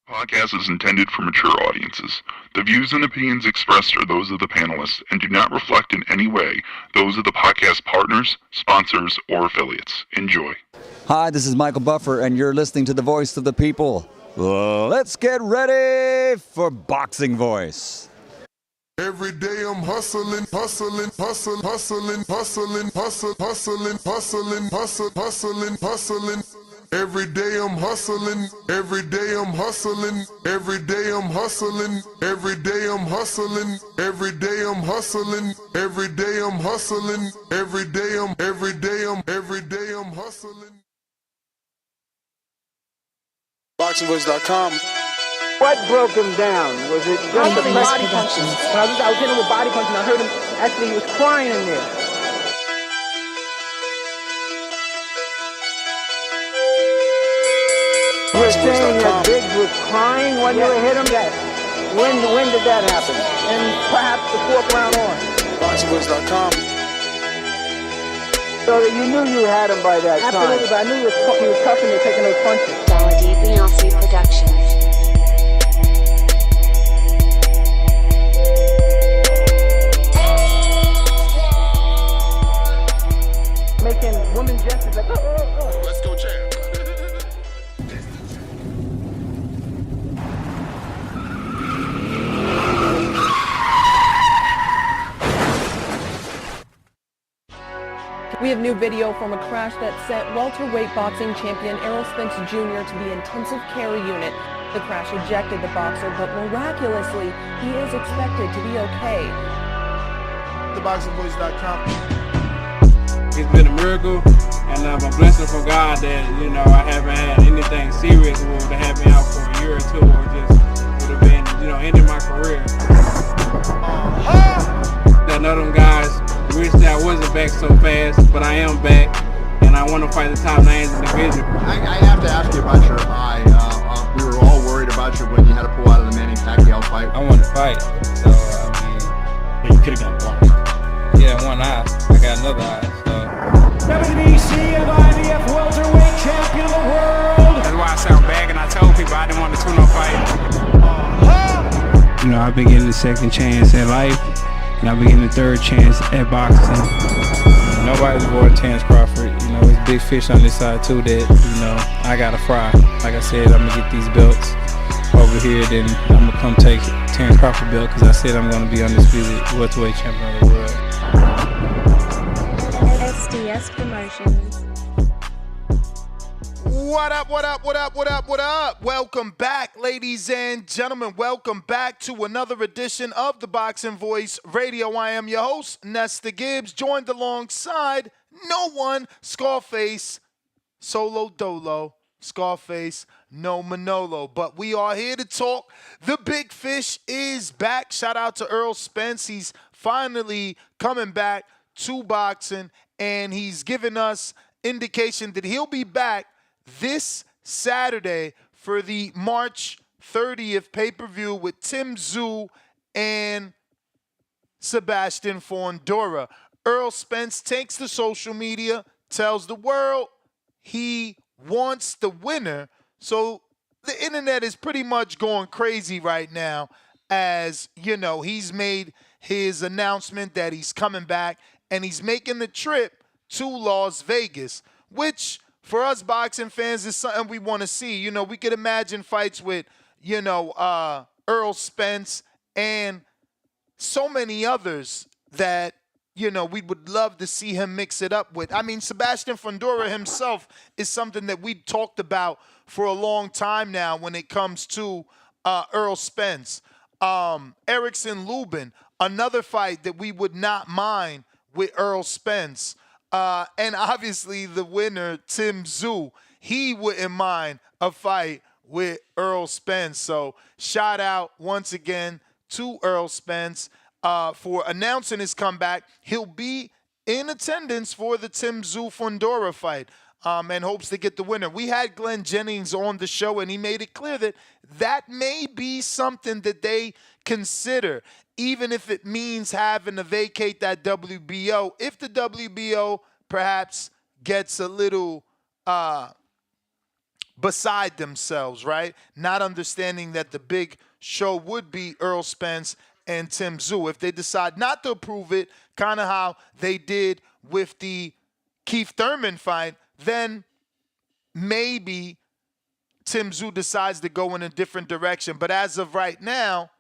Podcast is intended for mature audiences. The views and opinions expressed are those of the panelists and do not reflect in any way those of the podcast partners, sponsors, or affiliates. Enjoy. Hi, this is Michael Buffer, and you're listening to the Voice of the People. Let's get ready for Boxing Voice. Every day I'm hustling, hustling, hustling, hustling, hustling, hustling, hustling, hustling, hustling, hustling, hustling. Every day I'm hustling, every day I'm hustling, every day I'm hustling, every day I'm hustling, every day I'm hustling, every day I'm hustling, every day I'm hustling. BoxingVoice.com. What broke him down? Was it just the body punches? When I was hitting him with body punches, and I heard him, actually he was crying in there. You were saying that Biggs was crying when you hit him? Yes. When did that happen? And perhaps the fourth round on? BoxingVoice.com. So that you knew you had him by that time? Absolutely, but I knew he was tough and they're taking those punches. Beyonce Productions. Making women gestures like, oh. Let's go, champ. We have new video from a crash that sent welterweight boxing champion Errol Spence Jr. to the intensive care unit. The crash ejected the boxer, but miraculously, he is expected to be okay. TheBoxingVoice.com. It's been a miracle and a blessing from God that, I haven't had anything serious that would have had me out for a year or two, or just would have been, ending my career. That none of them guys wish that I wasn't back so fast, but I am back, and I want to fight the top names in the division. I have to ask you about your eye. We were all worried about you when you had to pull out of the Manny Pacquiao fight. I want to fight, so But you could have gone blind. yeah, one eye. I got another eye, so. WBC and IBF welterweight champion of the world. That's why I sound back, and I told people I didn't want the tune-up fight. I've been getting the second chance at life, and I've been getting the third chance at boxing. Nobody's avoiding Terrence Crawford. It's big fish on this side too that, I gotta fry. Like I said, I'm gonna get these belts over here, then I'm gonna come take Terrence Crawford belt because I said I'm gonna be undisputed welterweight champion of the world. SDS Promotions. What up, what up, what up, what up, what up? Welcome back, ladies and gentlemen. Welcome back to another edition of the Boxing Voice Radio. I am your host, Nesta Gibbs, joined alongside no one, Scarface, Solo Dolo, Scarface, no Manolo. But we are here to talk. The big fish is back. Shout out to Errol Spence. He's finally coming back to boxing, and he's given us indication that he'll be back this Saturday for the March 30th pay-per-view with Tszyu and Sebastian Fundora. Errol Spence takes to social media, tells the world he wants the winner. So the internet is pretty much going crazy right now as, he's made his announcement that he's coming back and he's making the trip to Las Vegas, which for us boxing fans is something we want to see. We could imagine fights with, Errol Spence and so many others that, we would love to see him mix it up with. I mean, Sebastian Fundora himself is something that we talked about for a long time now when it comes to Errol Spence. Erickson Lubin, another fight that we would not mind with Errol Spence. And obviously the winner, Tszyu, he wouldn't mind a fight with Errol Spence. So shout out once again to Errol Spence for announcing his comeback. He'll be in attendance for the Tszyu Fundora fight and hopes to get the winner. We had Glenn Jennings on the show, and he made it clear that that may be something that they consider, even if it means having to vacate that WBO. If the WBO perhaps gets a little beside themselves, right? Not understanding that the big show would be Errol Spence and Tszyu. If they decide not to approve it, kind of how they did with the Keith Thurman fight, then maybe Tszyu decides to go in a different direction. But as of right now,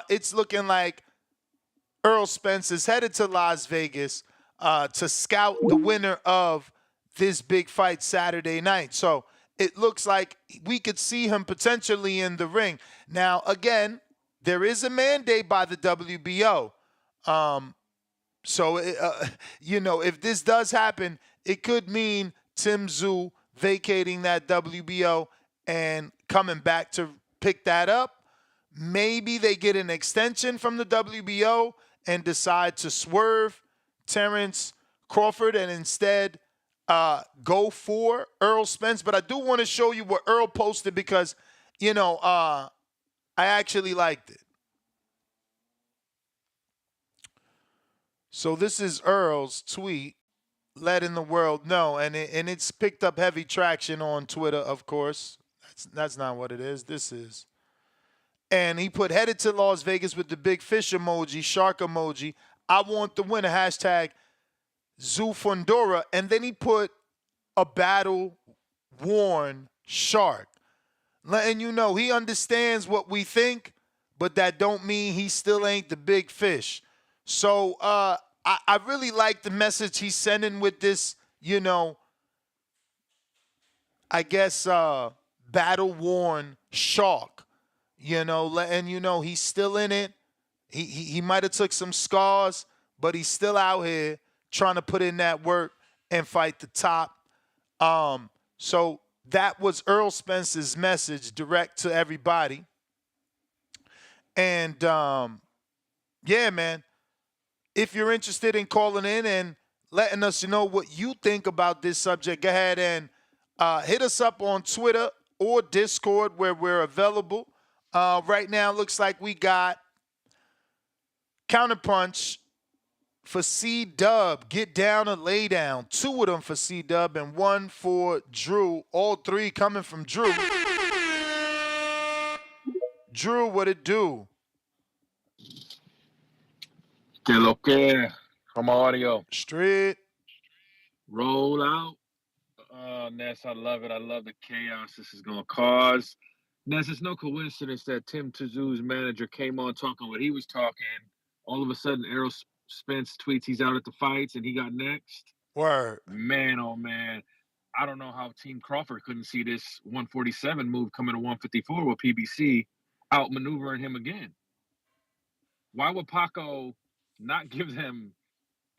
it's looking like Errol Spence is headed to Las Vegas to scout the winner of this big fight Saturday night. So it looks like we could see him potentially in the ring. Now, again, there is a mandate by the WBO. So, if this does happen, it could mean Tszyu vacating that WBO and coming back to pick that up. Maybe they get an extension from the WBO and decide to swerve Terrence Crawford and instead go for Errol Spence. But I do want to show you what Errol posted because, I actually liked it. So this is Earl's tweet, letting the world know, and it's picked up heavy traction on Twitter, of course. That's not what it is. This is. And he put headed to Las Vegas with the big fish emoji, shark emoji. I want the winner, hashtag Fundora. And then he put a battle-worn shark. Letting you know he understands what we think, but that don't mean he still ain't the big fish. So I really like the message he's sending with this, I guess battle-worn shark. Letting you know he's still in it. He might have took some scars, but he's still out here trying to put in that work and fight the top. So that was Errol Spence's message direct to everybody. And, yeah, man, if you're interested in calling in and letting us know what you think about this subject, go ahead and hit us up on Twitter or Discord where we're available. Right now, looks like we got Counterpunch for C-Dub. Get down or lay down. 2 of them for C-Dub and 1 for Drew. All 3 coming from Drew. Drew, what it do? Que lo que? From audio. Straight. Roll out. Ness, I love it. I love the chaos this is going to cause. Ness, it's no coincidence that Tim Tszyu's manager came on talking what he was talking. All of a sudden, Errol Spence tweets he's out at the fights and he got next. Word. Man, oh, man. I don't know how Team Crawford couldn't see this 147 move coming to 154 with PBC outmaneuvering him again. Why would Paco not give them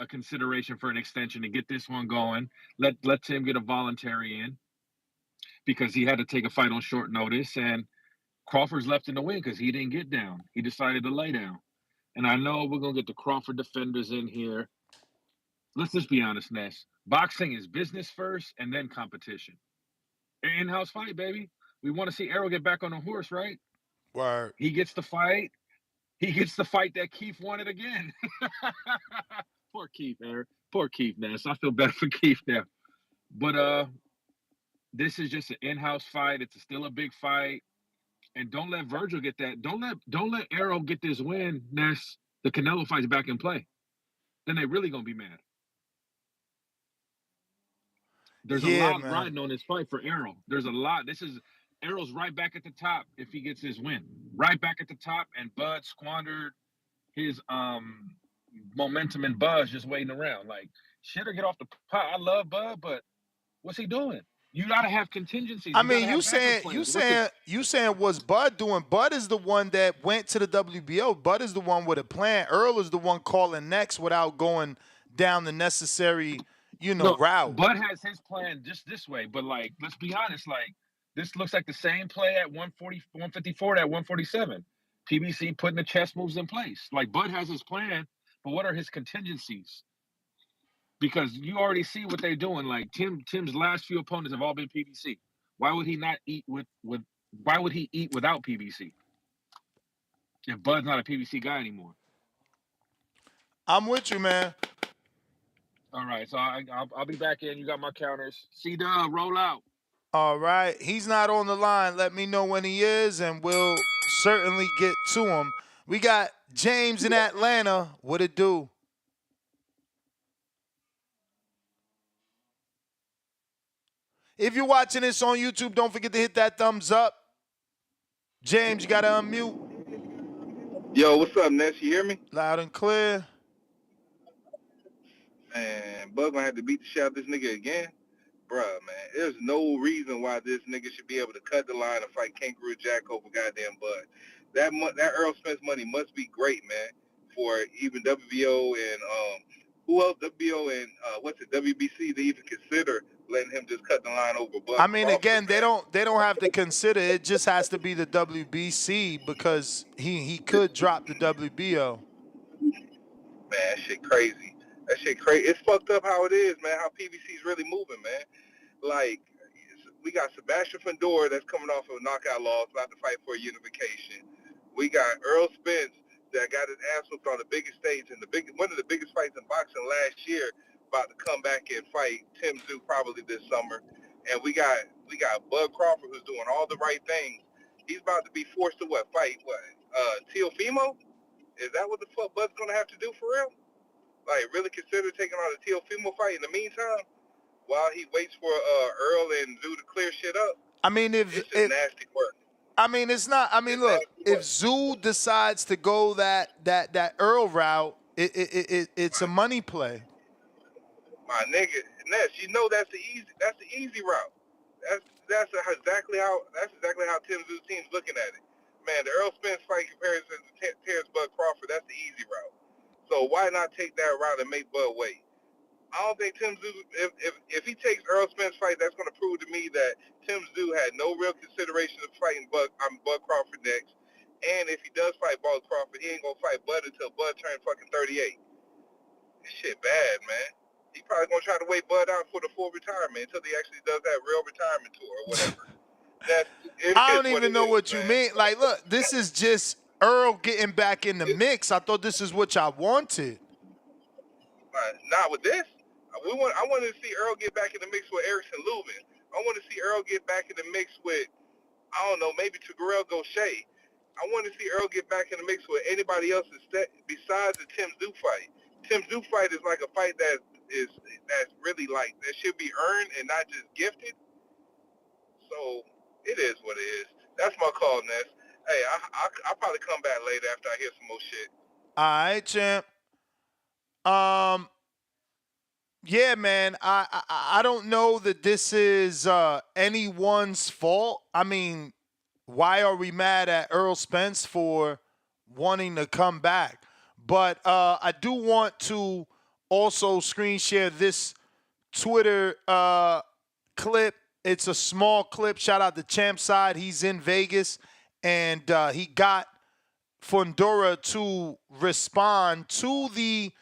a consideration for an extension to get this one going? Let Tim get a voluntary in because he had to take a fight on short notice, and Crawford's left in the win because he didn't get down. He decided to lay down. And I know we're going to get the Crawford defenders in here. Let's just be honest, Ness. Boxing is business first and then competition. In-house fight, baby. We want to see Errol get back on the horse, right? Word. He gets the fight. He gets the fight that Keith wanted again. Poor Keith, Eric. Poor Keith, Ness. I feel bad for Keith now. But this is just an in-house fight. It's still a big fight. And don't let Virgil get that. Don't let Errol get this win, Ness. The Canelo fight's back in play. Then they really gonna be mad. There's a lot riding on this fight for Errol. There's a lot. Errol's right back at the top if he gets his win. Right back at the top, and Bud squandered his momentum and buzz just waiting around. Like, shit or get off the pot. I love Bud, but what's he doing? You gotta have contingencies. I mean, you saying what's Bud doing? Bud is the one that went to the WBO. Bud is the one with a plan. Earl is the one calling next without going down the necessary, route. Bud has his plan just this way, but like, let's be honest, like this looks like the same play at 140, 154 at 147. PBC putting the chess moves in place. Like Bud has his plan, but what are his contingencies? Because you already see what they're doing. Like Tim's last few opponents have all been PBC. Why would he not eat why would he eat without PBC? If Bud's not a PBC guy anymore. I'm with you, man. All right, so I'll be back in. You got my counters. C-Dub, roll out. All right. He's not on the line. Let me know when he is, and we'll certainly get to him. We got James in Atlanta. What it do? If you're watching this on YouTube, don't forget to hit that thumbs up. James, you got to unmute. Yo, what's up, Ness? You hear me? Loud and clear. Man, Bug gonna have to beat the shit out of this nigga again. Bruh, man, there's no reason why this nigga should be able to cut the line and fight Kangaroo Jack over goddamn Bud. That Errol Spence money must be great, man, for even WBO and who else? WBO and WBC to even consider letting him just cut the line over Bud. I mean, Crawford, again, man. they don't have to consider it. Just has to be the WBC because he could drop the WBO. Man, that shit crazy. That shit crazy. It's fucked up how it is, man. How PBC's really moving, man. Like, we got Sebastian Fundora that's coming off of a knockout loss, about to fight for a unification. We got Errol Spence that got his ass whooped on the biggest stage and one of the biggest fights in boxing last year, about to come back and fight Tszyu probably this summer. And we got Bud Crawford who's doing all the right things. He's about to be forced to fight Teofimo? Is that what the fuck Bud's gonna have to do for real? Like, really consider taking on a Teofimo fight in the meantime while he waits for Earl and Tszyu to clear shit up? I mean, it's just nasty work. I mean, it's not. I mean, look, if Tszyu decides to go that Earl route, it's a money play. My nigga, Ness, you know that's the easy route. That's exactly how Tszyu team's looking at it. Man, the Errol Spence fight comparison to Terrence Bud Crawford, that's the easy route. So why not take that route and make Bud wait? I don't think Tszyu, if he takes Errol Spence's fight, that's going to prove to me that Tszyu had no real consideration of fighting Bud Crawford next. And if he does fight Bud Crawford, he ain't going to fight Bud until Bud turns fucking 38. This shit bad, man. He probably going to try to wait Bud out for the full retirement until he actually does that real retirement tour or whatever. I don't even know what you mean. Like, look, this is just Earl getting back in the mix. I thought this is what y'all wanted. Not with this. I wanted to see Earl get back in the mix with Erickson Lubin. I want to see Earl get back in the mix with, I don't know, maybe Taggarel Gaucher. I want to see Earl get back in the mix with anybody else besides the Tszyu fight. Tszyu fight is like a fight that's really like, that should be earned and not just gifted. So it is what it is. That's my call, Ness. Hey, I'll probably come back later after I hear some more shit. All right, champ. Yeah, man, I don't know that this is anyone's fault. I mean, why are we mad at Errol Spence for wanting to come back? But I do want to also screen share this Twitter clip. It's a small clip. Shout out to Champ Side. He's in Vegas, and he got Fundora to respond to the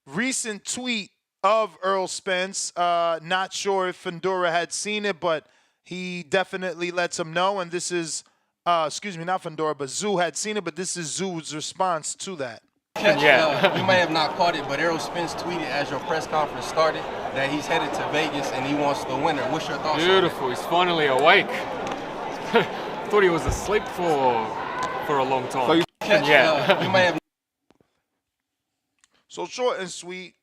recent tweet of Errol Spence. Not sure if Fundora had seen it, but he definitely lets him know. And this is, not Fundora, but Tszyu had seen it, but this is Tszyu's response to that. You may have not caught it, but Errol Spence tweeted as your press conference started that he's headed to Vegas and he wants the winner. What's your thoughts? Beautiful. He's finally awake. Thought he was asleep for a long time. You may have. So short and sweet.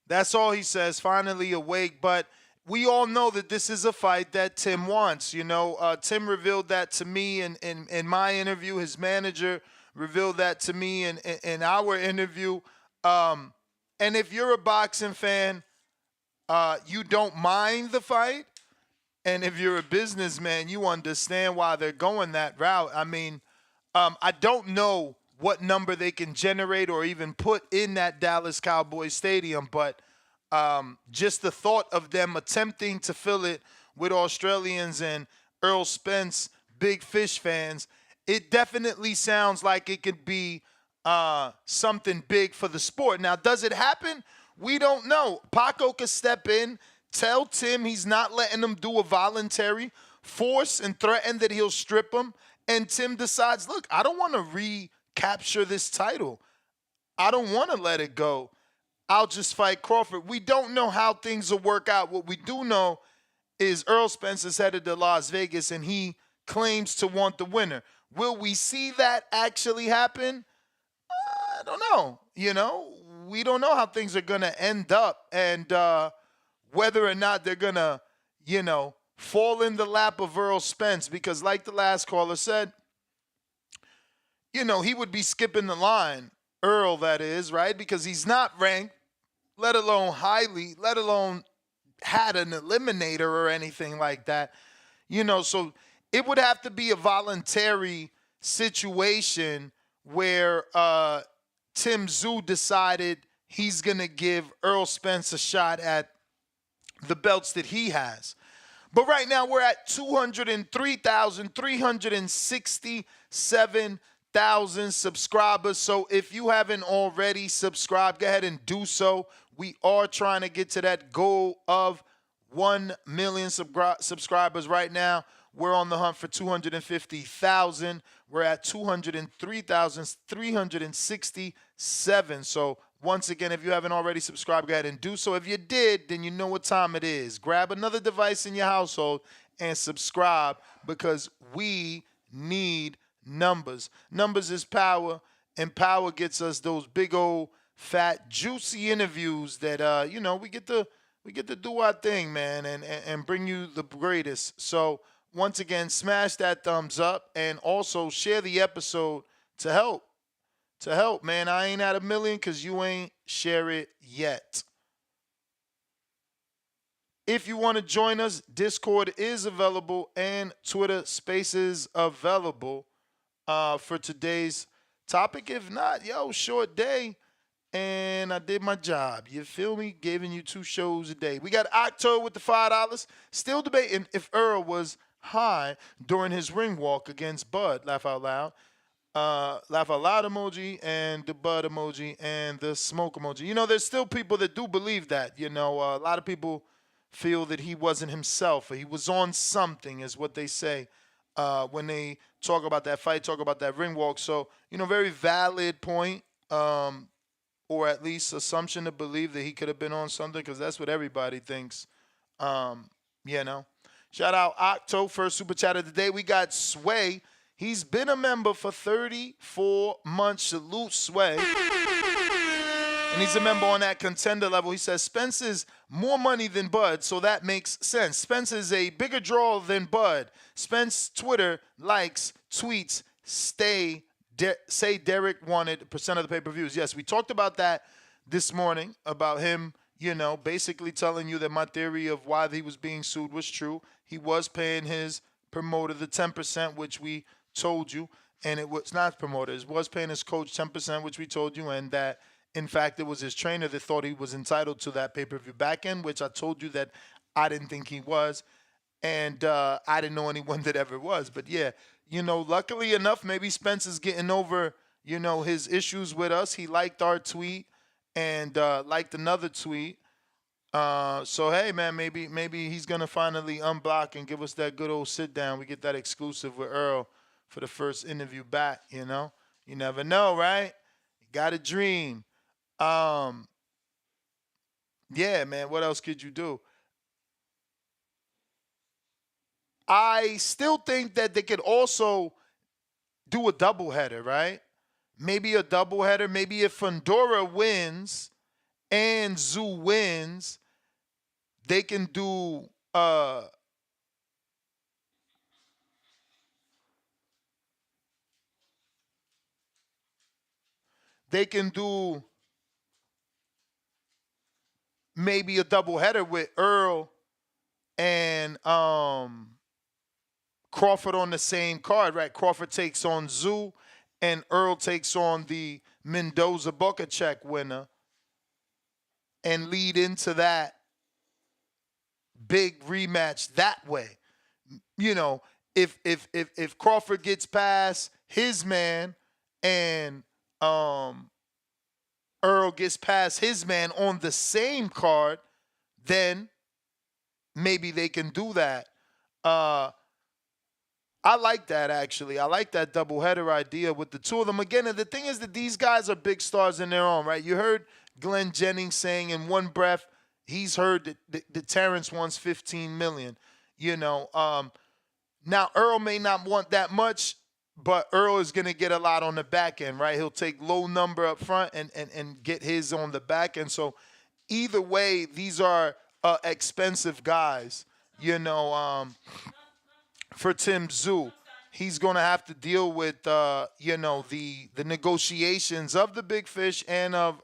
That's all he says. Finally awake, but we all know that this is a fight that Tim wants. You know, Tim revealed that to me in my interview. His manager revealed that to me in our interview. And if you're a boxing fan, you don't mind the fight. And if you're a businessman, you understand why they're going that route. I mean, I don't know what number they can generate or even put in that Dallas Cowboys stadium, but just the thought of them attempting to fill it with Australians and Errol Spence, big fish fans, it definitely sounds like it could be something big for the sport. Now, does it happen? We don't know. Paco could step in, tell Tim he's not letting him do a voluntary, force and threaten that he'll strip him, and Tim decides, look, I don't want to recapture this title. I don't want to let it go. I'll just fight Crawford. We don't know how things will work out. What we do know is Errol Spence is headed to Las Vegas and he claims to want the winner. Will we see that actually happen? I don't know. We don't know how things are going to end up and whether or not they're going to, fall in the lap of Errol Spence because like the last caller said, he would be skipping the line, Earl that is, right? Because he's not ranked, let alone highly, let alone had an eliminator or anything like that. So it would have to be a voluntary situation where Tszyu decided he's going to give Errol Spence a shot at the belts that he has. But right now we're at 203,367,000 subscribers. So if you haven't already subscribed, go ahead and do so. We are trying to get to that goal of 1 million subscribers right now. We're on the hunt for 250,000. We're at 203,367. So once again, if you haven't already subscribed, go ahead and do so. If you did, then you know what time it is. Grab another device in your household and subscribe because we need numbers. Numbers is power, and power gets us those big old fat juicy interviews that we get to do our thing, man, and bring you the greatest. So once again, smash that thumbs up and also share the episode to help. Man, I ain't at 1 million because you ain't share it yet. If you want to join us, Discord is available and Twitter Spaces available for today's topic. If not, short day. And I did my job. You feel me? Giving you 2 shows a day. We got Octo with the $5. Still debating if Earl was high during his ring walk against Bud. Laugh out loud. Laugh out loud emoji and the Bud emoji and the smoke emoji. There's still people that do believe that. A lot of people feel that he wasn't himself or he was on something is what they say when they talk about that fight, talk about that ring walk. So, very valid point. Or at least assumption to believe that he could have been on something because that's what everybody thinks. Shout out Octo, first super chat of the day. We got Sway. He's been a member for 34 months. Salute, Sway. And he's a member on that contender level. He says, Spence is more money than Bud, so that makes sense. Spence is a bigger draw than Bud. Spence Twitter likes, tweets, say Derrick wanted percent of the pay-per-views. Yes, we talked about that this morning, about him, basically telling you that my theory of why he was being sued was true. He was paying his promoter the 10%, which we told you, and it was not promoter. It was paying his coach 10%, which we told you, and that, in fact, it was his trainer that thought he was entitled to that pay-per-view back end, which I told you that I didn't think he was, and I didn't know anyone that ever was. But, yeah, luckily enough, maybe Spence is getting over, his issues with us. He liked our tweet and liked another tweet. So, hey, man, maybe he's going to finally unblock and give us that good old sit down. We get that exclusive with Earl for the first interview back, You never know, right? You got to dream. Yeah, man, what else could you do? I still think that they could also do a doubleheader, right? Maybe a doubleheader. Maybe if Fundora wins and Tszyu wins, they can do maybe a doubleheader with Earl and Crawford on the same card, right? Crawford takes on Tszyu, and Earl takes on the Mendoza Booker check winner, and lead into that big rematch that way. If Crawford gets past his man and Earl gets past his man on the same card, then maybe they can do that. I like that, actually. I like that doubleheader idea with the two of them. Again, and the thing is that these guys are big stars in their own right. You heard Glenn Jennings saying in one breath, He's heard that Terrence wants $15 million. Now Errol may not want that much, but Errol is going to get a lot on the back end, right? He'll take low number up front and get his on the back end. So either way, these are expensive guys. For Tszyu, he's going to have to deal with the negotiations of the big fish and of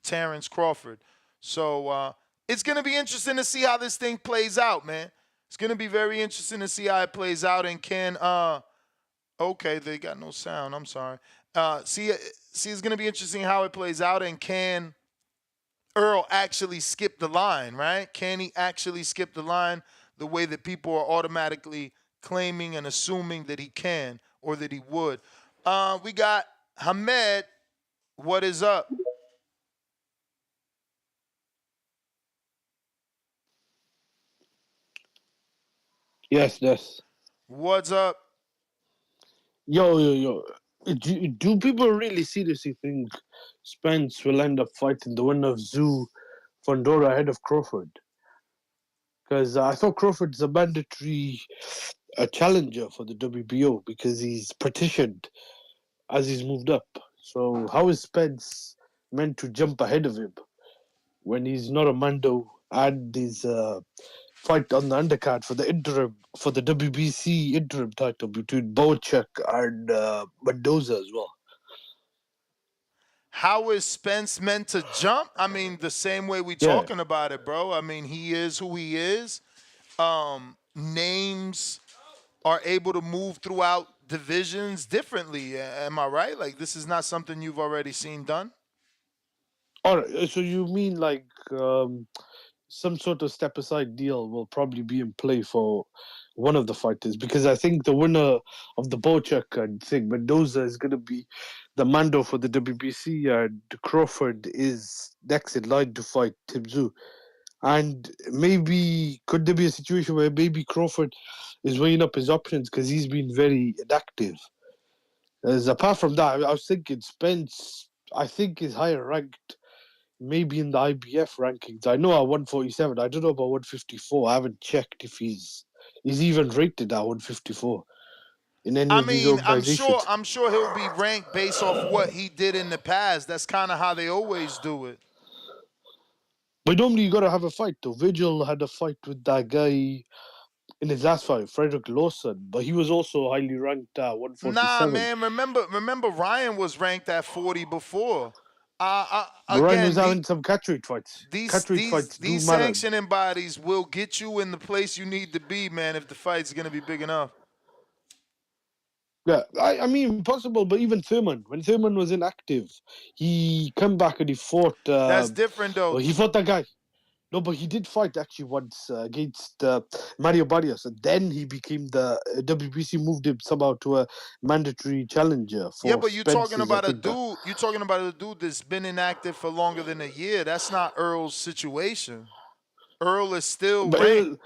Terrence Crawford. So it's going to be interesting to see how this thing plays out, man. It's going to be very interesting to see how it plays out. And okay, they got no sound. I'm sorry. See, it's going to be interesting how it plays out. And can Errol actually skip the line, right? Can he actually skip the line the way that people are automatically claiming and assuming that he can or that he would? We got Hamed. What is up? Yes. What's up? Yo. Do people really seriously think Spence will end up fighting the winner of Tszyu Fundora ahead of Crawford? Because I thought Crawford's a mandatory challenger for the WBO because he's petitioned as he's moved up. So how is Spence meant to jump ahead of him when he's not a Mando and his fight on the undercard for the WBC interim title between Bochek and Mendoza as well? How is Spence meant to jump? I mean, the same way we talking about it, bro. I mean, he is who he is. Names are able to move throughout divisions differently. Am I right? Like, this is not something you've already seen done? All right, so you mean like some sort of step-aside deal will probably be in play for one of the fighters, because I think the winner of the Bochek and thing, Mendoza, is going to be the Mando for the WBC, and Crawford is next in line to fight Tszyu. And maybe, could there be a situation where maybe Crawford is weighing up his options because he's been very inactive? As apart from that, I was thinking Spence, I think, is higher ranked maybe in the IBF rankings. I know at 147. I don't know about 154. I haven't checked if he's even rated at 154 in any of these organizations. I'm sure he'll be ranked based off what he did in the past. That's kind of how they always do it. But normally you got to have a fight, though. Virgil had a fight with that guy in his last fight, Frederick Lawson, but he was also highly ranked at 147. Nah, man. Remember Ryan was ranked at 40 before. Ryan was having some catchweight fights. These sanctioning bodies will get you in the place you need to be, man, if the fight's going to be big enough. Yeah, I mean, possible, but even Thurman, when Thurman was inactive, he come back and he fought... That's different, though. He fought that guy. No, but he did fight actually once against Mario Barrios, and then he became the WBC moved him somehow to a mandatory challenger. For but you're talking about a dude. You're talking about a dude that's been inactive for longer than a year. That's not Earl's situation. Earl is still ranked.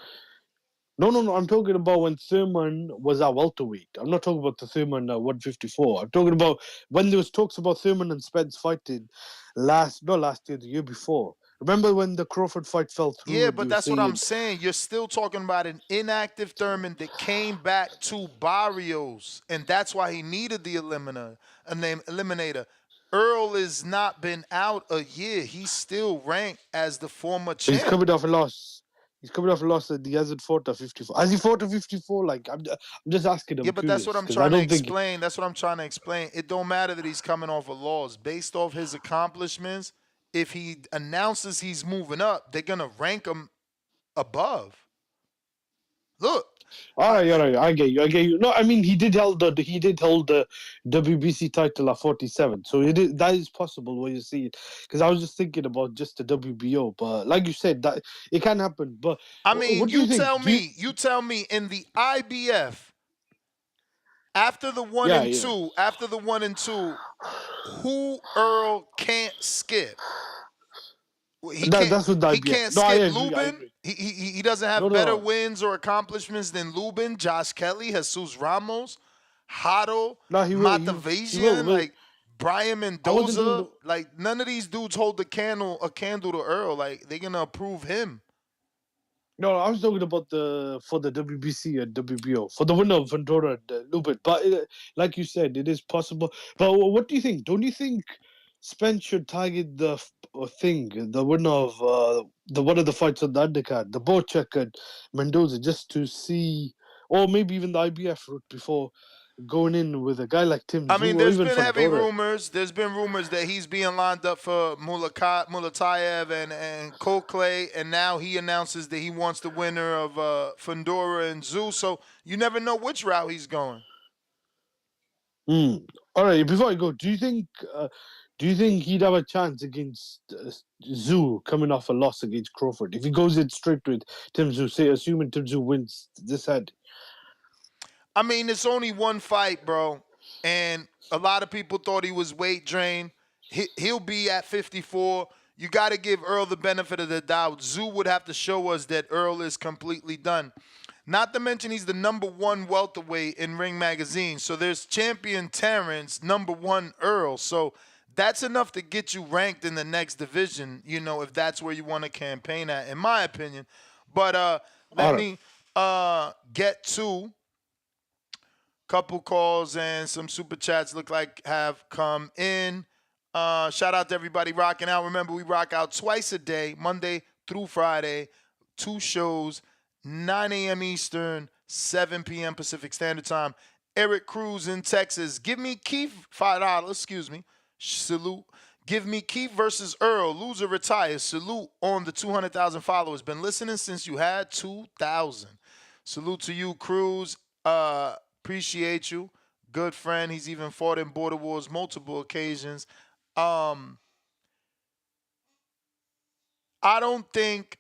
No. I'm talking about when Thurman was at welterweight. I'm not talking about the Thurman at 154. I'm talking about when there was talks about Thurman and Spence fighting not last year, the year before. Remember when the Crawford fight fell through? Yeah, but that's what I'm saying. You're still talking about an inactive Thurman that came back to Barrios, and that's why he needed the eliminator. Earl has not been out a year. He's still ranked as the former champ. He's coming off a loss. And he hasn't fought a 54. Has he fought a 54? Like, I'm just asking him. Yeah, but that's what I'm trying to explain. That's what I'm trying to explain. It don't matter that he's coming off a loss. Based off his accomplishments, if he announces he's moving up, they're going to rank him above. Look. All right. I get you. No, I mean, he did hold the WBC title at 47. So that is possible when you see it. Because I was just thinking about just the WBO. But like you said, that it can happen. But I mean, you tell me in the IBF, after the 1 and 2, who Earl can't skip? He can't skip Lubin. He doesn't have better wins or accomplishments than Lubin, Josh Kelly, Jesus Ramos, Hado, Matavision. Like, Brian I wasn't doing Mendoza, like none of these dudes hold a candle to Earl. Like they're gonna approve him. No, I was talking about for the WBC and WBO for the winner of Fundora and Lubin. But like you said, it is possible. But what do you think? Don't you think Spence should target the winner of the one of the fights on the undercard, the Bochek and Mendoza, just to see, or maybe even the IBF route before going in with a guy like Tim I Tszyu mean, or there's even been heavy Fundora? rumors. There's been rumors that he's being lined up for Mulatayev and Kokle, and now he announces that he wants the winner of Fundora and Tszyu. So you never know which route he's going. All right. Before I go, do you think he'd have a chance against Tszyu coming off a loss against Crawford if he goes in straight with Tim Tszyu? Say, assuming Tim Tszyu wins this head. I mean, it's only one fight, bro, and a lot of people thought he was weight drained. He'll be at 54. You got to give Earl the benefit of the doubt. Tszyu would have to show us that Earl is completely done. Not to mention he's the #1 welterweight in Ring Magazine. So there's champion Terrence, #1 Earl. So that's enough to get you ranked in the next division, you know, if that's where you want to campaign at, in my opinion. But let me get to couple calls and some super chats look like have come in. Shout out to everybody rocking out. Remember, we rock out twice a day, Monday through Friday, 2 shows, 9 a.m. Eastern, 7 p.m. Pacific Standard Time. Eric Cruz in Texas. Give me Keith, $5, excuse me. Salute. Give me Keith versus Earl. Loser retires. Salute on the 200,000 followers. Been listening since you had 2,000. Salute to you, Cruz. Appreciate you. Good friend. He's even fought in border wars multiple occasions. I don't think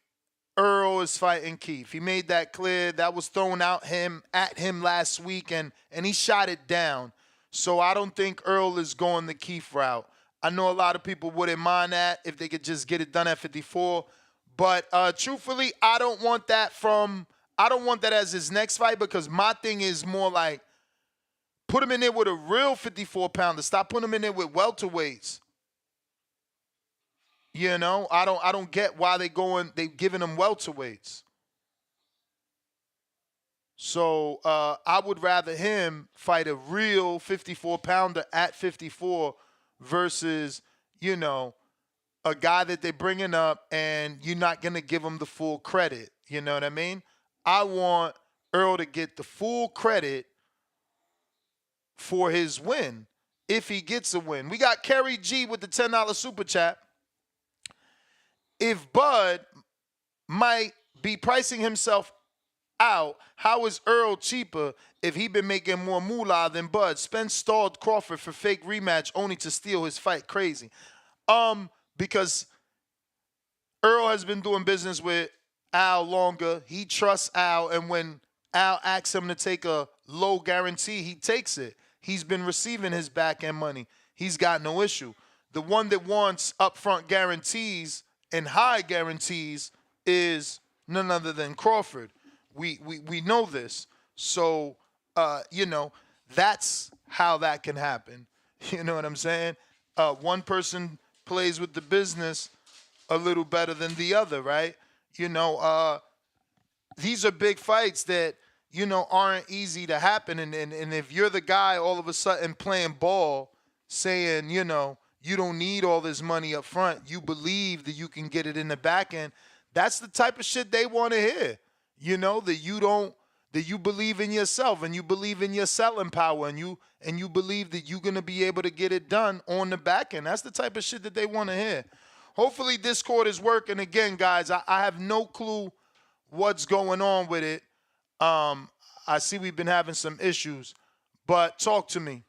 Earl is fighting Keith. He made that clear. That was thrown at him last week, and he shot it down. So I don't think Earl is going the Keith route. I know a lot of people wouldn't mind that if they could just get it done at 54. But truthfully, I don't want that as his next fight, because my thing is more like put him in there with a real 54-pounder. Stop putting him in there with welterweights. You know, I don't get why they giving him welterweights. So I would rather him fight a real 54-pounder at 54 versus, you know, a guy that they're bringing up and you're not going to give him the full credit. You know what I mean? I want Earl to get the full credit for his win, if he gets a win. We got Kerry G with the $10 super chat. If Bud might be pricing himself out, how is Earl cheaper if he been making more moolah than Bud? Spence stalled Crawford for fake rematch only to steal his fight. Crazy. Because Earl has been doing business with Al longer. He trusts Al, and when Al asks him to take a low guarantee, he takes it. He's been receiving his back end money. He's got no issue. The one that wants upfront guarantees and high guarantees is none other than Crawford. We know this. So, you know, that's how that can happen. You know what I'm saying? One person plays with the business a little better than the other, right? You know, these are big fights that, you know, aren't easy to happen. And if you're the guy all of a sudden playing ball, saying, you know, you don't need all this money up front, you believe that you can get it in the back end, that's the type of shit they want to hear. You know, that you believe in yourself and you believe in your selling power and you believe that you're going to be able to get it done on the back end. That's the type of shit that they want to hear. Hopefully Discord is working. Again, guys, I have no clue what's going on with it. I see we've been having some issues, but talk to me.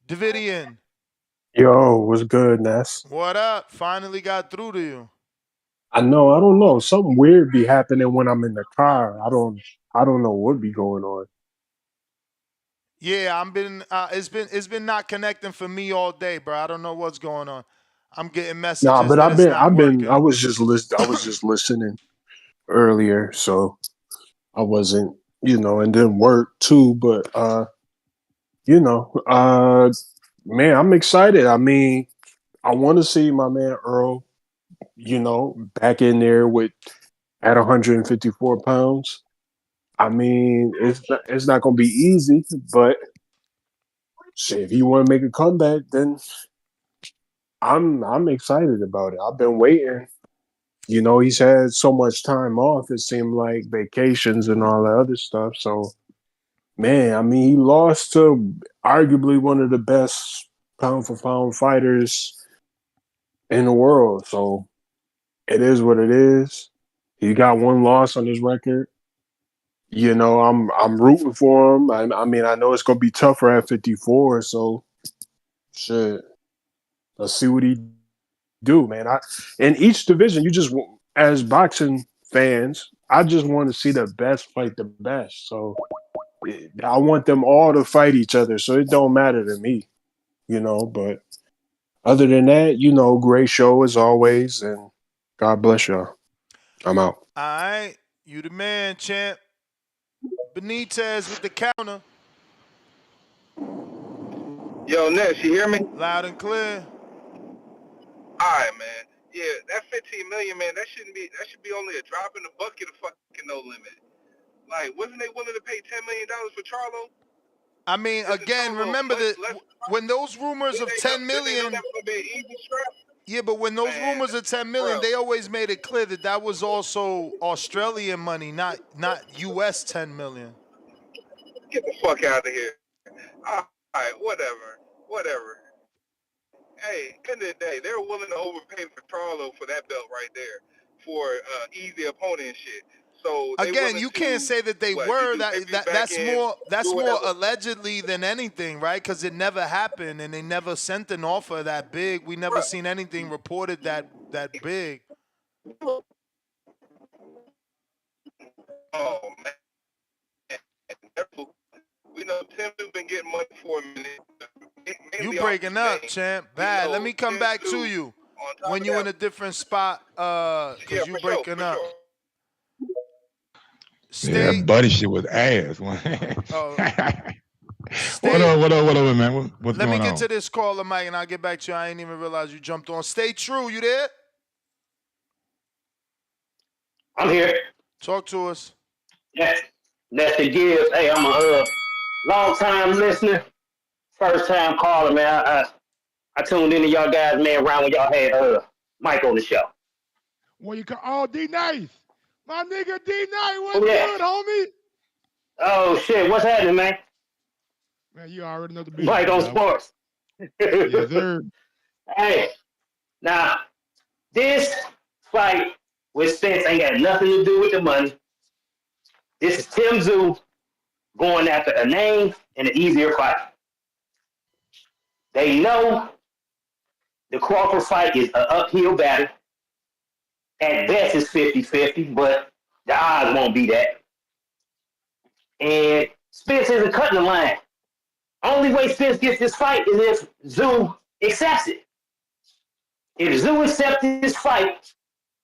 Davidian. Yo, what's good, Ness? What up? Finally got through to you. I know. I don't know. Something weird be happening when I'm in the car. I don't know what be going on. Yeah, it's been not connecting for me all day, bro. I don't know what's going on. I'm getting messages. Nah, but I I was just listening earlier. So I wasn't, and then work too. But you know, uh, man, I'm excited. I mean, I want to see my man Earl, back in there with at 154 pounds. I mean, it's not going to be easy, but shit, if you want to make a comeback, then I'm excited about it. I've been waiting. He's had so much time off. It seemed like vacations and all that other stuff. So, man, I mean, he lost to arguably one of the best pound for pound fighters in the world. So it is what it is. He got one loss on his record. I'm rooting for him. I mean, I know it's gonna be tougher at 54. So shit, let's see what he do, man. In each division, as boxing fans, I just want to see the best fight the best. So I want them all to fight each other. So it don't matter to me, But other than that, great show as always, and God bless y'all. I'm out. All right, you the man, champ. Benitez with the counter. Yo, Ness, you hear me? Loud and clear. All right, man. Yeah, that 15 million, man. That should be only a drop in the bucket of fucking No Limit. Like, wasn't they willing to pay $10 million for Charlo? I mean, again, remember that when those rumors of 10 million. Yeah, but when those rumors of 10 million, they always made it clear that was also Australian money, not U.S. 10 million. Get the fuck out of here. All right, whatever. Hey, end of the day, they're willing to overpay for Charlo for that belt right there, for easy opponent and shit. So again, you can't say that they were. That's more allegedly than anything, right? Because it never happened, and they never sent an offer that big. We never seen anything reported that big. Oh man, we know Tim's been getting money for a minute. You breaking up, champ. Bad. Let me come back to you when you in a different spot. Because you breaking up. Yeah, buddy shit was ass. What up, man? What's Let going me get on? to this caller, Mike, and I'll get back to you. I ain't even realize you jumped on. Stay true. You there? I'm here. Talk to us. Yes. That's the Gibbs. Hey, I'm a long time listener, first time caller, man. I tuned into y'all guys, man, around when y'all had Mike on the show. Well, you call D Nice. My nigga D Nice, what's good, homie? Oh shit, what's happening, man? Man, you already know the business. Mike on sports. Yes, sir. Hey, now this fight with Spence ain't got nothing to do with the money. This is Tszyu going after a name and an easier fight. They know the Crawford fight is an uphill battle. At best, it's 50-50, but the odds won't be that. And Spence isn't cutting the line. Only way Spence gets this fight is if Tszyu accepts it. If Tszyu accepts this fight,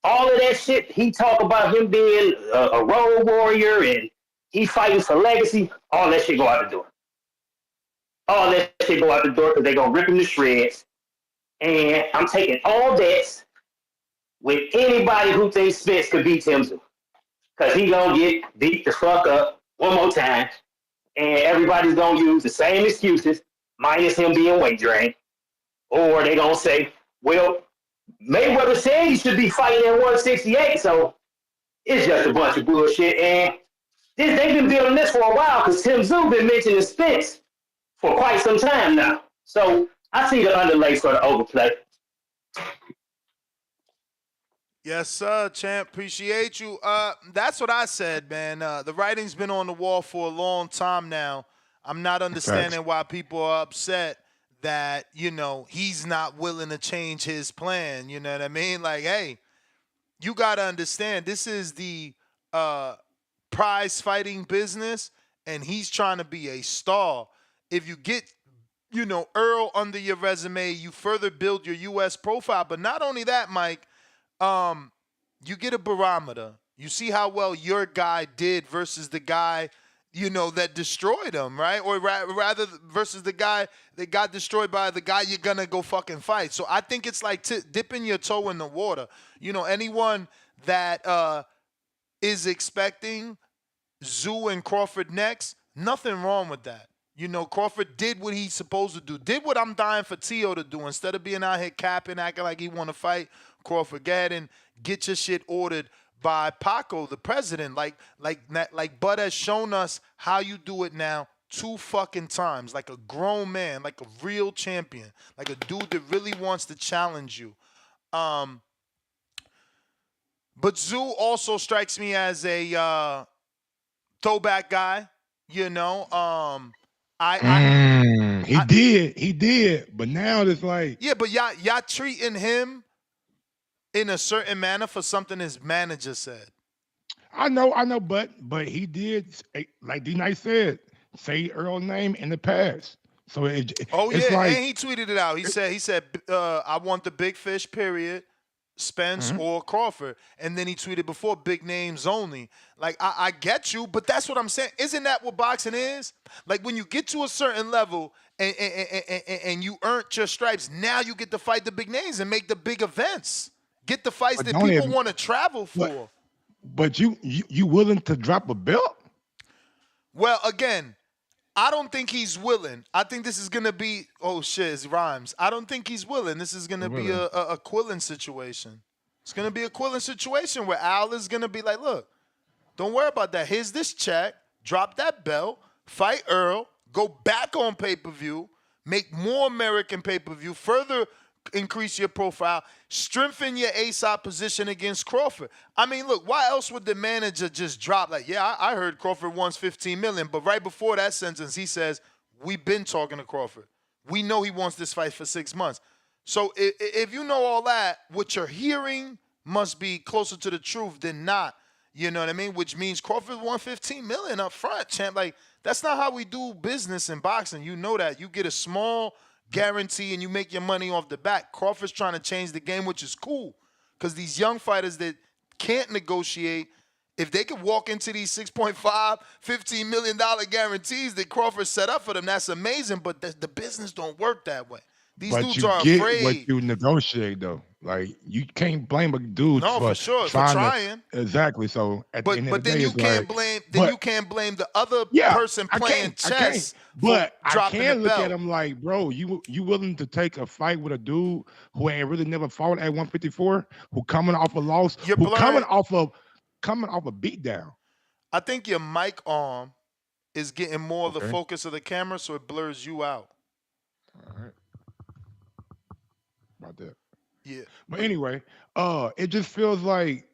all of that shit he talk about him being a road warrior and he fighting for legacy, all that shit go out the door. All that shit go out the door because they gonna rip him to shreds. And I'm taking all bets with anybody who thinks Spence could beat Tszyu. Because he gonna get beat the fuck up one more time. And everybody's gonna use the same excuses, minus him being weight drained. Or they gonna say, well, Mayweather said he should be fighting at 168, so it's just a bunch of bullshit. And they've been building this for a while because Tszyu been mentioning Spence for quite some time now. So I see the underlay for the overplay. Yes, sir, champ. Appreciate you. That's what I said, man. The writing's been on the wall for a long time now. I'm not understanding why people are upset that, he's not willing to change his plan. You know what I mean? Like, hey, you got to understand, this is the prize fighting business, and he's trying to be a star. If you get, Earl under your resume, you further build your U.S. profile. But not only that, Mike, you get a barometer. You see how well your guy did versus the guy, that destroyed him, right? Or rather versus the guy that got destroyed by the guy you're going to go fucking fight. So I think it's like dipping your toe in the water. Anyone that is expecting Tszyu and Crawford next, nothing wrong with that. Crawford did what he's supposed to do. Did what I'm dying for Tszyu to do. Instead of being out here capping, acting like he want to fight, Crawford, go ahead and get your shit ordered by Paco, the president. Like Bud has shown us how you do it now 2 fucking times. Like a grown man, like a real champion, like a dude that really wants to challenge you. But Tszyu also strikes me as a throwback guy. He did, but now it's like, yeah, but y'all treating him in a certain manner for something his manager said. I know, but he did, like D-Night said, say Earl's name in the past. So it's like, and he tweeted it out. He said, I want the big fish, period. Spence or Crawford. And then he tweeted before, big names only. Like, I get you, but that's what I'm saying. Isn't that what boxing is? Like, when you get to a certain level and you earned your stripes, now you get to fight the big names and make the big events. Get the fights that people want to travel for. But you willing to drop a belt? Well, again, I don't think he's willing. I think this is going to be, oh shit, it rhymes. I don't think he's willing. This is going to be a Quillen situation. It's going to be a Quillen situation where Al is going to be like, look, don't worry about that. Here's this check. Drop that belt. Fight Earl. Go back on pay-per-view. Make more American pay-per-view. Further increase your profile. Strengthen your ASAP position against Crawford. I mean, look, why else would the manager just drop like, yeah, I heard Crawford wants $15 million, but right before that sentence, he says, we've been talking to Crawford. We know he wants this fight for 6 months. So if you know all that, what you're hearing must be closer to the truth than not. You know what I mean? Which means Crawford won $15 million up front, champ. Like, that's not how we do business in boxing. You know that. You get a small guarantee and you make your money off the bat. Crawford's trying to change the game, which is cool. Because these young fighters that can't negotiate, if they could walk into these $6.5, $15 million guarantees that Crawford set up for them, that's amazing. But the business don't work that way. These dudes are afraid. But you get what you negotiate, though. Like, you can't blame a dude for trying. Exactly. So at the end of the day, you can't blame the other person playing chess. But I can look at him like, bro, you willing to take a fight with a dude who ain't really never fought at 154, who coming off a loss, coming off a beatdown. I think your mic arm is getting more of the focus of the camera, so it blurs you out. All right. About that. Yeah. But anyway, it just feels like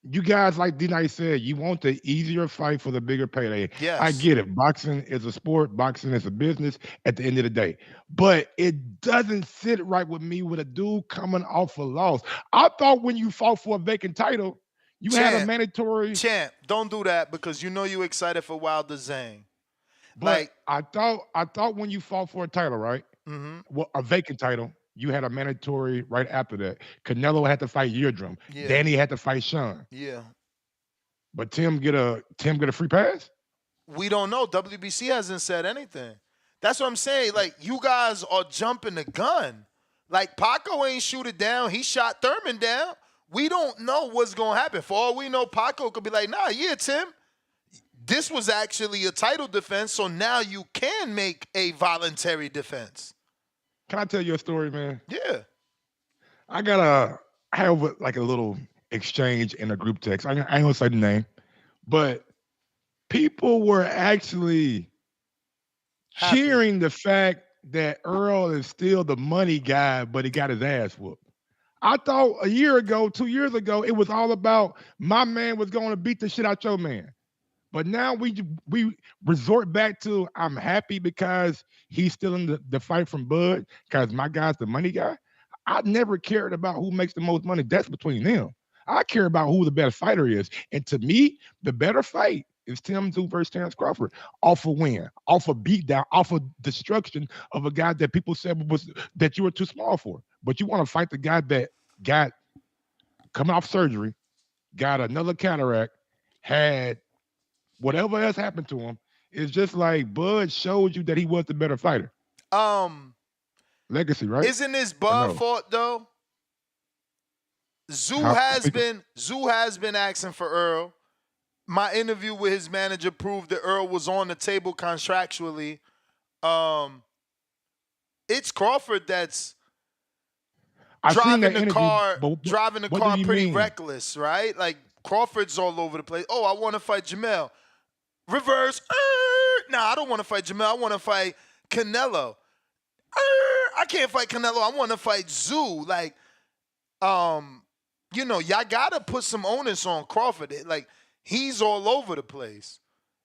you guys, like D-Night said, you want the easier fight for the bigger payday. Yes. I get it. Boxing is a sport. Boxing is a business at the end of the day. But it doesn't sit right with me with a dude coming off a loss. I thought when you fought for a vacant title, you had a mandatory. Champ, don't do that because you know you excited for Wilder Zhang. But I thought when you fought for a title, right? Mm-hmm. Well, a vacant title. You had a mandatory right after that. Canelo had to fight Yildirim. Yeah. Danny had to fight Sean. Yeah. But Tim get a free pass? We don't know. WBC hasn't said anything. That's what I'm saying. Like, you guys are jumping the gun. Like, Paco ain't shoot it down. He shot Thurman down. We don't know what's going to happen. For all we know, Paco could be like, nah, yeah, Tim, this was actually a title defense, so now you can make a voluntary defense. Can I tell you a story, man? Yeah. I have like a little exchange in a group text. I ain't gonna say the name, but people were actually cheering the fact that Earl is still the money guy, but he got his ass whooped. I thought a year ago, 2 years ago, it was all about my man was going to beat the shit out your man. But now we resort back to I'm happy because he's still in the fight from Bud because my guy's the money guy. I never cared about who makes the most money. That's between them. I care about who the better fighter is. And to me, the better fight is Tim Tszyu versus Terrence Crawford. Off a win, off a beatdown, off a destruction of a guy that people said that you were too small for. But you want to fight the guy that got coming off surgery, got another counteract, had whatever else happened to him. It's just like Bud showed you that he was the better fighter. Legacy, right? Isn't this Bud fault though? Tszyu has been asking for Earl. My interview with his manager proved that Earl was on the table contractually. It's Crawford that's driving the car pretty reckless, right? Like Crawford's all over the place. Oh, I want to fight Jamel. Reverse. Nah, I don't want to fight Jamel. I want to fight Canelo. I can't fight Canelo. I want to fight Tszyu. Like, y'all gotta put some onus on Crawford. Like, he's all over the place.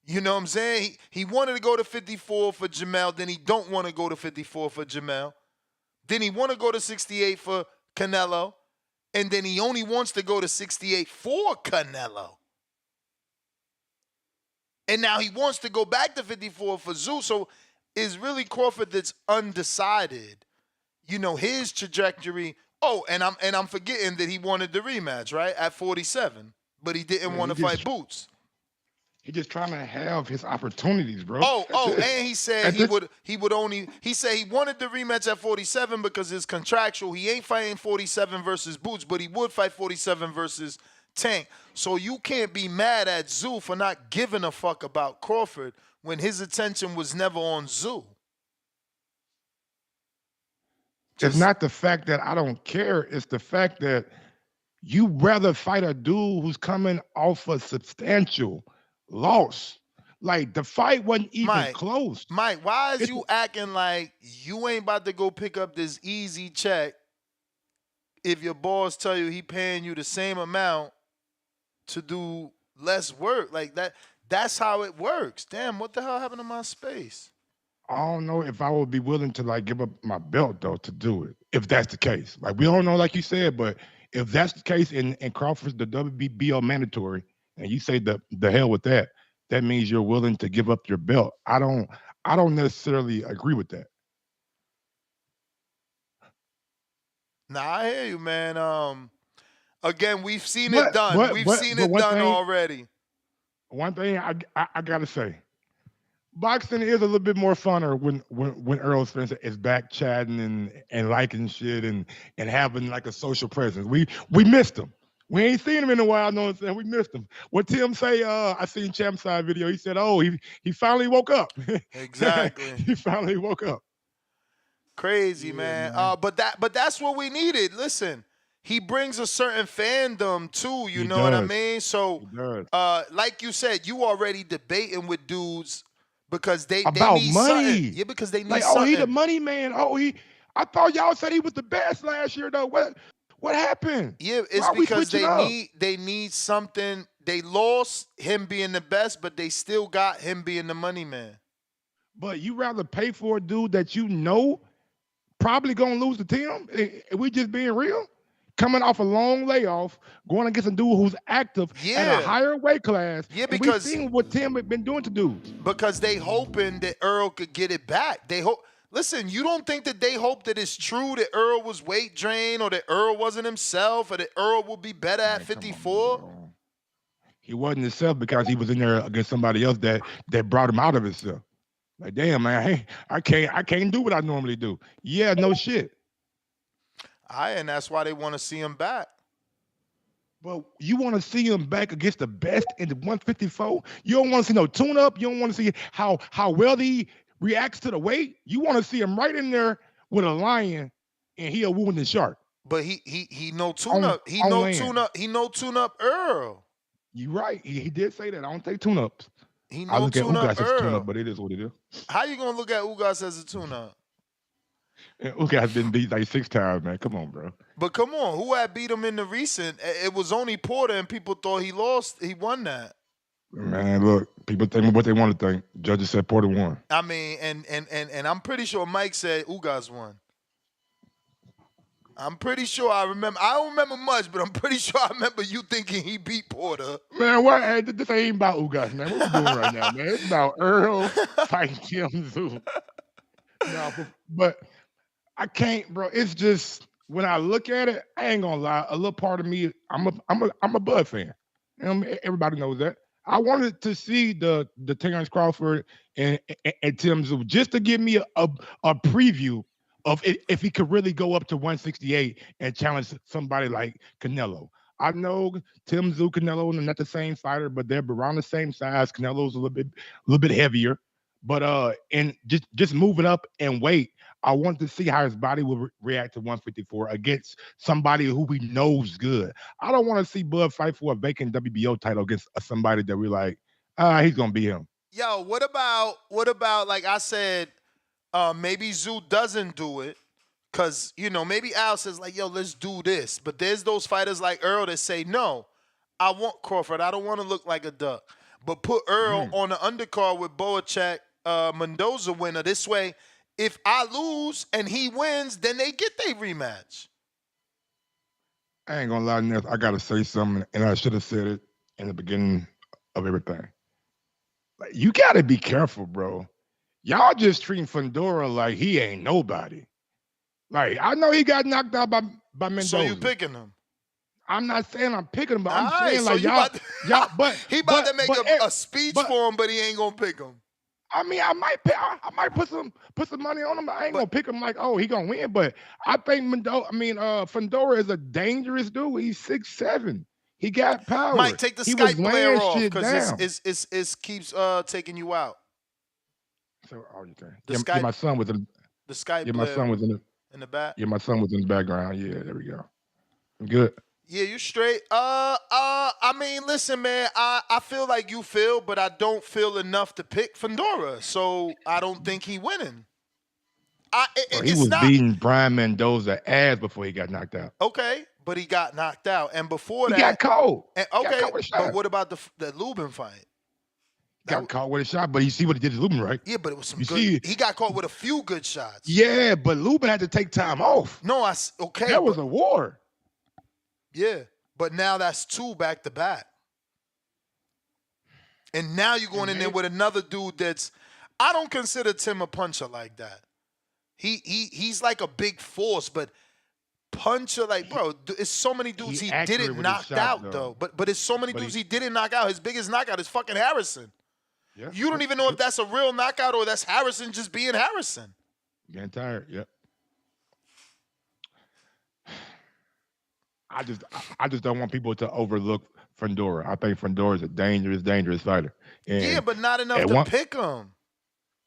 You know what I'm saying? He wanted to go to 54 for Jamel, then he don't want to go to 54 for Jamel. Then he want to go to 68 for Canelo, and then he only wants to go to 68 for Canelo. And now he wants to go back to 54 for Tszyu. So it's really Crawford that's undecided. You know, his trajectory. Oh, and I'm forgetting that he wanted the rematch, right? At 47. But he didn't want to fight Boots. He's just trying to have his opportunities, bro. And he said he wanted the rematch at 47 because it's contractual. He ain't fighting 47 versus Boots, but he would fight 47 versus Tank. So you can't be mad at Tszyu for not giving a fuck about Crawford when his attention was never on Tszyu. It's not the fact that I don't care. It's the fact that you rather fight a dude who's coming off a substantial loss. Like, the fight wasn't even close. Mike, why is you acting like you ain't about to go pick up this easy check if your boss tell you he paying you the same amount to do less work? Like, that's how it works. Damn, what the hell happened to my space? I don't know if I would be willing to, like, give up my belt, though, to do it, if that's the case. Like, we don't know, like you said, but if that's the case and Crawford's the WBO mandatory, and you say the hell with that, that means you're willing to give up your belt. I don't necessarily agree with that. Nah, I hear you, man. Again, we've seen it done. We've seen it done already. One thing I gotta say, boxing is a little bit more funner when Errol Spence is back chatting and liking shit and having like a social presence. We missed him. We ain't seen him in a while, know what I'm saying? We missed him. What Tim say, I seen Champ's side video. He said, oh, he finally woke up. Exactly. He finally woke up. Crazy, man. But that's what we needed. Listen, he brings a certain fandom too, you know what I mean? So like you said, you already debating with dudes because they about need money. Something. Yeah, because they need like, something. Oh, he the money man. I thought y'all said he was the best last year though. What happened? Yeah, it's because they need something. They lost him being the best, but they still got him being the money man. But you rather pay for a dude that you know probably gonna lose to Tim? We just being real? Coming off a long layoff, going against a dude who's active at a higher weight class. Yeah, because we've seen what Tim had been doing to dudes. Because they hoping that Earl could get it back. They hope. Listen, you don't think that they hope that it's true that Earl was weight drained or that Earl wasn't himself or that Earl will be better at 54? He wasn't himself because he was in there against somebody else that brought him out of himself. Like, damn, man, hey, I can't do what I normally do. Yeah, no shit. And that's why they want to see him back. Well, you want to see him back against the best in the 154? You don't want to see no tune-up. You don't want to see how well he reacts to the weight. You want to see him right in there with a lion, and he a wounded shark. But he no tune-up. He no tune-up Earl. You right. He did say that. I don't take tune-ups. He no tune-up Earl. Tune-up, but it is what it is. How you gonna look at Ugas as a tune-up? Ugas been beat like 6 times, man. Come on, bro. But come on, who had beat him in the recent? It was only Porter, and people thought he lost. He won that. Man, look, people think what they want to think. Judges said Porter won. I mean, and I'm pretty sure Mike said Ugas won. I'm pretty sure I remember. I don't remember much, but I'm pretty sure I remember you thinking he beat Porter. Man, what? Hey, this ain't about Ugas, man. What we doing right now, man? It's about Earl fighting Kim Tszyu. No, but I can't, bro. It's just when I look at it, I ain't gonna lie. A little part of me, I'm a Bud fan. Everybody knows that. I wanted to see the Terrence Crawford and Tim Tszyu just to give me a preview of if he could really go up to 168 and challenge somebody like Canelo. I know Tim Tszyu, Canelo, and not the same fighter, but they're around the same size. Canelo's a little bit heavier, but and just moving up and weight. I want to see how his body will react to 154 against somebody who we knows good. I don't want to see Bud fight for a vacant WBO title against somebody that we're like, he's gonna be him. Yo, what about like I said, maybe Tszyu doesn't do it, cause maybe Al says like, yo, let's do this. But there's those fighters like Errol that say, no, I want Crawford. I don't want to look like a duck. But put Errol on the undercard with Boacek, Mendoza winner. This way, if I lose and he wins, then they get their rematch. I ain't gonna lie, Ness, I gotta say something, and I should have said it in the beginning of everything. Like, you gotta be careful, bro. Y'all just treating Fundora like he ain't nobody. Like, I know he got knocked out by Mendoza. So you picking him? I'm not saying I'm picking him, but I'm right, saying so like y'all, but he about to make a speech for him, but he ain't gonna pick him. I mean, I might put some money on him. I ain't gonna pick him like, oh, he gonna win. But I think Fundora is a dangerous dude. He's 6'7". He got power. Mike, take the Skype player off because it keeps taking you out. So, you think? Skype, my son was in the Skype. Yeah, my son was in the back. Yeah, my son was in the background. Yeah, there we go. I'm good. Yeah, you straight. I mean, listen, man. I feel like you feel, but I don't feel enough to pick Fundora, so I don't think he winning. He was beating Brian Mendoza ass before he got knocked out. Okay, but he got knocked out, and before that, he got caught. But what about the Lubin fight? Got caught with a shot, but you see what he did to Lubin, right? Yeah, but it was some good. He got caught with a few good shots. Yeah, but Lubin had to take time off. No, that was a war. Yeah, but now that's 2 back to back. And now you're going in there with another dude that's, I don't consider Tim a puncher like that. He's like a big force, but puncher, like, bro, it's so many dudes he didn't knock out, though. But it's so many dudes he didn't knock out. His biggest knockout is fucking Harrison. Yeah. You don't even know if that's a real knockout or that's Harrison just being Harrison. Getting tired, yep. I just don't want people to overlook Fundora. I think Fundora is a dangerous fighter. And yeah, but not enough to pick him.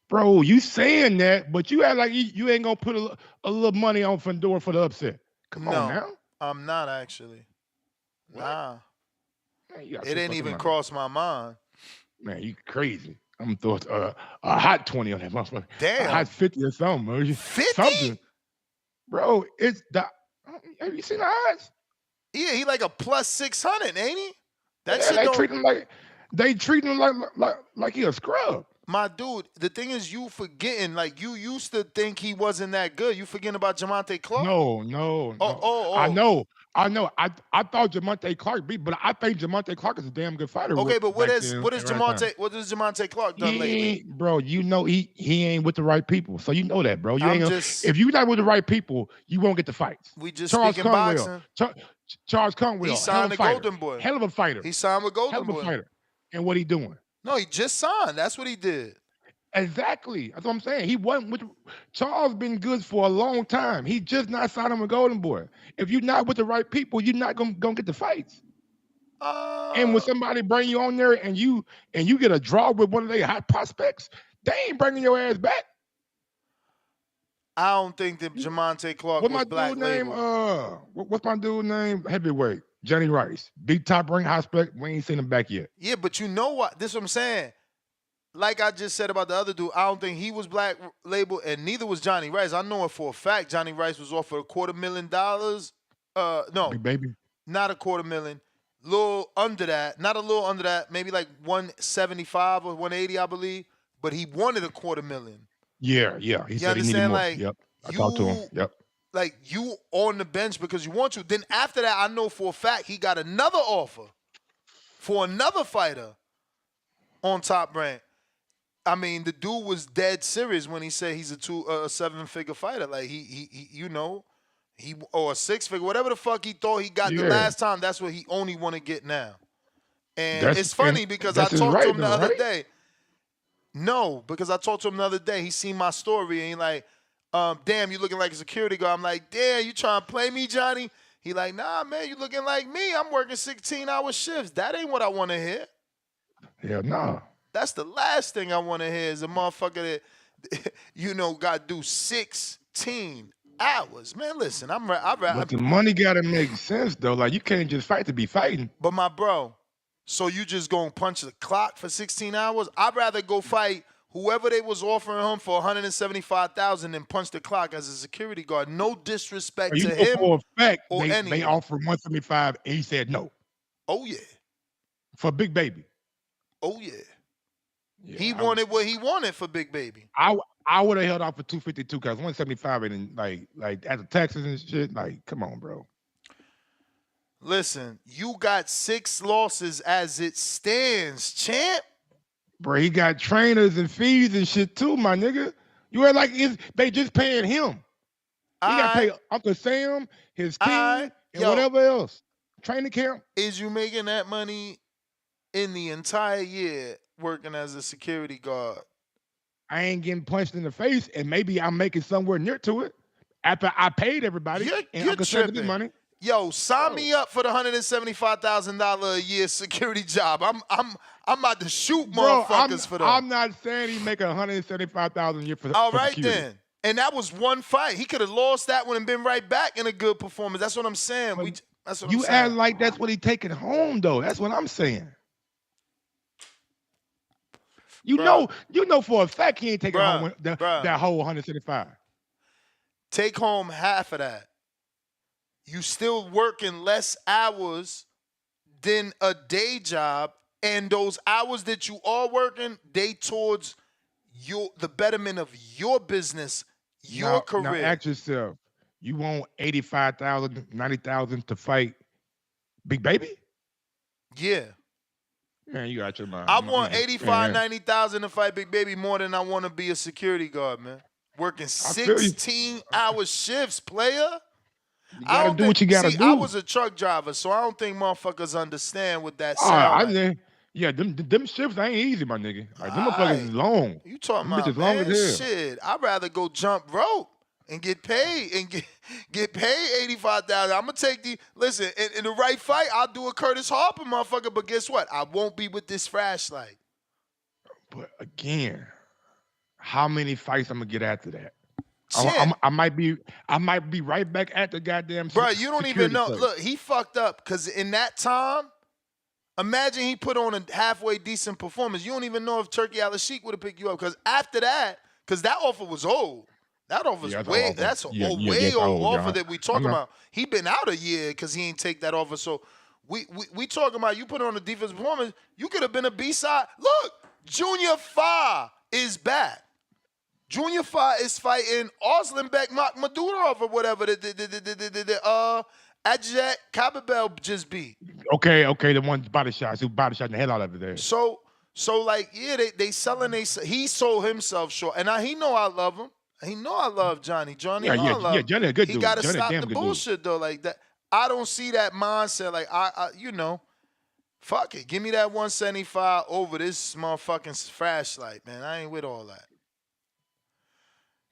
Bro, you saying that, but you act like you ain't gonna put a little money on Fundora for the upset. Come on now. I'm not actually. What? Nah. Man, it didn't even cross my mind. Man, you crazy. I'm gonna throw a hot 20 on that motherfucker. Damn. A hot 50 or something, bro. 50? Something. Bro, it's have you seen the odds? Yeah, he like a plus 600, ain't he? That shit they treat him like he a scrub. My dude, the thing is, you forgetting, like, you used to think he wasn't that good. You forgetting about Jamonte Clark? No. Oh. I know. I thought Jamonte Clark beat, but I think Jamonte Clark is a damn good fighter. Okay, but what has Jamonte Clark done lately? Bro, you know he ain't with the right people. So you know that, bro. If you're not with the right people, you won't get the fights. We just speaking boxing. Charles Conwell. He signed the Golden Boy. Hell of a fighter. He signed with Golden Boy. Hell of a fighter. And what he doing? No, he just signed. That's what he did. Exactly. That's what I'm saying. He wasn't with Charles. Been good for a long time. He just not signing with Golden Boy. If you're not with the right people, you're not gonna get the fights. And when somebody bring you on there and you get a draw with one of their hot prospects, they ain't bringing your ass back. I don't think that Jamonte Clark was black label. What's my dude name? Heavyweight. Johnny Rice. Big top ring prospect. We ain't seen him back yet. Yeah, but you know what? This is what I'm saying. Like I just said about the other dude, I don't think he was black label, and neither was Johnny Rice. I know it for a fact. Johnny Rice was offered $250,000. No, big baby. Not $250,000. Little under that. Not a little under that. Maybe like 175 or 180, I believe. But he wanted $250,000. Yeah. He said he needed more. Like, yep. I talked to him. Yep. Like, you on the bench because you want to. Then after that, I know for a fact he got another offer for another fighter on Top Rank. I mean, the dude was dead serious when he said he's a 7-figure fighter. Like, he Or a 6-figure, whatever the fuck he thought he got the last time. That's what he only want to get now. And it's funny because I talked to him the other day. No, because I talked to him the other day. He seen my story and he like, damn, you looking like a security guard. I'm like, damn, you trying to play me, Johnny? He like, nah, man, you looking like me. I'm working 16-hour shifts. That ain't what I want to hear. Hell no. That's the last thing I want to hear is a motherfucker that, got to do 16 hours. Man, listen, But the money got to make sense, though. Like, you can't just fight to be fighting. But my bro, so you just going to punch the clock for 16 hours? I'd rather go fight whoever they was offering him for $175,000 than punch the clock as a security guard. No disrespect to him for a fact, or anyone. They offered $175 and he said no. Oh, yeah. For Big Baby. Oh, yeah. He wanted what he wanted for Big Baby. I would have held off for 252 because 175 and like at the taxes and shit. Like, come on, bro. Listen, you got 6 losses as it stands, champ. Bro, he got trainers and fees and shit too, my nigga. You are like they just paying him. He got to pay Uncle Sam, his king, and whatever else. Training camp. Is you making that money in the entire year working as a security guard? I ain't getting punched in the face, and maybe I'm making somewhere near to it after I paid everybody. You're tripping. Money. Yo, sign me up for the $175,000 a year security job. I'm about to shoot motherfuckers for them. I'm not saying he make $175,000 a year for all right security. Then. And that was one fight. He could have lost that one and been right back in a good performance. That's what I'm saying. That's what I'm saying. You act like that's what he taking home though. That's what I'm saying. You know for a fact he ain't taking home that whole 175. Take home half of that. You still working less hours than a day job, and those hours that you are working, they towards the betterment of your business, your career. Now ask yourself, you want 85,000, 90,000 to fight Big Baby? Yeah. Man, you got your mind. I want 85,000, 90,000 to fight Big Baby more than I want to be a security guard, man. Working 16-hour shifts, player. You gotta do what you gotta do. I was a truck driver, so I don't think motherfuckers understand what that sounds like. Yeah, them shifts ain't easy, my nigga. Like, them motherfuckers is long. You talking about, long man, as hell. Shit. I'd rather go jump rope and get paid get paid 85,000. I'm gonna take listen, in the right fight, I'll do a Curtis Harper, motherfucker. But guess what? I won't be with this flashlight. But again, how many fights I'm gonna get after that? I might be right back at the goddamn. Bro, you don't even know. Place. Look, he fucked up because in that time, imagine he put on a halfway decent performance. You don't even know if Turkey Al-Sheikh would have picked you up because after that, because that offer was old. That offer's way old offer that we talking about. He been out a year because he ain't take that offer. So we talking about you put on a defensive performance. You could have been a B-side. Look, Junior Fa is back. Junior Fa is fighting Oslenbek Madurov or whatever the Ajak Kababel just beat. Okay, the one body shots who body shot the hell out of it there. So like, yeah, they selling he sold himself short. And he know I love him. He know I love Johnny. Johnny, Johnny a good dude. He gotta Johnny stop the bullshit though, like that. I don't see that mindset. Like I fuck it. Give me that 175 over this motherfucking flashlight, man. I ain't with all that.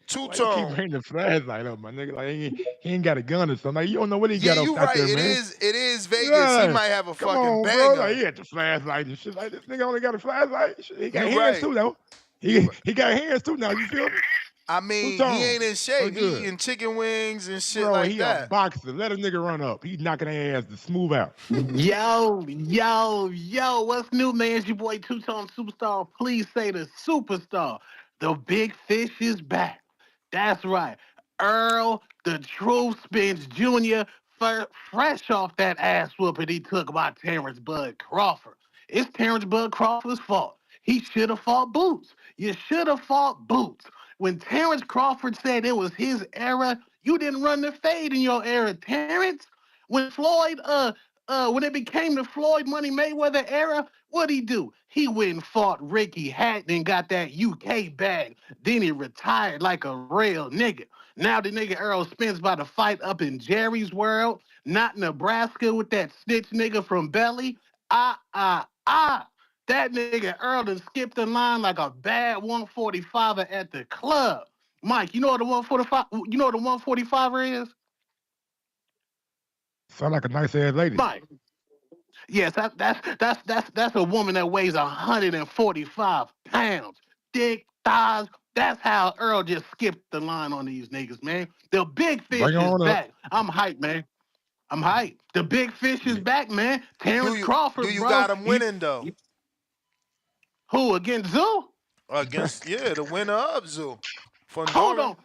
Two-tone. You keep bringing the flashlight up, my nigga. Like he ain't got a gun or something. Like, you don't know what he got you out right. there, man. It is Vegas. He might have a fucking banger. Bro. Like, he had the flashlight and shit. Like, this nigga only got a flashlight. He got hands too, though. He got hands too now. You feel me? I mean, he ain't in shape. He eating chicken wings and shit like he that. A boxer. Let a nigga run up. He knocking their ass to smooth out. Yo, what's new, man? It's your boy Two-Tone Superstar. Please say the superstar. The big fish is back. That's right. Errol, the Truth Spence Jr., fresh off that ass whooping he took by Terrence Bud Crawford. It's Terrence Bud Crawford's fault. He should have fought Boots. You should have fought Boots. When Terrence Crawford said it was his era, you didn't run the fade in your era, Terrence. When Floyd, when it became the Floyd Money Mayweather era, what'd he do? He went and fought Ricky Hatton and got that UK bag. Then he retired like a real nigga. Now the nigga Errol Spence about to fight up in Jerry's World, not Nebraska with that snitch nigga from Belly. That nigga Earl done skipped the line like a bad 145er at the club. Mike, you know what the 145? You know what the 145er is? Sound like a nice ass lady. Mike. Yes, that's a woman that weighs 145 pounds. Thick thighs. That's how Earl just skipped the line on these niggas, man. The big fish is back. I'm hyped, man. I'm hyped. The big fish is back, man. Terrence Crawford, do you bro. got him winning, though? Who, against Tszyu? Against, the winner of Tszyu. Hold on.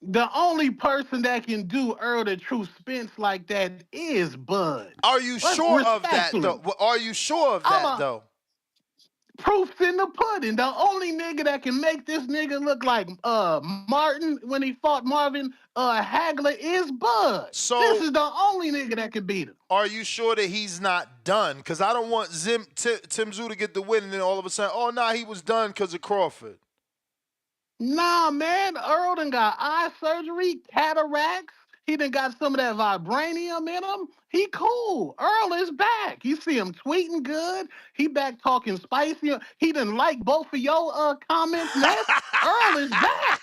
The only person that can do Earl the True Spence like that is Bud. Are you sure of that, though? Are you sure of that, though? Proof's in the pudding. The only nigga that can make this nigga look like Martin when he fought Marvin Hagler is Bud. So this is the only nigga that can beat him. Are you sure that he's not done? Because I don't want Tim Tszyu to get the win and then all of a sudden, he was done because of Crawford. Nah, man. Earl done got eye surgery, cataracts. He done got some of that vibranium in him. He cool. Earl is back. You see him tweeting good. He back talking spicy. He done like both of your comments, man. Earl is back.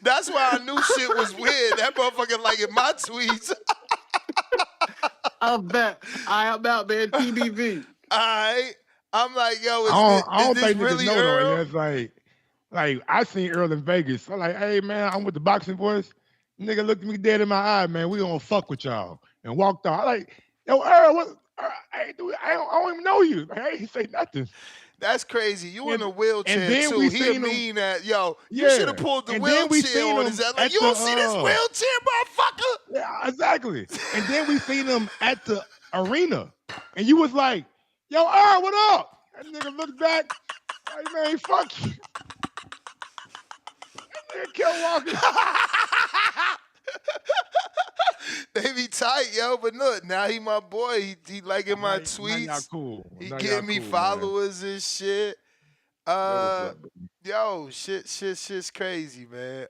That's why I knew shit was weird. That motherfucker liking my tweets. I bet. I'm out, man. TBV. All right. I'm like, yo, I don't is this think really niggas know Earl? though. It's like I seen Earl in Vegas. I'm like, hey man, I'm with the boxing voice. Nigga looked me dead in my eye, man. We gonna fuck with y'all, and walked out. I'm like, yo, Earl, what? I don't even know you. I ain't say nothing. That's crazy. You in a wheelchair and then too. we He seen mean that, yo. You should have pulled the wheelchair on his head. Like, you don't see this wheelchair, motherfucker? Yeah, exactly. And then we seen him at the arena, and you was like, yo, Earl, what up? That nigga looked back. Like, man, fuck you. That nigga kept walking. They be tight, yo, but look, now he my boy. He liking my tweets. Now y'all cool. He Now giving y'all me cool, followers and shit. Yo, shit's crazy, man.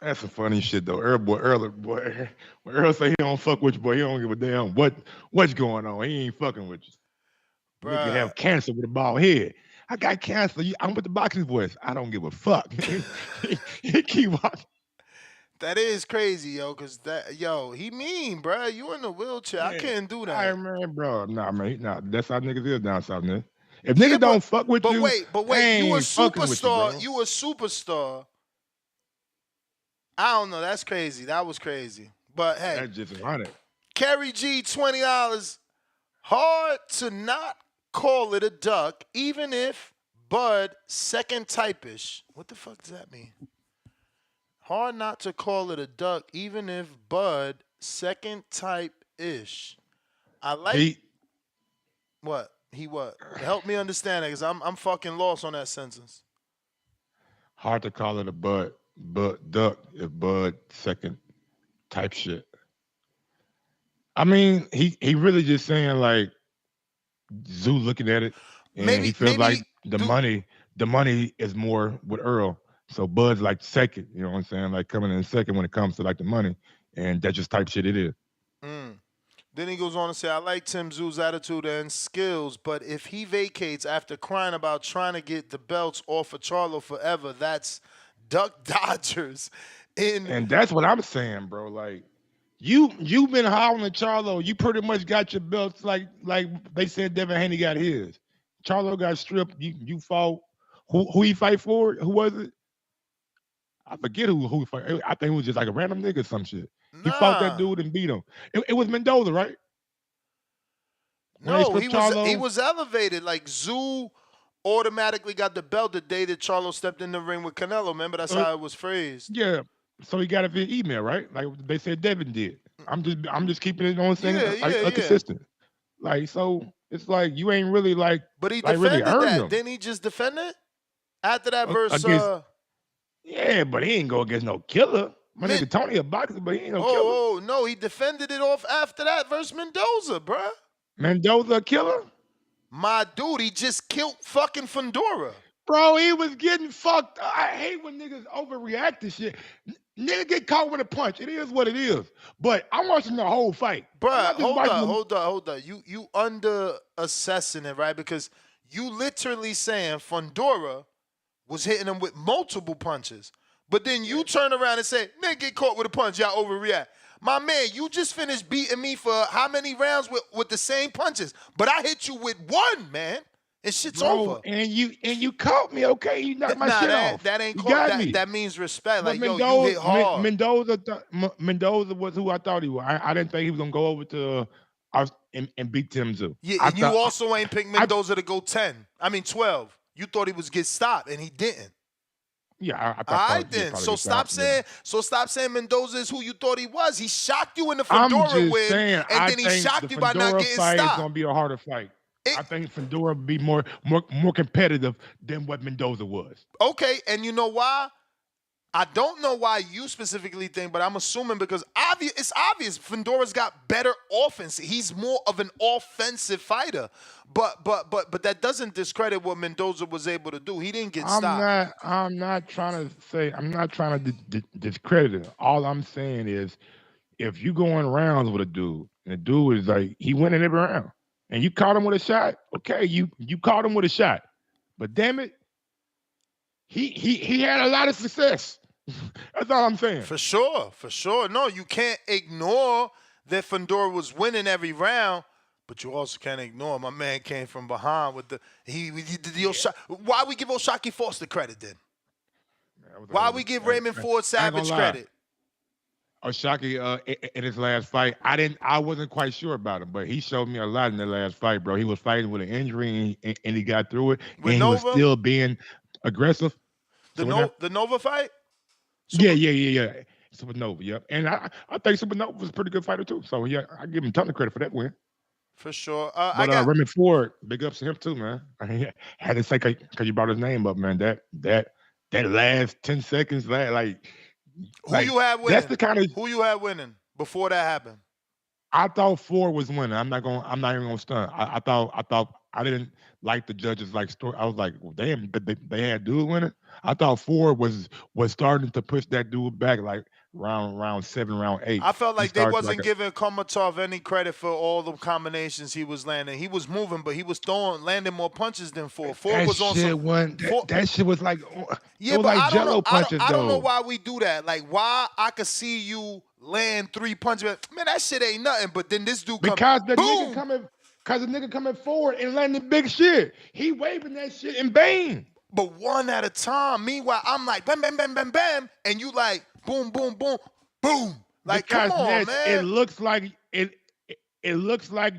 That's some funny shit though. Earl, when Earl say he don't fuck with you, boy, he don't give a damn what's going on. He ain't fucking with you. You can have cancer with a bald head. I got cancer. I'm with the boxing voice. I don't give a fuck. He keep walking. That is crazy, yo, because he mean, bro. You in a wheelchair. I can't do that. Hey, man, bro. Nah, man. Nah, that's how niggas is down south, man. If niggas don't fuck with you, but wait, you a superstar. You a superstar. I don't know. That's crazy. That was crazy. But hey, that's just ironic. Kerry G, $20. Hard to not call it a duck, even if Bud second type-ish. What the fuck does that mean? Hard not to call it a duck, even if Bud second type-ish. I like what? He what? Help me understand that, because I'm fucking lost on that sentence. Hard to call it a duck if Bud second type shit. I mean, he really just saying like Tszyu looking at it and he feels like the money is more with Earl. So Bud's like second, you know what I'm saying? Like coming in second when it comes to like the money. And that's just type shit it is. Then he goes on to say, I like Tim Tszyu's attitude and skills, but if he vacates after crying about trying to get the belts off of Charlo forever, that's Duck Dodgers. And that's what I'm saying, bro. Like, you've been hollering at Charlo. You pretty much got your belts like they said Devin Haney got his. Charlo got stripped. You fought. Who he fight for? Who was it? I forget who he fought. I think it was just like a random nigga or some shit. He fought that dude and beat him. It was Mendoza, right? No, he was elevated. Like Tszyu automatically got the belt the day that Charlo stepped in the ring with Canelo. Remember, that's how it was phrased. Yeah. So he got it via email, right? Like they said Devin did. I'm just keeping it, you know what I'm saying? Consistent. Like, so it's like you ain't really like. But he like defended really that. him. Didn't he just defend it? After that verse. Yeah, but he ain't go against no killer. My nigga Tony a boxer, but he ain't no killer. Oh, no, he defended it off after that versus Mendoza, bruh. Mendoza a killer? My dude, he just killed fucking Fundora. Bro, he was getting fucked. I hate when niggas overreact to shit. Nigga get caught with a punch. It is what it is. But I'm watching the whole fight. Bruh, hold up. You under assessing it, right? Because you literally saying Fundora was hitting him with multiple punches. But then you turn around and say, nigga get caught with a punch, y'all overreact. My man, you just finished beating me for how many rounds with the same punches? But I hit you with one, man. And shit's over. And you caught me, okay? You knocked my shit off. That ain't you caught. Got me. That means respect. But Like, yo, you hit hard. Mendoza was who I thought he was. I didn't think he was going to go over to and beat Tszyu. Yeah, and you also ain't picked Mendoza to go 12. You thought he was get stopped, and he didn't. Yeah, I thought. All right, then. So stop saying Mendoza is who you thought he was. He shocked you in the Fundora win, and then he shocked you by not getting stopped. It's going to be a harder fight. I think Fundora would be more competitive than what Mendoza was. Okay, and you know why? I don't know why you specifically think, but I'm assuming because it's obvious Fundora's got better offense. He's more of an offensive fighter. But that doesn't discredit what Mendoza was able to do. He didn't get stopped. I'm not trying to discredit it. All I'm saying is if you go in rounds with a dude, and the dude is like, he winning every round, and you caught him with a shot, okay, you caught him with a shot. But damn it, he had a lot of success. That's all I'm saying. For sure. No, you can't ignore that Fundora was winning every round, but you also can't ignore my man came from behind with he did the Oshaki. Why we give Oshaki Foster credit then? Why we give Raymond Ford Savage credit? Oshaki in his last fight, I wasn't quite sure about him, but he showed me a lot in the last fight, bro. He was fighting with an injury and he got through it, and he was still being aggressive. The Nova fight? Yeah. Supernova, yep. And I think Supernova was a pretty good fighter too. So yeah, I give him a ton of credit for that win. For sure. But Raymond Ford, big ups to him too, man. I had to say because you brought his name up, man. That last 10 seconds, who you had winning? That's the kind of who you had winning before that happened. I thought Ford was winning. I'm not even gonna stunt. I thought I didn't like the judges story. I was like, well, damn, they had dude winning. I thought Ford was starting to push that dude back round 7, round 8. I felt like they wasn't giving Komatov any credit for all the combinations he was landing. He was moving, but he was landing more punches than Ford. Ford was on some. That shit was like yeah, but I don't know why we do that. Like why I could see you land 3 punches, man, that shit ain't nothing. But then this dude because the nigga coming forward and landing big shit. He waving that shit and bang. But one at a time. Meanwhile, I'm like bam, bam, bam, bam, bam, and you like boom, boom, boom, boom. Like because come on, man. It looks like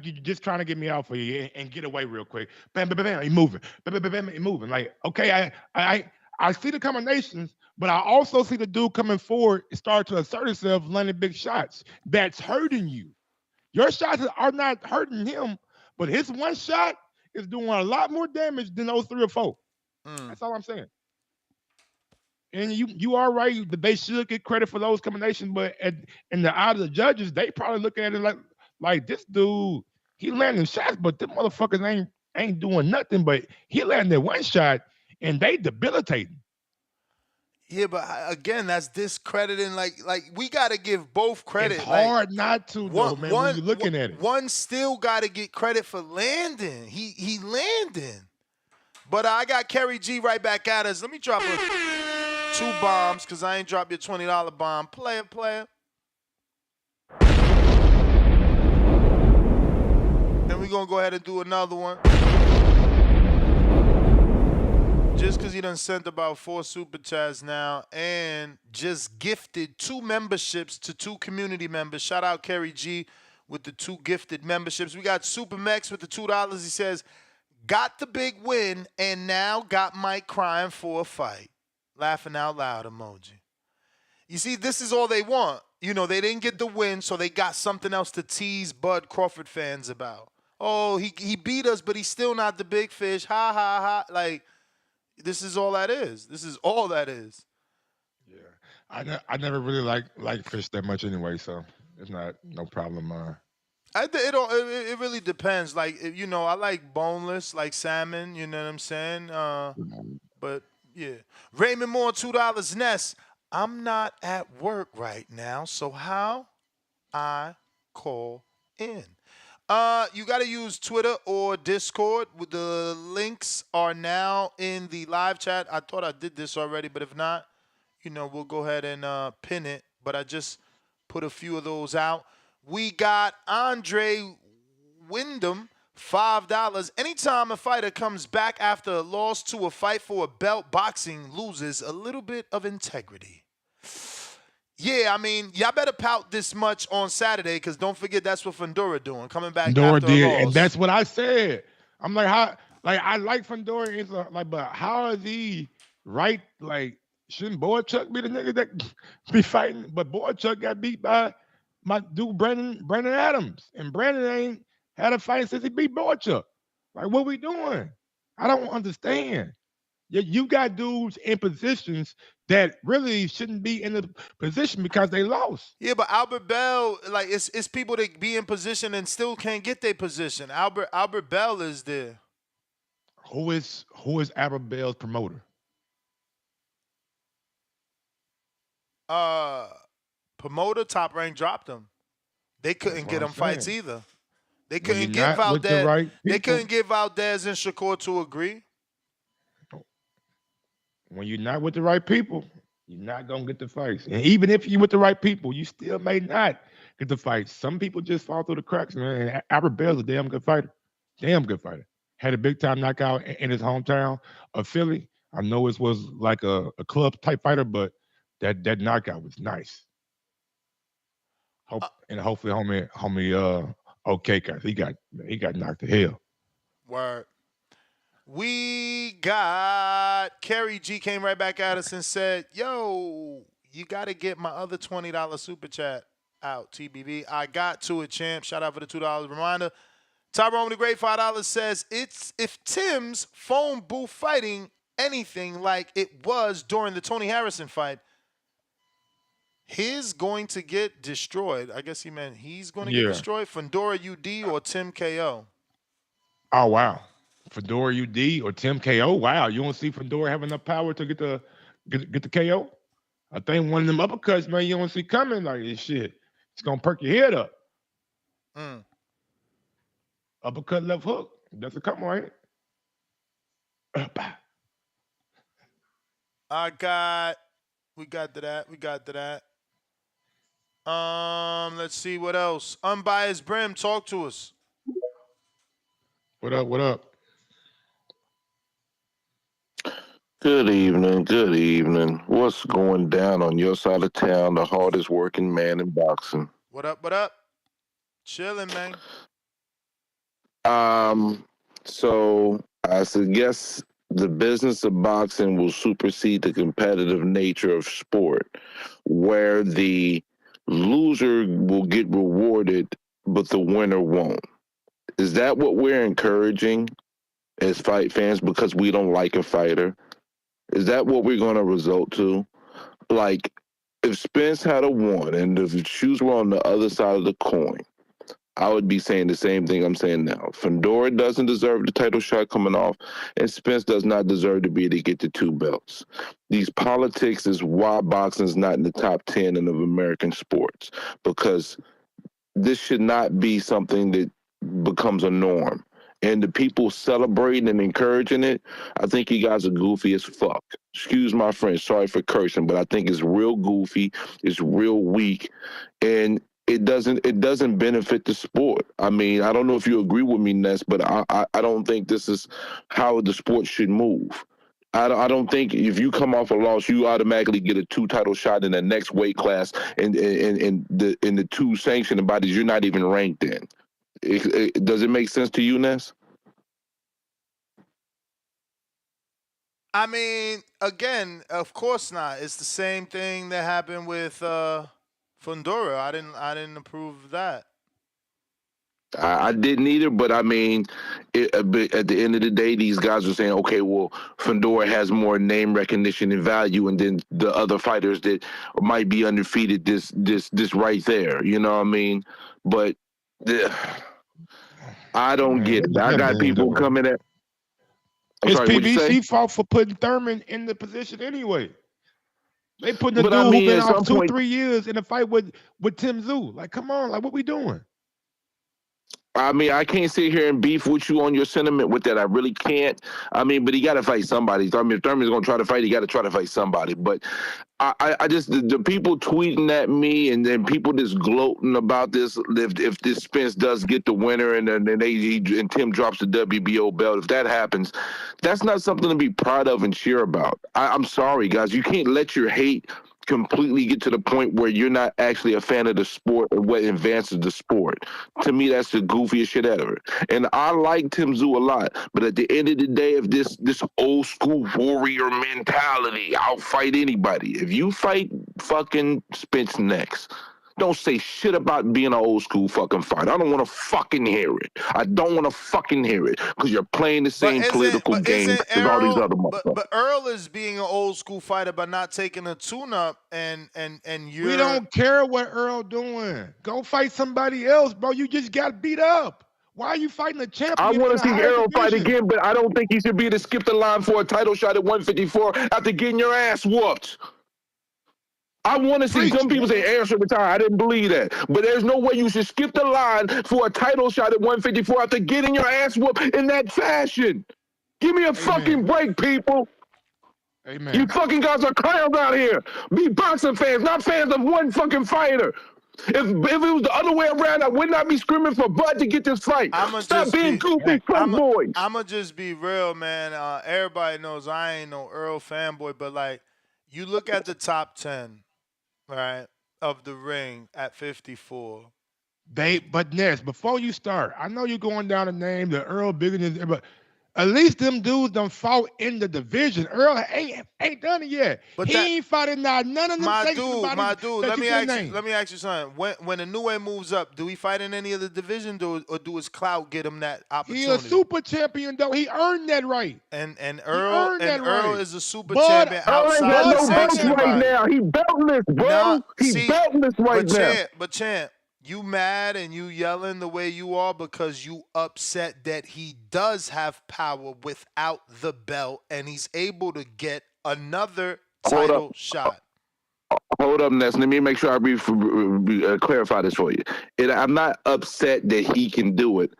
you're just trying to get me out for you and get away real quick. Bam, bam, bam, bam. He moving. Bam, bam, bam, bam. He moving. Like okay, I see the combinations, but I also see the dude coming forward and start to assert himself, landing big shots. That's hurting you. Your shots are not hurting him, but his one shot is doing a lot more damage than those 3 or 4. That's all I'm saying. And you are right that they should get credit for those combinations, but in the eye of the judges, they probably looking at it like this dude, he landing shots, but them motherfuckers ain't doing nothing. But he landed one shot and they debilitating. Yeah, but again, that's discrediting. Like we got to give both credit. It's hard not to, though, man. When you're looking at it, one still got to get credit for landing. He landing. But I got Kerry G right back at us. Let me drop 2 bombs because I ain't dropped your $20 bomb. Player. Then we're going to go ahead and do another one. Just because he done sent about 4 super chats now and just gifted 2 memberships to 2 community members. Shout out Kerry G with the 2 gifted memberships. We got Super Mex with the $2. He says, got the big win and now got Mike crying for a fight. Laughing out loud emoji. You see, this is all they want. You know, they didn't get the win, so they got something else to tease Bud Crawford fans about. Oh, he beat us, but he's still not the big fish. Ha, ha, ha. Like, this is all that is. This is all that is. Yeah. I never really like fish that much anyway, so it's no problem. It really depends. Like, I like boneless, like salmon. You know what I'm saying? But yeah, Raymond Moore, $2 Ness. I'm not at work right now, so how I call in? You got to use Twitter or Discord. The links are now in the live chat. I thought I did this already, but if not, we'll go ahead and pin it. But I just put a few of those out. We got Andre Wyndham, $5. Anytime a fighter comes back after a loss to a fight for a belt, boxing loses a little bit of integrity. Yeah, I mean, y'all better pout this much on Saturday, because don't forget that's what Fundora doing, coming back Fundora after did, a loss. and that's what I said. I'm like, I like Fundora, but how is he right? Like, shouldn't Boychuk be the nigga that be fighting? But Boychuk got beat by my dude Brandon Adams, and Brandon ain't had a fight since he beat Boychuk. Like, what we doing? I don't understand. You got dudes in positions that really shouldn't be in the position because they lost. Yeah, but Albert Bell, like, it's people that be in position and still can't get their position. Albert Bell is there. Who is Albert Bell's promoter? Promoter, Top Rank dropped him. They couldn't get him fights either. They couldn't get Valdez. They couldn't get Valdez and Shakur to agree. When you're not with the right people, you're not gonna get the fights. And even if you're with the right people, you still may not get the fights. Some people just fall through the cracks, man. And Albert Bell's a damn good fighter. Had a big time knockout in his hometown of Philly. I know it was like a club type fighter, but that knockout was nice. And hopefully, homie, okay, guys, he got knocked to hell. Word. We got Kerry G came right back at us and said, "Yo, you got to get my other $20 super chat out, TBV. I got to it, champ. Shout out for the $2 reminder." Tyrone the Great, $5 says, "It's if Tim's phone booth fighting anything like it was during the Tony Harrison fight, he's going to get destroyed." I guess he meant he's going to get destroyed. Fundora UD or Tim KO? Oh, wow. Fundora UD or Tim KO? Wow, you don't see Fundora having enough power to get the KO? I think one of them uppercuts, man, you don't see coming like this shit. It's going to perk your head up. Uppercut, left hook. That's a couple, right? We got to that. Let's see what else. Unbiased Brim, talk to us. What up? Good evening. What's going down on your side of town, the hardest working man in boxing? What up? Chilling, man. So I suggest the business of boxing will supersede the competitive nature of sport, where the loser will get rewarded, but the winner won't. Is that what we're encouraging as fight fans because we don't like a fighter? Is that what we're going to result to? Like, if Spence had a won and if the shoes were on the other side of the coin, I would be saying the same thing I'm saying now. Fundora doesn't deserve the title shot coming off, and Spence does not deserve to be able to get the 2 belts. These politics is why boxing is not in the top 10 of American sports, because this should not be something that becomes a norm. And the people celebrating and encouraging it, I think you guys are goofy as fuck. Excuse my French, sorry for cursing, but I think it's real goofy, it's real weak, and it doesn't benefit the sport. I mean, I don't know if you agree with me, Ness, but I don't think this is how the sport should move. I don't think if you come off a loss, you automatically get a 2 title shot in the next weight class in the 2 sanctioning bodies you're not even ranked in. Does it make sense to you, Ness? I mean, again, of course not. It's the same thing that happened with Fundora. I didn't approve of that. I didn't either, but I mean, at the end of the day, these guys are saying, okay, well, Fundora has more name recognition and value, and then the other fighters that might be undefeated, this right there, you know what I mean? But I don't get it. I got people coming at. I'm It's sorry, what'd you say? PBC fault for putting Thurman in the position anyway. They putting a But dude I who mean, been at off some 2-3 point- years in a fight with Tszyu. Like, come on, like what we doing? I mean, I can't sit here and beef with you on your sentiment with that. I really can't. I mean, but he got to fight somebody. I mean, if Thurman's going to try to fight, he got to try to fight somebody. But I just, the people tweeting at me and then people just gloating about this, if this Spence does get the winner and then and Tim drops the WBO belt, if that happens, that's not something to be proud of and cheer about. I'm sorry, guys. You can't let your hate completely get to the point where you're not actually a fan of the sport or what advances the sport. To me, that's the goofiest shit ever. And I like Tszyu a lot, but at the end of the day, if this old school warrior mentality, I'll fight anybody. If you fight fucking Spence next, don't say shit about being an old school fucking fighter. I don't want to fucking hear it. I don't want to fucking hear it because you're playing the same political game as all these other motherfuckers. But Earl is being an old school fighter by not taking a tune-up, and you're. We don't care what Earl doing. Go fight somebody else, bro. You just got beat up. Why are you fighting a champion? I want to see Errol fight division? again, but I don't think he should be to skip the line for a title shot at 154 after getting your ass whooped. I want to see some people say Errol should retire. I didn't believe that. But there's no way you should skip the line for a title shot at 154 after getting your ass whooped in that fashion. Give me a fucking break, people. Amen. You fucking guys are clowns out here. Be boxing fans, not fans of one fucking fighter. If it was the other way around, I would not be screaming for Bud to get this fight. Stop being goofy, fuck boys. I'ma just be real, man. Everybody knows I ain't no Earl fanboy, but like, you look at the top 10, right, of the ring at 54. But Ness, before you start, I know you're going down the name, the Earl bigger than, but at least them dudes done fought in the division. Earl ain't done it yet. But he ain't fighting none of them. My dude. Let me ask you something. When Inoue moves up, do he fight in any other division, or do his clout get him that opportunity? He a super champion though. He earned that right. And Earl is a super But champion outside Earl ain't got of no belts right now. He beltless, bro. Beltless right now. But Champ, you mad and you yelling the way you are because you upset that he does have power without the belt and he's able to get another title shot. Hold up, Ness. Let me make sure I clarify this for you. I'm not upset that he can do it.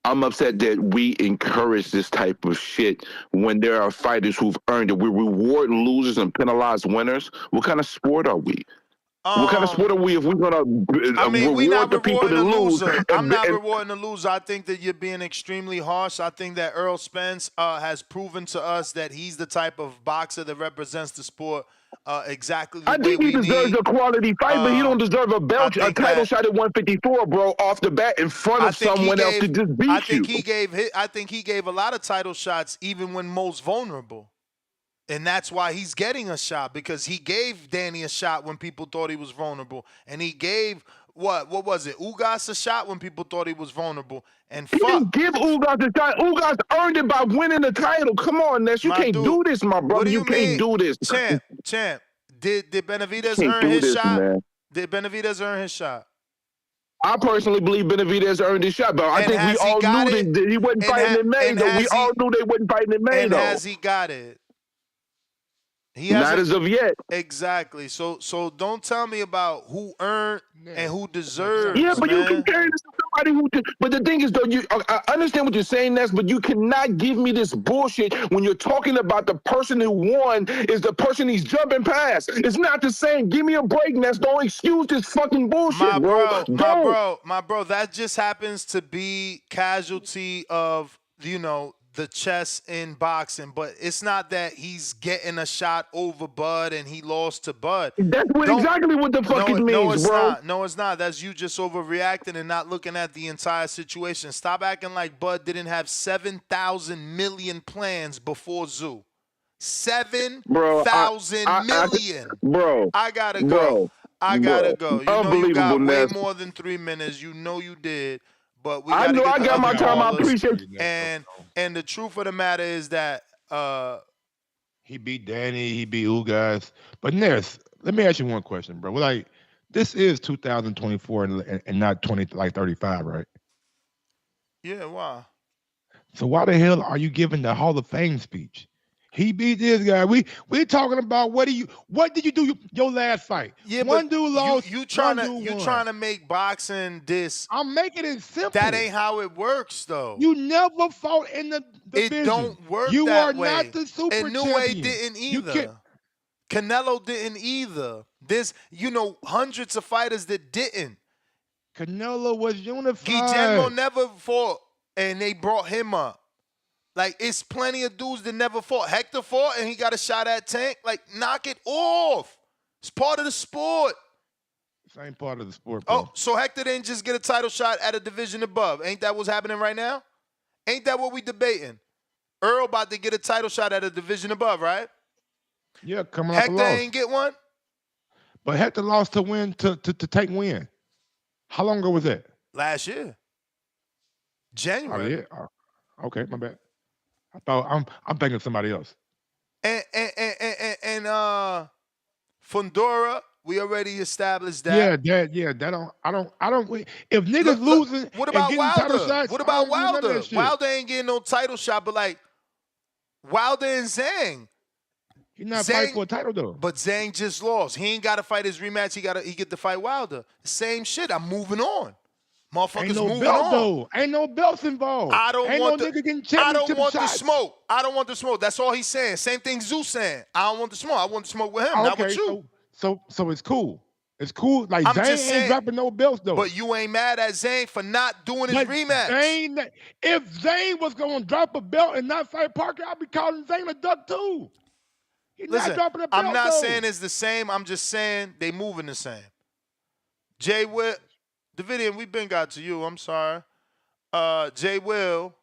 I'm upset that we encourage this type of shit when there are fighters who've earned it. We reward losers and penalize winners. What kind of sport are we? What kind of sport are we if we're going to reward the people that lose? I'm not rewarding the loser. I think that you're being extremely harsh. I think that Errol Spence has proven to us that he's the type of boxer that represents the sport exactly the way we need. I think he deserves a quality fight, but he don't deserve a belt, a title shot at 154, bro, off the bat in front of someone else to just beat you. I think he gave a lot of title shots even when most vulnerable. And that's why he's getting a shot, because he gave Danny a shot when people thought he was vulnerable. And he gave, what was it, Ugas a shot when people thought he was vulnerable. And he didn't give Ugas a shot. Ugas earned it by winning the title. Come on, Ness. You can't do this, my brother. You can't do this. Champ, did Benavidez earn his shot? Man. Did Benavidez earn his shot? I personally believe Benavidez earned his shot, but I think we all knew that he wasn't fighting in May, though. We all knew they wasn't fighting in May, though. And has he got it? Not as of yet. Exactly. So don't tell me about who earned and who deserves. Yeah, but you compare this to somebody who. But the thing is, though, I understand what you're saying, Ness, but you cannot give me this bullshit when you're talking about the person who won is the person he's jumping past. It's not the same. Give me a break, Ness. Don't excuse this fucking bullshit, My bro. That just happens to be casualty of the chess in boxing, but it's not that he's getting a shot over Bud and he lost to Bud. That's exactly what the fuck it means, bro. No, it's not. That's you just overreacting and not looking at the entire situation. Stop acting like Bud didn't have 7,000 million plans before Tszyu. 7,000 million. Bro. I gotta go. I gotta go. You know you got way Ness. more than 3 minutes. You know you did. But I know I got my time. I appreciate you. And the truth of the matter is that he beat Danny, he beat Ugas. But Ness, let me ask you one question, bro. Like this is 2024 and not 35, right? Yeah, why? So why the hell are you giving the Hall of Fame speech? He beat this guy. We're talking about what did you do your last fight? Yeah, one but dude lost. you trying won. to make boxing this. I'm making it simple. That ain't how it works, though. You never fought in the division. It don't work you that are way. not the super and champion. Way didn't either. Canelo didn't either. There's hundreds of fighters that didn't. Canelo was unified. Guillermo never fought, and they brought him up. Like, it's plenty of dudes that never fought. Hector fought, and he got a shot at Tank. Like, knock it off. It's part of the sport. Same part of the sport, bro. Oh, so Hector didn't just get a title shot at a division above. Ain't that what's happening right now? Ain't that what we debating? Earl about to get a title shot at a division above, right? Yeah, coming off a loss. Hector ain't get one? But Hector lost to win to Tank win. How long ago was that? Last year. January. Oh, yeah. Oh, okay, my bad. I thought I'm thinking of somebody else. And Fundora, we already established that. That I don't. If niggas losing, what about and Wilder? Title shots, What about Wilder? Wilder ain't getting no title shot, but like Wilder and Zhang. He's not fighting for a title though. But Zhang just lost. He ain't got to fight his rematch. He get to fight Wilder. Same shit. I'm moving on. Motherfuckers ain't no moving belt, on. Though. Ain't no belts involved. I don't want nigga getting championship the shots. smoke. I don't want the smoke. That's all he's saying. Same thing Zeus saying. I don't want the smoke. I want the smoke with him, not with you. So it's cool. It's cool. Like I'm Zane ain't dropping no belts though. But you ain't mad at Zane for not doing his rematch. If Zane was gonna drop a belt and not fight Parker, I'd be calling Zane a duck too. He's Listen, not dropping a belt. I'm not though. saying it's the same. I'm just saying they moving the same. Jay Will, Davidian, we been got to you. I'm sorry. Jay Will.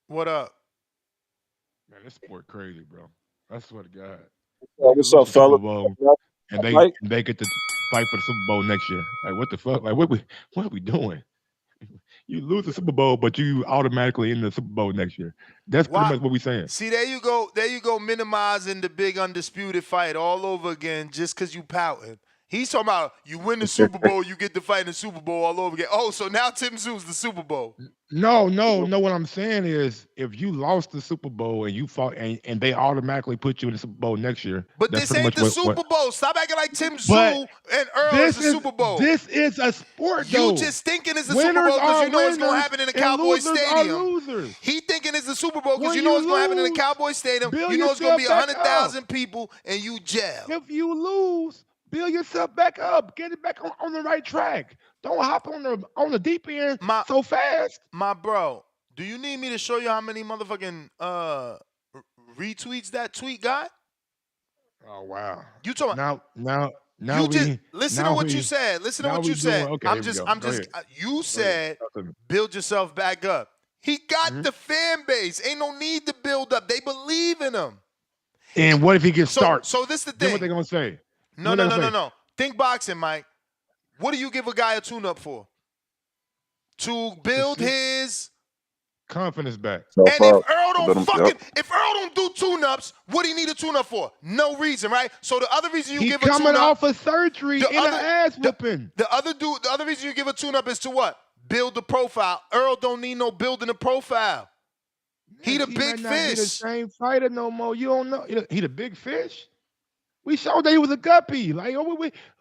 What up? Man, this sport crazy, bro. I swear to God. What's up, fella? And they get to fight for the Super Bowl next year. Like, what the fuck? Like, what are we doing? You lose the Super Bowl, but you automatically in the Super Bowl next year. That's pretty much what we're saying. See, there you go. There you go, minimizing the big undisputed fight all over again just because you pouting. He's talking about you win the Super Bowl, you get to fight in the Super Bowl all over again. Oh, so now Tim Tszyu's the Super Bowl. No. What I'm saying is, if you lost the Super Bowl and you fought, and they automatically put you in the Super Bowl next year. But this ain't the Super Bowl. Stop acting like Tim Tszyu and Earl is the Super Bowl. This is a sport, though. You just thinking it's the Super Bowl because you know it's going to happen in the Cowboys Stadium. He thinking it's the Super Bowl because you know it's going to happen in the Cowboys Stadium. You know it's going to be 100,000 people and you jail. If you lose, build yourself back up. Get it back on the right track. Don't hop on the deep end so fast. My bro, do you need me to show you how many motherfucking retweets that tweet got? Oh wow! You talking now? You just listen to what you said. Listen to what you said. Okay, I'm just. You said build yourself back up. He got the fan base. Ain't no need to build up. They believe in him. And what if he gets started? So this the thing. Then what they gonna say? No. Think boxing, Mike. What do you give a guy a tune-up for? To build his confidence back. And if Earl don't do tune-ups, what do you need a tune-up for? No reason, right? So the other reason you give a tune-up, coming off of surgery in an ass whooping. The other reason you give a tune-up is to what? Build the profile. Earl don't need no building a profile. He the big Not fish. be the same fighter no more. You don't know. He the big fish. We showed that he was a guppy. Like,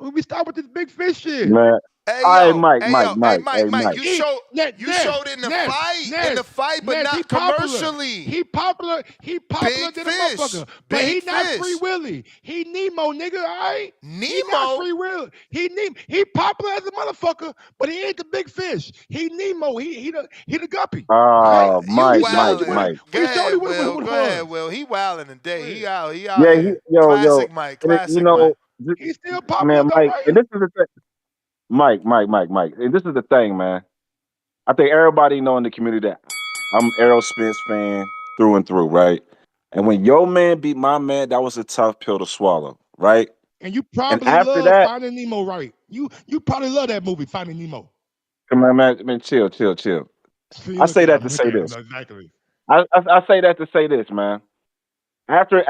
we start with this big fish shit. Man. Hey, yo, Mike. Mike. You showed in the fight, but not commercially. He popular than a motherfucker. But he not Free Willy. He Nemo, nigga, all right? He not Free Willy. He popular as a motherfucker, but he ain't the big fish. He Nemo. He the guppy. Oh, Mike. Go ahead, Will. He wilding today. He out. Yeah, here. Classic Mike. Classic Mike. He's still popular, man, Mike. Right? And this is the thing. Mike. And this is the thing, man. I think everybody know in the community that I'm Errol Spence fan through and through, right? And when your man beat my man, that was a tough pill to swallow, right? And you probably love Finding Nemo, right? You probably love that movie, Finding Nemo. Come on, man, chill. I say that to say this. Exactly. I say that to say this, man. After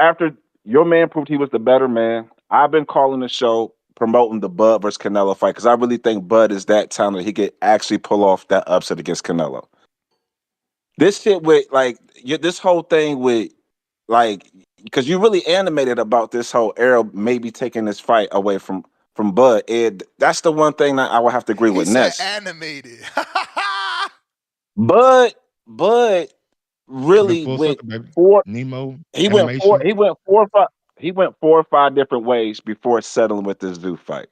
your man proved he was the better man. I've been calling the show promoting the Bud versus Canelo fight because I really think Bud is that talented. He could actually pull off that upset against Canelo. This shit with like this whole thing with like because you really animated about this whole Errol maybe taking this fight away from Bud. And that's the one thing that I would have to agree He with said Ness. animated. Bud really full went circle, baby. four. Nemo He went animation. four or five different ways before settling with this Tszyu fight.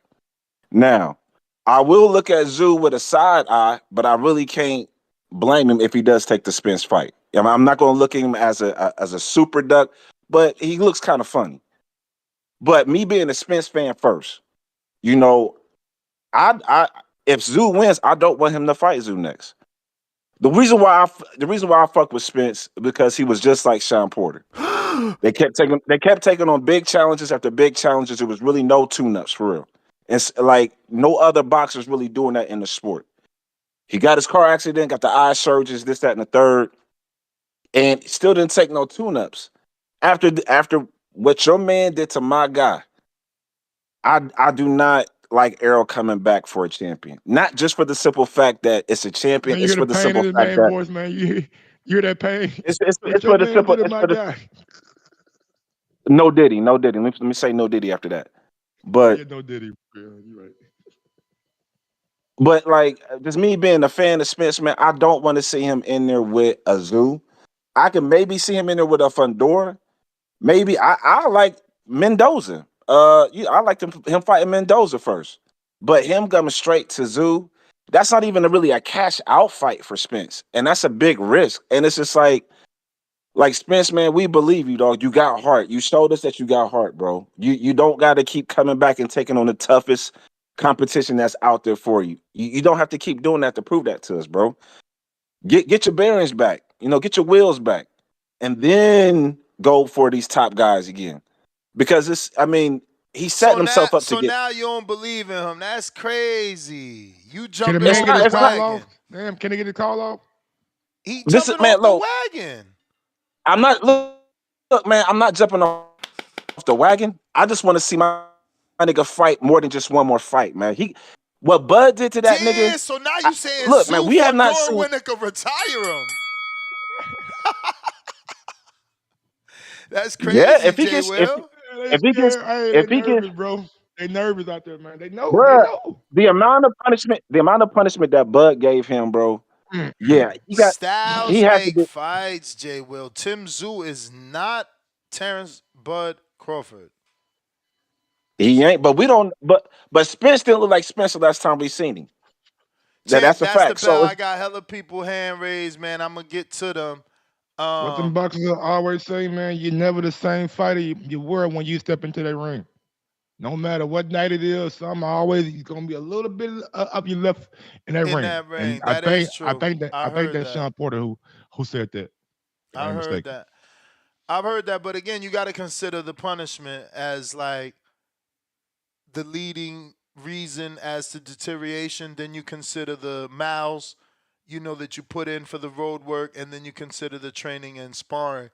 Now, I will look at Tszyu with a side eye, but I really can't blame him if he does take the Spence fight. I'm not going to look at him as a super duck, but he looks kind of funny. But me being a Spence fan first, you know, I if Tszyu wins, I don't want him to fight Tszyu next. The reason why I fuck with Spence because he was just like Sean Porter. They kept taking on big challenges after big challenges. It was really no tune-ups for real. And like no other boxers really doing that in the sport. He got his car accident, got the eye surgeries, this, that, and the third, and still didn't take no tune-ups. After what your man did to my guy, I do not like Errol coming back for a champion. Not just for the simple fact that it's a champion. Man, you It's hear for the the pain simple in his fact man that voice, man. You hear that pain? it's What for your the man simple. did to It's my for the guy. no Diddy. Let me say no Diddy after that. But Yeah, no Diddy. Yeah, you're right. But like just me being a fan of Spence, man, I don't want to see him in there with a Tszyu. I can maybe see him in there with a Fundora. Maybe I like Mendoza. I like him fighting Mendoza first. But him coming straight to Tszyu, that's not even really a cash out fight for Spence. And that's a big risk. And it's just like Spence, man, we believe you, dog. You got heart. You showed us that you got heart, bro. You don't got to keep coming back and taking on the toughest competition that's out there for you. You don't have to keep doing that to prove that to us, bro. Get your bearings back. Get your wheels back, and then go for these top guys again. Because he's setting himself up to get. Now you don't believe in him. That's crazy. You Can the jumping man off get his the call wagon. off? Damn, can he get his call off? He This jumping is man, off the look, wagon. I'm not look, man. I'm not jumping off the wagon. I just want to see my nigga fight more than just one more fight, man. What Bud did to that nigga. So now you saying Look, man, we have not Fundora seen. winner could retire him. That's crazy, Yeah, if he J. gets, Will. if he gets, They nervous, bro. They nervous out there, man. They know. bruh, They know. the amount of punishment that Bud gave him, bro. Yeah, Styles he had to make do. fights, J. Will. Tim Tszyu is not Terrence Bud Crawford. He ain't, but we don't. But Spence still look like Spencer last time we seen him. That's a fact. The bell. So I got hella people hand raised, man. I'm gonna get to them. What them boxers always say, man, you're never the same fighter you were when you step into that ring. No matter what night it is, some always gonna be a little bit up your left in that ring. And I think that's Sean Porter who said that. I heard that. I've heard that, but again, you got to consider the punishment as like the leading reason as to deterioration. Then you consider the miles, that you put in for the road work, and then you consider the training and sparring.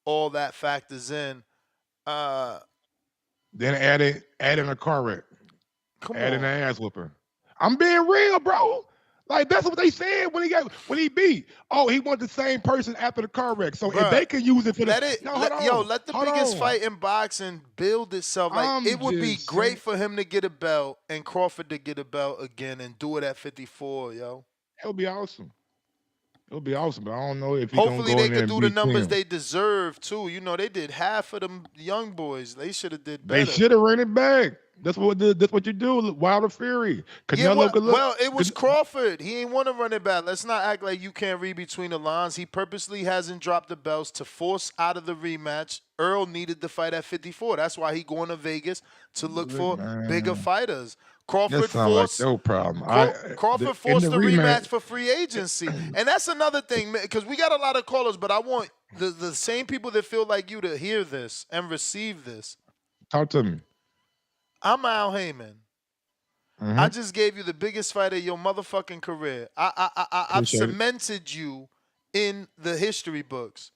All that factors in. Then add in a car wreck. Add in an ass whooper. I'm being real, bro. Like that's what they said when he beat. Oh, he was the same person after the car wreck. So if they can use it for let the biggest fight in boxing build itself. Like it would be great for him to get a belt and Crawford to get a belt again and do it at 54, yo. It would be awesome. It would be awesome, but I don't know if hopefully they could do the numbers they deserve too. They did half of them young boys. They should have did better. They should have ran it back. That's what you do. Wilder Fury. Canelo could look. Well, it was Crawford. He ain't want to run it back. Let's not act like you can't read between the lines. He purposely hasn't dropped the belts to force out of the rematch. Earl needed the fight at 54. That's why he going to Vegas to look for bigger fighters. Crawford forced no problem. Crawford forced the rematch for free agency, and that's another thing because we got a lot of callers, but I want the same people that feel like you to hear this and receive this. Talk to me. I'm Al Haymon. Mm-hmm. I just gave you the biggest fight of your motherfucking career. I've cemented you in the history books.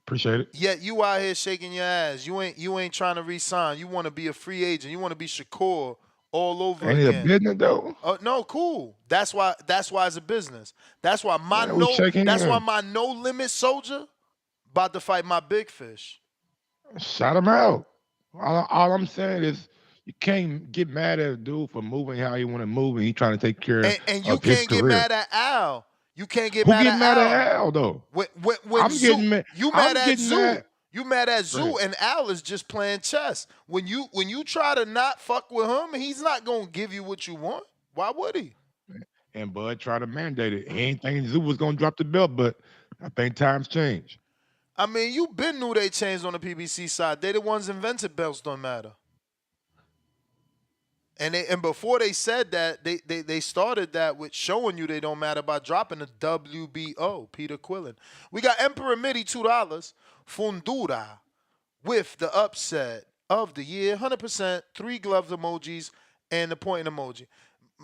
Appreciate it. Yet you out here shaking your ass. You ain't trying to re-sign. You want to be a free agent. You want to be Shakur all over Ain't it a again. business though? No, cool. That's why it's a business. That's why my Man, we shaking hands. my no limit soldier about to fight my big fish. Shout him out. All I'm saying is you can't get mad at a dude for moving how he want to move, and he trying to take care And you of his can't get career. mad at Al. You can't get Who mad get at mad Al. at Al though? When I'm Zoo, getting mad. you I'm mad at getting Zoo. mad. You mad at Go Zoo, ahead. and Al is just playing chess. When you try to not fuck with him, he's not gonna give you what you want. Why would he? And Bud tried to mandate it. He ain't thinking Zoo was gonna drop the belt, but I think times change. I mean, you been knew they changed on the PBC side. They the ones invented belts don't matter. And before they said that, they started that with showing you they don't matter by dropping the WBO, Peter Quillen. We got Emperor Mitty, $2. Fundora with the upset of the year, 100%, 3 gloves emojis, and the pointing emoji.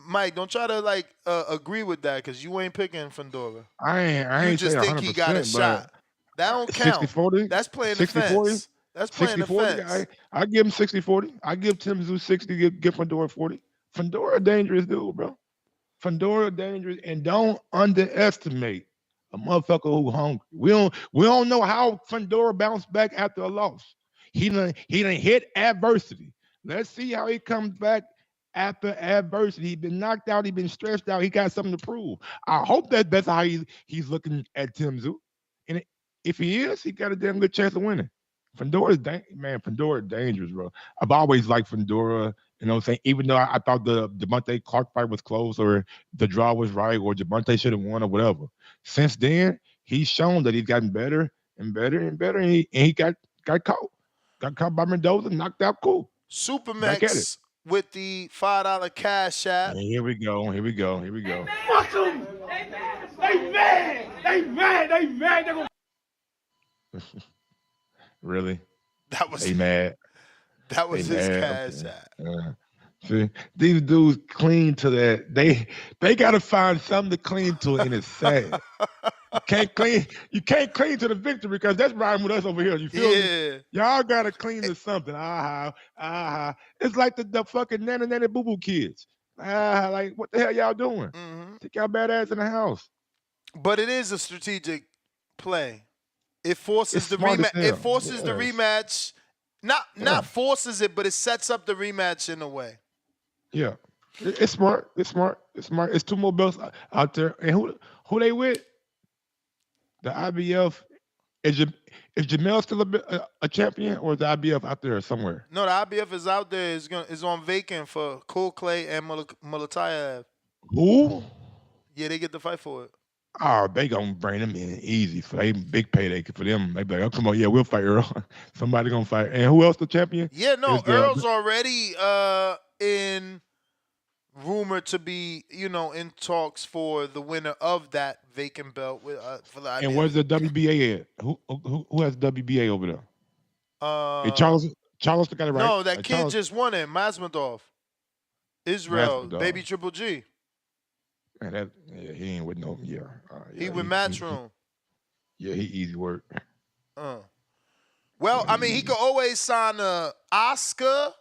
Mike, don't try to agree with that because you ain't picking Fundora. I ain't You just say think he got a 100%, shot. That don't count. 60-40? That's playing the 60-40? fence. That's playing the 60-40? fence. I give him 60-40. I give Tim Zoo 60, give Fundora 40. Fundora a dangerous dude, bro. Fundora dangerous, and don't underestimate a motherfucker who hungry. We don't know how Fundora bounced back after a loss. He done hit adversity. Let's see how he comes back after adversity. He been knocked out. He been stretched out. He got something to prove. I hope that's how he's looking at Tim Zoo. And if he is, he got a damn good chance of winning. Fundora is dangerous, bro. I've always liked Fundora. You know what I'm saying? Even though I thought the Devontae Clark fight was close, or the draw was right, or Devontae should have won, or whatever. Since then, he's shown that he's gotten better and better and better, and he got caught. Got caught by Mendoza, knocked out cool. Supermax with the $5 cash app. And here we go. Fuck them! They mad! They're gonna... Really? That was they mad. That was They his mad. cash Okay. app. See, these dudes cling to that. They gotta find something to cling to, and it's sad. You can't cling to the victory because that's riding with us over here. You feel me? Y'all gotta cling to something. It's like the fucking nanny boo boo kids. Like what the hell y'all doing? Take y'all bad ass in the house. But it is a strategic play. It forces It's the smart as rematch. hell. It forces the Yes. rematch. Not forces it, but it sets up the rematch in a way. Yeah, it's smart. It's smart. It's 2 more belts out there, and who they with? The IBF. Is Jamel still a champion, or is the IBF out there somewhere? No, the IBF is out there. Is on vacant for Cool Clay and Mulatayev. Who? Yeah, they get the fight for it. Oh, they gonna bring them in easy for they big payday for them. They be like, oh, come on, yeah, we'll fight Earl. Somebody gonna fight. And who else the champion? Yeah, no, Is the- Earl's already in rumored to be, in talks for the winner of that vacant belt with for the IBF. And where's the WBA at? Who has WBA over there? Hey, Charles got it right. No, that kid Charles- just won it. Masmadov. Israel, Masvidal. baby Triple G. Man, he ain't with no. Yeah, He with Matchroom. Yeah, he easy work. Well, I mean, he could always sign a Oscar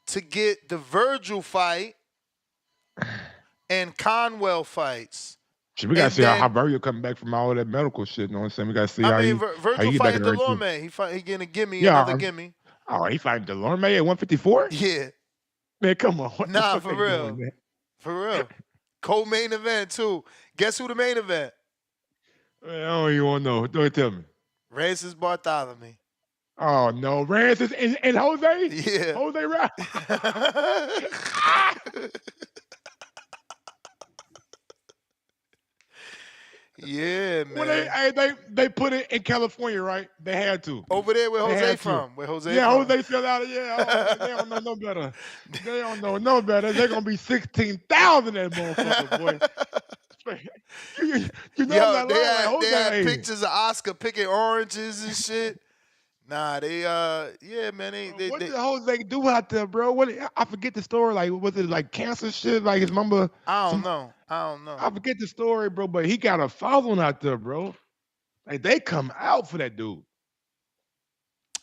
to get the Virgil fight and Conwell fights. See, we gotta And see then- how Virgil coming back from all of that medical shit. You know what I'm saying? We gotta see I how mean, he how Virgil he back fighting in there, too. Delorme. He getting a gimme, Yeah, another gimme. Oh, he fighting Delorme at 154? Yeah. Man, come on. What the Nah, fuck for they real. doing, man? For real. Co-main event, too. Guess who the main event? Man, I don't even want to know. Don't tell me. Rancis Bartholomew. Oh, no. Rancis and Jose? Yeah. Jose Ralph. Yeah, man. When they put it in California, right? They had to. Over there where They Jose had to. from. Where Jose Yeah, from. Jose fell out of they don't know no better. They don't know no better. They're gonna be 16,000 that motherfucker, boy. You know Yo, that they line, had, like, they Jose. had pictures of Oscar picking oranges and shit. Nah, they yeah, man, they What did Jose do out there, bro? I forget the story. Like, was it like cancer shit? Like his mama? I don't know. I forget the story, bro. But he got a following out there, bro. Like they come out for that dude.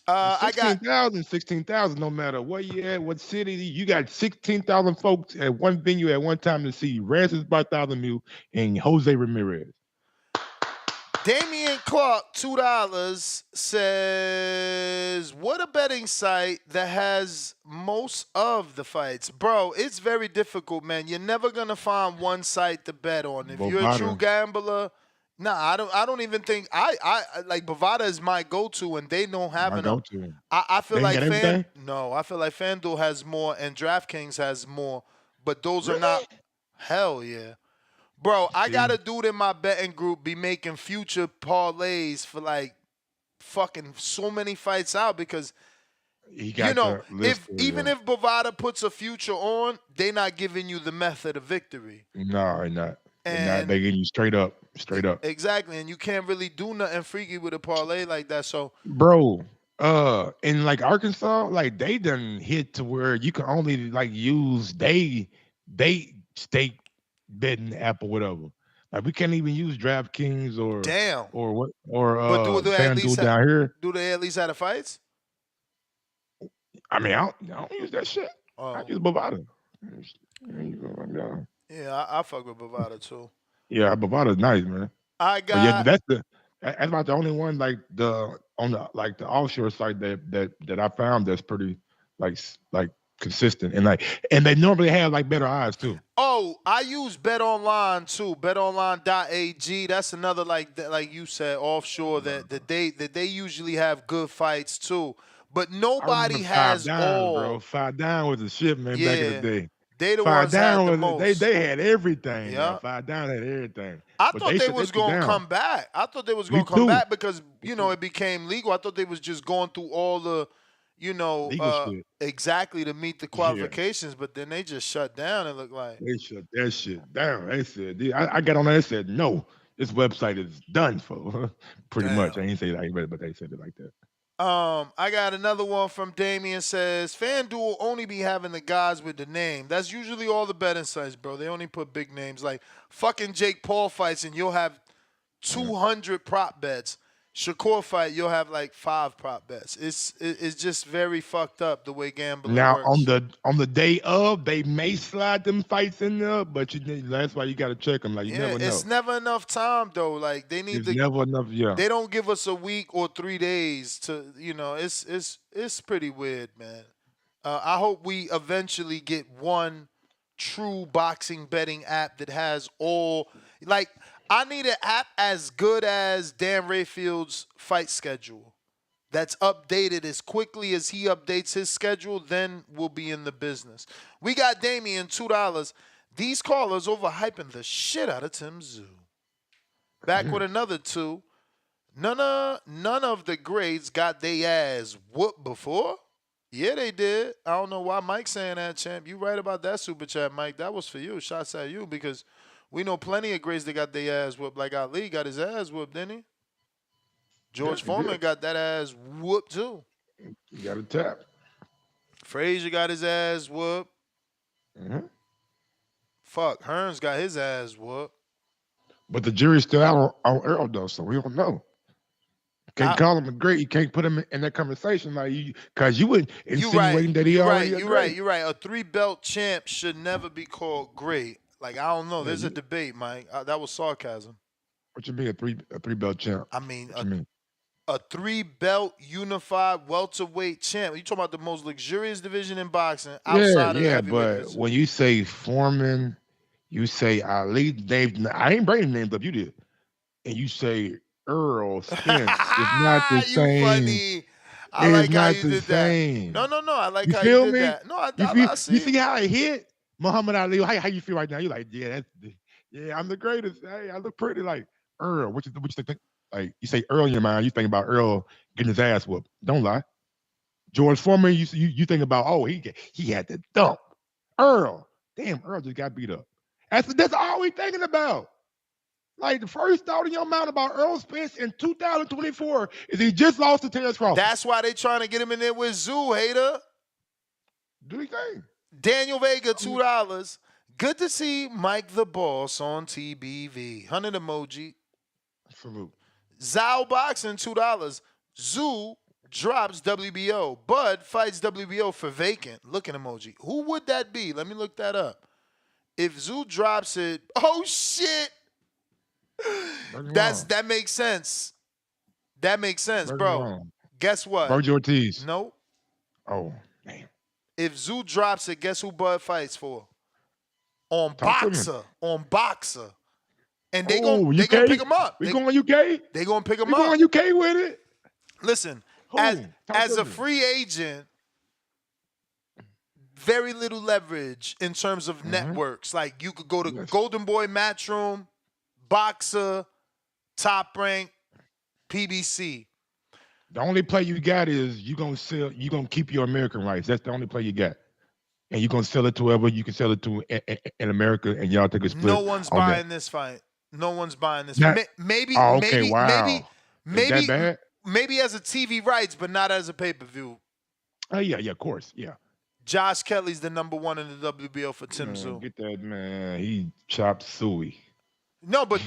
I got 16,000, no matter where you at, what city, you got 16,000 folks at one venue at one time to see Rancis Bartholomew and Jose Ramirez. Damian Clark, $2, says, what a betting site that has most of the fights? Bro, it's very difficult, man. You're never going to find one site to bet on. If you're a true gambler, I don't even think I like Bovada is my go-to, and they don't have enough. I feel like I feel like FanDuel has more and DraftKings has more, but those are not. Hell yeah. Bro, I got a dude in my betting group be making future parlays for like fucking so many fights out because if Bovada puts a future on, they not giving you the method of victory. No, they're not. They get you straight up. Exactly, and you can't really do nothing freaky with a parlay like that. So, bro, in like Arkansas, like they done hit to where you can only like use they state betting app or whatever. Like we can't even use DraftKings or FanDuel down here. Do they at least have the fights? I mean, I don't use that shit. I use Bovada. Yeah, I fuck with Bovada too. Yeah, Bovada's nice, man. That's about the only one like the offshore site that I found that's pretty like consistent and they normally have like better odds too. Oh, I use BetOnline too. BetOnline.ag. That's another like you said offshore that they usually have good fights too. But nobody has all. Bro. 5 Down was the shit, man. Back in the day. They the ones had the most. They had everything. Yeah. 5 Down had everything. I thought they was gonna come back. I thought they was gonna come back because it became legal. I thought they was just going through all the exactly to meet the qualifications, but then they just shut down. It looked like they shut that shit down. They said, I got on there and said, no, this website is done for. Pretty much. I ain't say like that, but they said it like that. I got another one from Damien says, FanDuel only be having the guys with the name. That's usually all the betting sites, bro. They only put big names like fucking Jake Paul fights, and you'll have 200 prop bets. Shakur fight, you'll have like 5 prop bets. It's just very fucked up the way gambling works. On the day of, they may slide them fights in there, but that's why you got to check them. Like you never know. It's never enough time though. Like they need never enough. Yeah, they don't give us a week or 3 days to. It's pretty weird, man. I hope we eventually get one true boxing betting app that has all like. I need an app as good as Dan Rayfield's fight schedule that's updated as quickly as he updates his schedule, then we'll be in the business. We got Damien, $2. These callers overhyping the shit out of Tim Tszyu. Back with another 2. None of the greats got their ass whooped before. Yeah, they did. I don't know why Mike's saying that, champ. You right about that super chat, Mike. That was for you. Shots at you because we know plenty of greats that got their ass whooped. Like Ali got his ass whooped, didn't he? George Foreman got that ass whooped too. You got a tap. Frazier got his ass whooped. Fuck, Hearns got his ass whooped. But the jury's still out on Errol though, so we don't know. Can't call him a great. You can't put him in that conversation like you, because you would insinuating that he already. You're right. A 3-belt champ should never be called great. Like, I don't know. There's a debate, Mike. That was sarcasm. What you mean a three belt champ? I mean, a 3-belt unified welterweight champ. You talking about the most luxurious division in boxing outside of the heavyweight division. When you say Foreman, you say Ali. I ain't bringing names up. You did, and you say Errol Spence. It's not the same. Funny. I like how you did that. No. I like how you did that. No, I see. You see how it hit? Muhammad Ali, how you feel right now? You're like, I'm the greatest. Hey, I look pretty like Earl. What you think? Like you say Earl in your mind, you think about Earl getting his ass whooped. Don't lie. George Foreman, you think about he had the dump. Earl, damn, Earl just got beat up. That's all we thinking about. Like the first thought in your mind about Errol Spence in 2024 is he just lost to Terrence Crawford. That's why they trying to get him in there with Tszyu, hater. Do you think? Daniel Vega, $2. Good to see Mike the Boss on TBV. 100 emoji. Salute. Zhao Boxing, $2. Zoo drops WBO. Bud fights WBO for vacant. Looking emoji. Who would that be? Let me look that up. If Zoo drops it, oh shit. That makes sense. That makes sense, bro. Guess what? Virgil Ortiz. Nope. Oh, man. If Zoo drops it, guess who Bud fights for? On Boxer. On Boxer. And they gonna pick him up. We going UK? They gonna pick him we up. We going UK with it? Listen, as a free agent, very little leverage in terms of networks. Like you could go to Golden Boy Matchroom, Boxer, Top Rank, PBC. The only play you got is you gonna keep your American rights. That's the only play you got. And you're gonna sell it to whoever you can sell it to in America, and y'all take a split. No one's buying this fight. No one's buying this. Maybe maybe that bad? Maybe as a TV rights, but not as a pay-per-view. Oh yeah, of course, yeah. Josh Kelly's the #1 in the WBO for Tim Tszyu. Get that man. He chopped Tszyu. No, but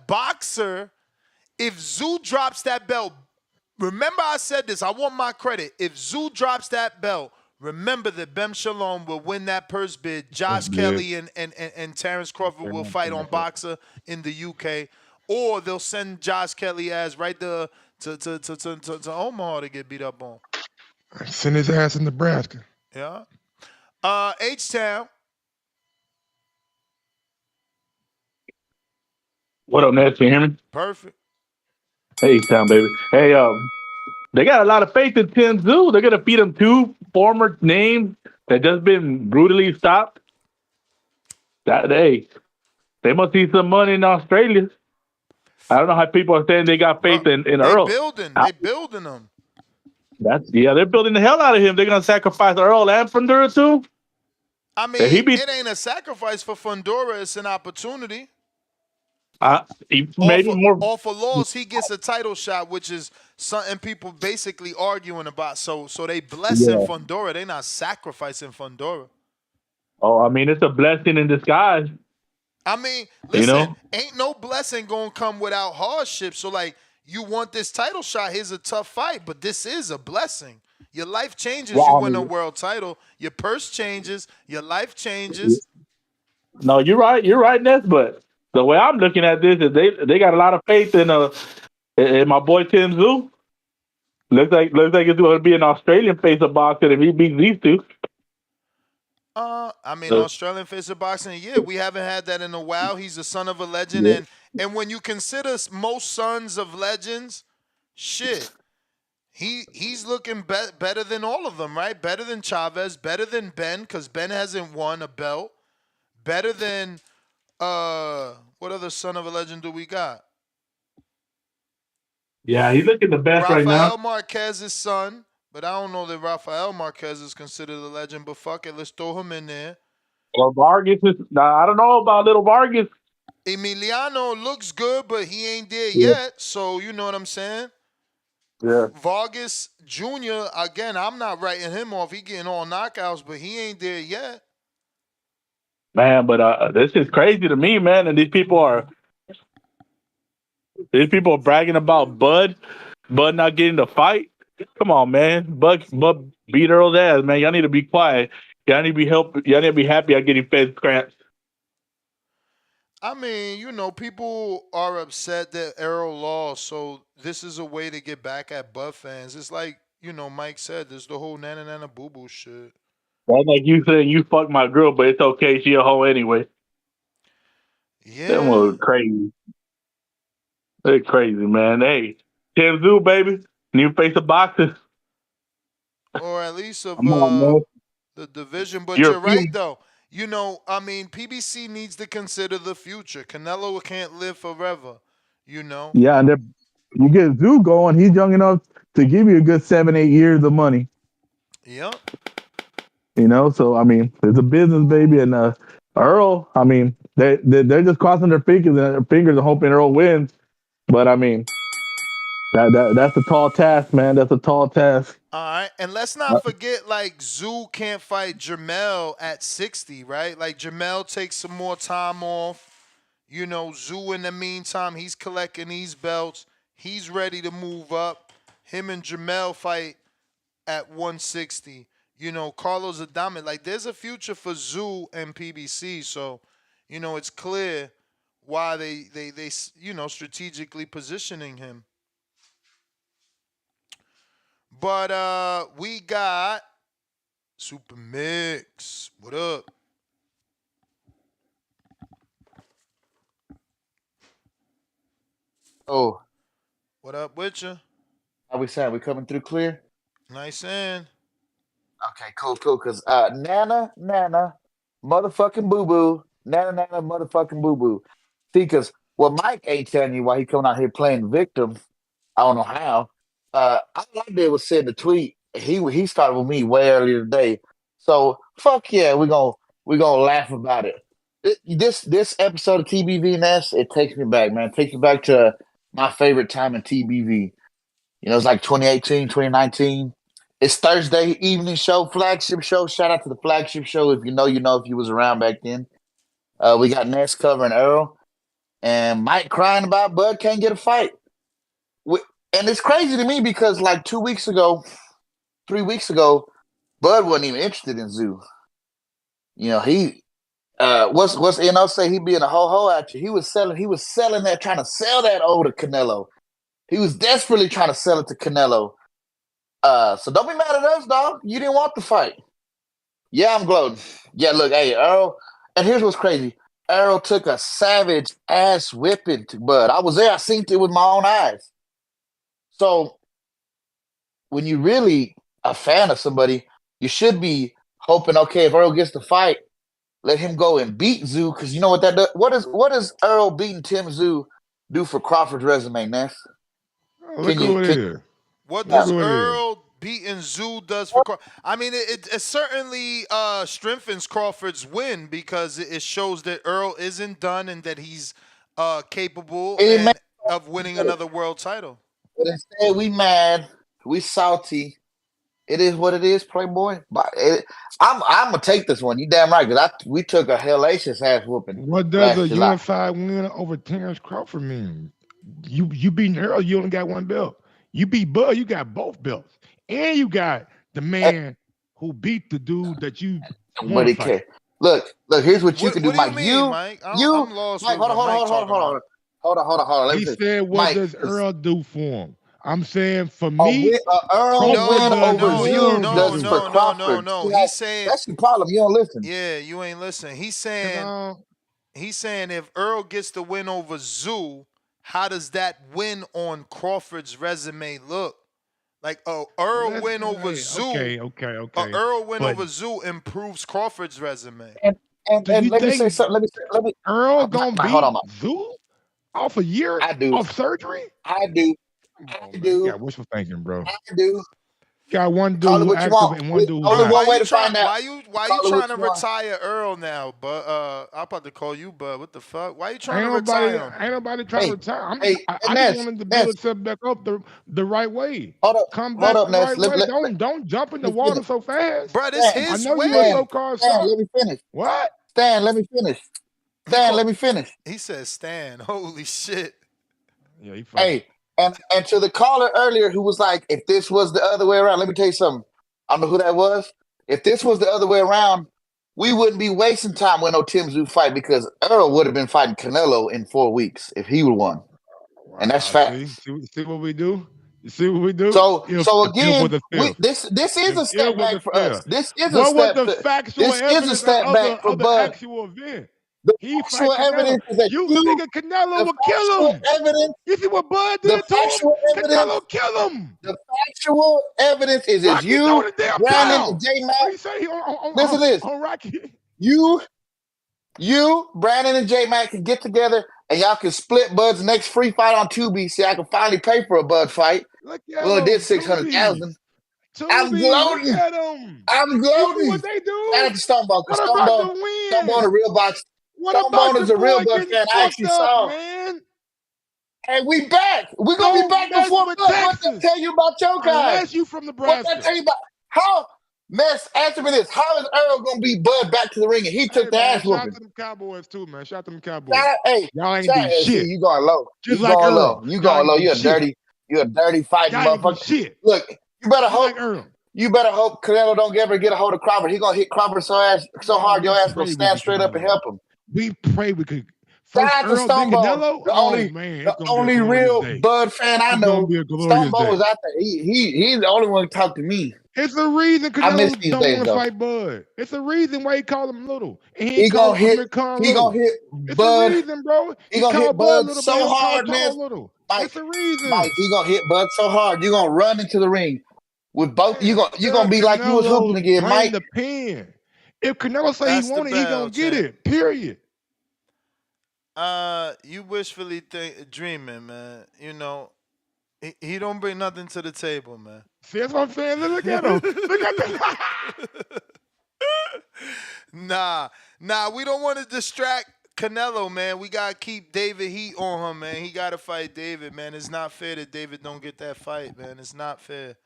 Boxer, if Tszyu drops that belt, remember I said this. I want my credit. If Tszyu drops that belt, remember that Bem Shalom will win that purse bid. Josh Kelly and Terrence Crawford will fight on Boxer in the UK, or they'll send Josh Kelly as right to Omaha to get beat up on. Send his ass in Nebraska. Yeah. H-Town. What up, Ness? Can you hear me? Perfect. Hey, H-Town, baby. Hey, they got a lot of faith in Tim Tszyu. They're gonna beat him 2 former names that just been brutally stopped. They must see some money in Australia. I don't know how people are saying they got faith in Earl. They building them. They're building the hell out of him. They're gonna sacrifice Earl and Fundora too. I mean, it ain't a sacrifice for Fundora. It's an opportunity. Maybe more. Off a loss, he gets a title shot, which is something people basically arguing about. So they blessing Fundora. They not sacrificing Fundora. Oh, I mean, it's a blessing in disguise. I mean, listen, ain't no blessing gonna come without hardship. So like, you want this title shot? Here's a tough fight, but this is a blessing. Your life changes. You win a world title. Your purse changes. Your life changes. No, you're right. You're right, Ness. But the way I'm looking at this is they got a lot of faith in my boy Tim Tszyu. Looks like it's going to be an Australian face of boxing if he beats these two. I mean, Australian face of boxing, yeah, we haven't had that in a while. He's the son of a legend, and when you consider most sons of legends, shit, he's looking better than all of them, right? Better than Chavez, better than Ben, because Ben hasn't won a belt. Better than what other son of a legend do we got? Yeah, he's looking the best right now. Rafael Marquez's son. But I don't know that Rafael Marquez is considered a legend, but fuck it, let's throw him in there. Well, Vargas is, I don't know about little Vargas. Emiliano looks good, but he ain't there yet, so you know what I'm saying? Yeah. Vargas Jr., again, I'm not writing him off. He getting all knockouts, but he ain't there yet. Man, but this is crazy to me, man, and these people are bragging about Bud not getting the fight. Come on, man. Bud beat Earl's ass, man. Y'all need to be quiet. Y'all need to be happy at getting fed scraps. I mean, people are upset that Errol lost, so this is a way to get back at Bud fans. It's like, Mike said, there's the whole nana nana boo boo shit. That's like you saying you fucked my girl, but it's okay. She a hoe anyway. Yeah. That was crazy. They're crazy, man. Hey, Tim Tszyu, baby. New face of boxing. Or at least of the division. But you're right, though. PBC needs to consider the future. Canelo can't live forever, Yeah, and you get Tszyu going, he's young enough to give you a good 7-8 years of money. Yep. So, I mean, it's a business, baby. And Earl, I mean, they're just crossing their fingers and hoping Earl wins. But, I mean, that's a tall task, man. That's a tall task. All right, and let's not forget, like, Tszyu can't fight Jermell at 60, right? Like, Jermell takes some more time off. Tszyu, in the meantime, he's collecting these belts. He's ready to move up. Him and Jamel fight at 160. Carlos Adames. Like, there's a future for Tszyu and PBC. So, it's clear why they strategically positioning him. But we got Super Mix. What up? Oh. What up with you? How we sound? We coming through clear? Nice and. Okay, cool. Cause Nana, motherfucking boo boo, Nana, motherfucking boo boo. See, cause what Mike ain't telling you why he coming out here playing victim. I don't know how. All I did was send a tweet. He started with me way earlier today. So fuck yeah, we gonna laugh about it. This episode of TBVNS, it takes me back, man. It takes me back to my favorite time in TBV. It's like 2018, 2019. It's Thursday evening show, flagship show. Shout out to the flagship show. If you know, if you was around back then. We got Ness covering Errol. And Mike crying about Bud can't get a fight. And it's crazy to me because like 3 weeks ago, Bud wasn't even interested in Tszyu. He what's NO say he being a ho-ho at you. He was selling that, trying to sell that over to Canelo. He was desperately trying to sell it to Canelo. So don't be mad at us, dog. You didn't want the fight. Yeah, I'm gloating. Yeah, look, hey, Errol. And here's what's crazy. Errol took a savage ass whipping to Bud. I was there. I seen it with my own eyes. So when you really a fan of somebody, you should be hoping, okay, if Errol gets the fight, let him go and beat Tszyu, because you know what that does? What does Errol beating Tim Tszyu do for Crawford's resume, Ness? Look who it is. What does Earl beating Tszyu does for Crawford? I mean, it certainly strengthens Crawford's win because it shows that Earl isn't done and that he's capable of winning another world title. But instead, we mad, we salty. It is what it is, Playboy. But I'm gonna take this one. You damn right, because we took a hellacious ass whooping. What does a unified win over Terrence Crawford mean? You beating Earl, you only got one belt. You beat Bud, you got both belts, and you got the man who beat the dude that you want to fight. Look, here's what you can do, Mike. Mike? I'm lost. Mike, hold on. He said, "What does Earl do for him?" I'm saying for me, Earl win over Tszyu does for Crawford. No. He's saying that's the problem. You don't listen. Yeah, you ain't listening. He's saying if Earl gets the win over Tszyu, how does that win on Crawford's resume look? Like Earl win over Tszyu. Okay. Earl win over Tszyu improves Crawford's resume. And let me say something. Let me. Earl gonna beat Tszyu off a year? I do. Off surgery? I do. You got wishful thinking, bro. I do. Got one dude who active and one dude who only not. one way to find out. Why you trying to retire Earl now? But I'm about to call you, Bud. What the fuck? Why you trying to retire him? Ain't nobody trying to retire. I just wanted to build himself back up the right way. Come back the right way. Don't jump in the water so fast. Bro, this his I know way. you a so-called Stan, let me finish. What? Stan, let me finish. Stan, let me finish. He said Stan. Holy shit. Yeah, he funny. Hey, and to the caller earlier who was like, if this was the other way around, let me tell you something. I don't know who that was. If this was the other way around, we wouldn't be wasting time with no Tim Tszyu fight because Earl would have been fighting Canelo in 4 weeks if he would have won. And that's fact. See what we do? You see what we do? So again, this is a step back for us. This is a step. This is a step back for Bud. Actual event. The factual evidence is that you nigga Canelo will kill him. You see what Bud did to him? Canelo kill him. The factual evidence is that you, Brandon, and J Mac. Listen to this. On Rocky. You, Brandon, and J Mac can get together and y'all can split Bud's next free fight on Tubi. See, I can finally pay for a Bud fight. Well, it did 600,000. I'm gloating. I'm gloating. What they do? Shout out to Stonebone. Stonebone, a real box. Stonebone is a real Bud fan. I actually saw. Man. Hey, we back. We're gonna be back before Bud. What did I tell you about your guy? Unless you from Nebraska. What did I tell you about how? Ness, answer me this. How is Earl going to beat Bud back to the ring and he took the man, ass shout out whooping? to them Cowboys too, man. Shout out to them Cowboys. Hey, y'all ain't do see, shit. you going low. Just You like going Earl. low. You going low. You're a dirty fighting y'all ain't do motherfucker. shit. Look, you better Just hope. like Earl. You better hope Canelo don't ever get a hold of Crawford. He gonna hit Crawford so hard your ass gonna stand straight up and help him. We pray we could. Shout First out to Earl, then Stonebone. Canelo. The only real Bud fan I know. Stonebone was out there. He's the only one who talked to me. It's the reason I miss Canelo these don't days, want to though. fight Bud. It's the reason why he called him little. And He gonna hit. He little. gonna hit It's Bud. the reason, bro. He gonna hit Bud Bud little, so hard, man. little. Mike, It's the reason. Mike, he gonna hit Bud so hard. You gonna run into the ring with both. You gonna be like you was hooping again, Mike. The pen. If Canelo say That's he want the it, he bell, gonna get champ. it. Period. You wishfully dreaming, man. You know, he don't bring nothing to the table, man. See, that's what I'm saying. Look at him. Look at that. Nah, we don't want to distract Canelo, man. We gotta keep David Heat on him, man. He gotta fight David, man. It's not fair that David don't get that fight, man. It's not fair.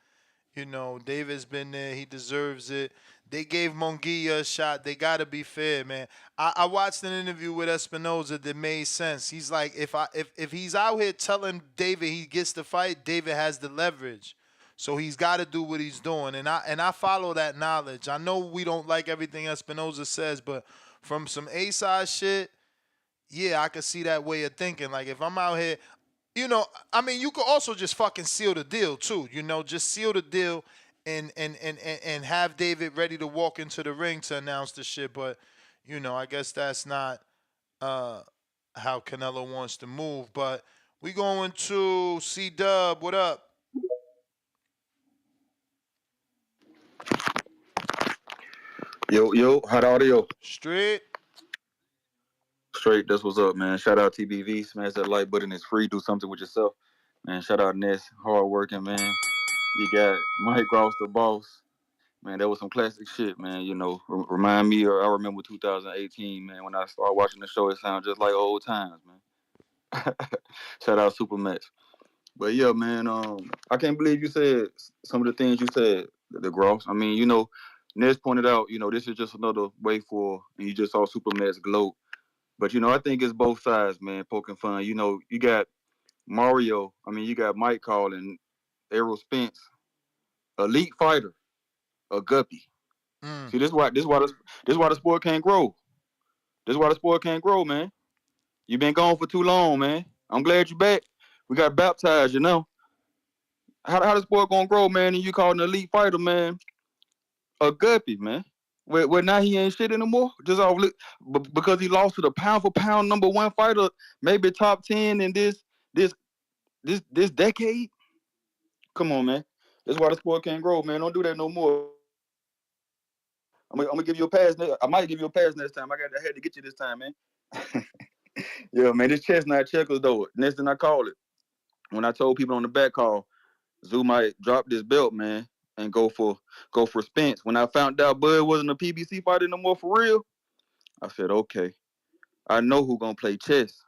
You know, David's been there. He deserves it. They gave Munguia a shot. They gotta be fair, man. I watched an interview with Espinoza that made sense. He's like, if he's out here telling David he gets the fight, David has the leverage. So he's got to do what he's doing, and I follow that knowledge. I know we don't like everything Espinoza says, but from some A-side shit, yeah, I could see that way of thinking. Like if I'm out here, you know, I mean, you could also just fucking seal the deal too. You know, just seal the deal and have David ready to walk into the ring to announce the shit. But you know, I guess that's not how Canelo wants to move. But we going to C-Dub. What up? Yo, hot audio. Straight. That's what's up, man. Shout out TBV. Smash that like button. It's free. Do something with yourself. Man, shout out Ness. Hard working, man. You got Mike Ross, the boss. Man, that was some classic shit, man. You know, remind me, or I remember 2018, man, when I started watching the show, it sounded just like old times, man. Shout out Supermax. But yeah, man, I can't believe you said some of the things you said, the Gross. I mean, you know, Ness pointed out, you know, this is just another way for, and you just saw Supermax gloat. But, you know, I think it's both sides, man, poking fun. You know, you got Mario, I mean, you got Mike calling Errol Spence, elite fighter, a guppy. See, this is why the sport can't grow. This is why the sport can't grow, man. You've been gone for too long, man. I'm glad you're back. We got baptized, you know. How the sport gonna grow, man, and you call an elite fighter, man, a guppy, man? Where now he ain't shit anymore? Just all because he lost to the pound for pound number one fighter, maybe top 10 in this decade? Come on, man. That's why the sport can't grow, man. Don't do that no more. I'm gonna give you a pass. I might give you a pass next time. I had to get you this time, man. Yeah, man. This chestnut checkers though. Next thing I call it. When I told people on the back call, Tszyu might drop this belt, man, and go for Spence. When I found out Bud wasn't a PBC fighter no more for real, I said, okay, I know who gonna play chess.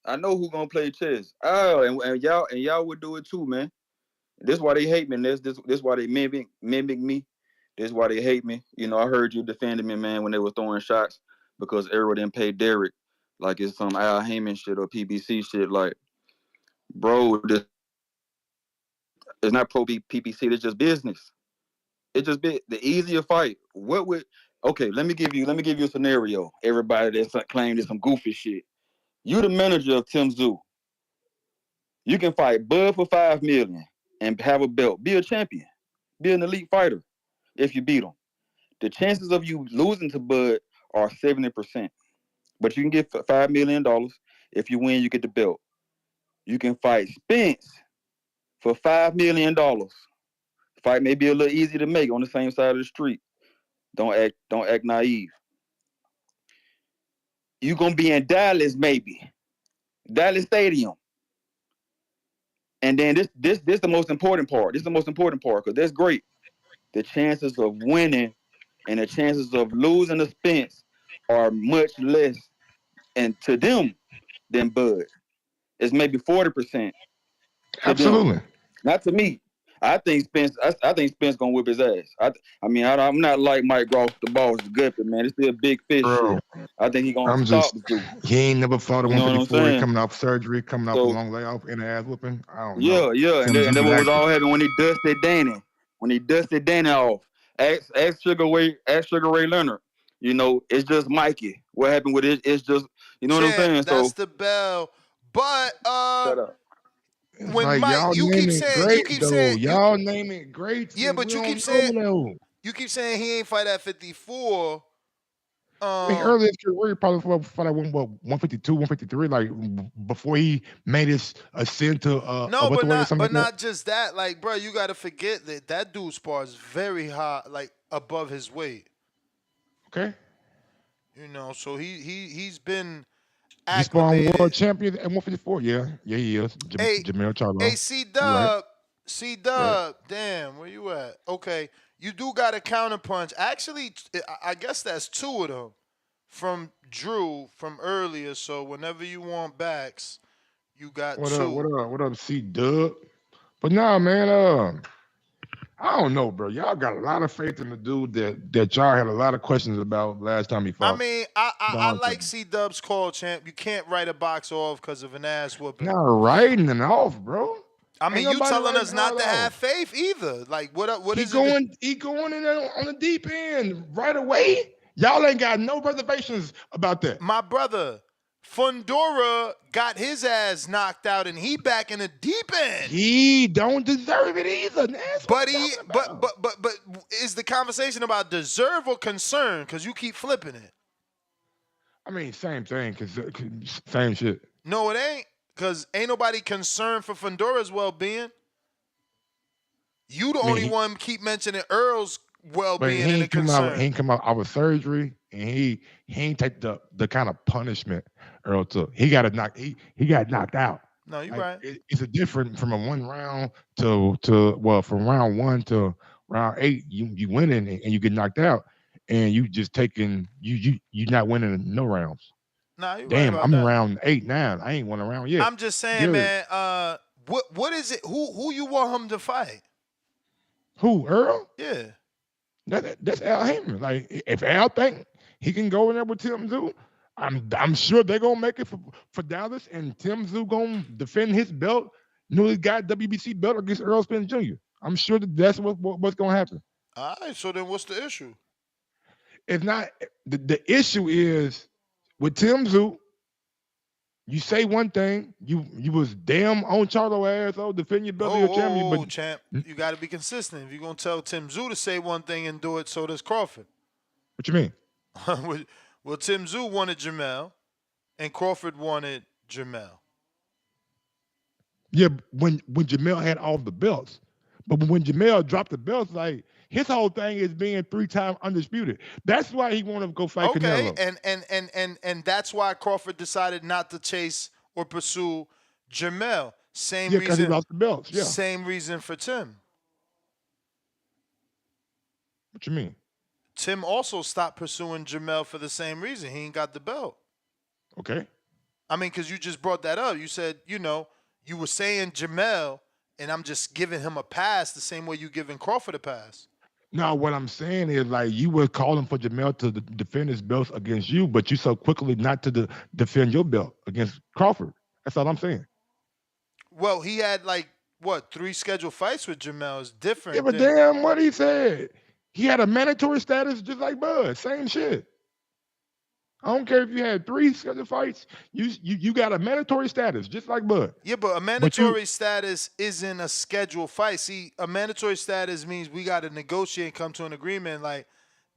I know who gonna play chess. Oh, and y'all would do it too, man. This why they hate me. This why they mimic me. This why they hate me. You know, I heard you defending me, man, when they were throwing shots because Errol didn't pay Derrick like it's some Al Haymon shit or PBC shit. Like, bro, this it's not pro PPC. It's just business. It's just the easier fight. Okay, let me give you a scenario. Everybody that's claimed it's some goofy shit. You the manager of Tszyu. You can fight Bud for $5 million and have a belt. Be a champion. Be an elite fighter if you beat him. The chances of you losing to Bud are 70%. But you can get $5 million. If you win, you get the belt. You can fight Spence for $5 million. Fight may be a little easy to make on the same side of the street. Don't act naive. You're gonna be in Dallas, maybe. Dallas Stadium. And then this the most important part. This is the most important part because that's great. The chances of winning and the chances of losing to Spence are much less and to them than Bud. It's maybe 40%. Absolutely. Them. Not to me. I think Spence. I think Spence gonna whip his ass. I'm not like Mike Gross, the boss is good, but man, it's still big fish Bro, shit. I think he gonna I'm stop just Zoo. he ain't never fought at You know what I'm 154. He saying? coming off surgery, coming off a So long layoff, and ass whooping. I don't know. yeah, and Tim that Zugin what was active. all happening when he dusted Danny. When he dusted Danny off. Ask Sugar Ray Leonard. You know, it's just Mikey. What happened with it? It's just you know what I'm Champ, saying. that's So the bell. But shut up. It's when like Mike, y'all you keep naming saying, greats though. Y'all naming greats, yeah, and but we don't know though. you keep saying he ain't fight at 54. I mean, earlier in his career, he probably fought at 152, 153, like before he made his ascent to No, a welterweight or something like that. not just that. Like, bro, you got to forget that dude spars very high, like above his weight. Okay. You know, so he's been He spawned world acclimated. champion at 154. Yeah, he is. Jamel Charlo. Hey, C Dub, damn, where you at? Okay, you do got a counterpunch. Actually, I guess that's two of them from Drew from earlier. So whenever you want backs, you got What two. up? What up, C Dub? But nah, man. I don't know, bro. Y'all got a lot of faith in the dude that y'all had a lot of questions about last time he fought. I mean, I like C Dub's call, champ. You can't write a box off because of an ass whooping. Not writing it off, bro. I mean, you telling us not to have faith either. Like, what is it? He going in there on the deep end right away. Y'all ain't got no reservations about that. My brother, Fundora got his ass knocked out, and he back in the deep end. He don't deserve it either. But is the conversation about deserve or concern? Because you keep flipping it. I mean, same thing. Cause same shit. No, it ain't. Because ain't nobody concerned for Fundora's well-being. You the only one keep mentioning Earl's well-being and the concern. He ain't come out of surgery, and he ain't take the kind of punishment Earl took. He got knocked out. No, you're right. It's a different from a 1 round from round 1 to round 8. You winning and you get knocked out, and you just taking you not winning no rounds. Nah, you're Damn, right about I'm that. around 8 now. I ain't won a round yet. I'm just saying, man. What is it? Who you want him to fight? Who, Earl? Yeah. That's Al Haymon. Like, if Al think he can go in there with Tim Tszyu, I'm sure they're gonna make it for Dallas, and Tim Tszyu gonna defend his belt, newly got WBC belt against Errol Spence Jr. I'm sure that's what's gonna happen. All right. So then, what's the issue? It's not the issue is with Tim Tszyu. You say one thing, you was damn on Charlo ass, defend your belt, your champion. But champ, you got to be consistent. If you're gonna tell Tim Tszyu to say one thing and do it, so does Crawford. What you mean? Well, Tim Tszyu wanted Jamel, and Crawford wanted Jamel. Yeah, when Jamel had all the belts, but when Jamel dropped the belts, like his whole thing is being 3-time undisputed. That's why he wanted to go fight Canelo. And that's why Crawford decided not to chase or pursue Jamel. Same reason. Because he lost the belts. Yeah. Same reason for Tim. What you mean? Tim also stopped pursuing Jamel for the same reason. He ain't got the belt. Okay. I mean, because you just brought that up. You said, you were saying Jamel, and I'm just giving him a pass the same way you giving Crawford a pass. No, what I'm saying is, like, you were calling for Jamel to defend his belts against you, but you so quickly not to defend your belt against Crawford. That's all I'm saying. Well, he had, 3 scheduled fights with Jamel. It's different. Yeah, but damn what he said. He had a mandatory status just like Bud. Same shit. I don't care if you had 3 scheduled fights. You got a mandatory status just like Bud. Yeah, but a mandatory status isn't a scheduled fight. See, a mandatory status means we got to negotiate and come to an agreement. Like,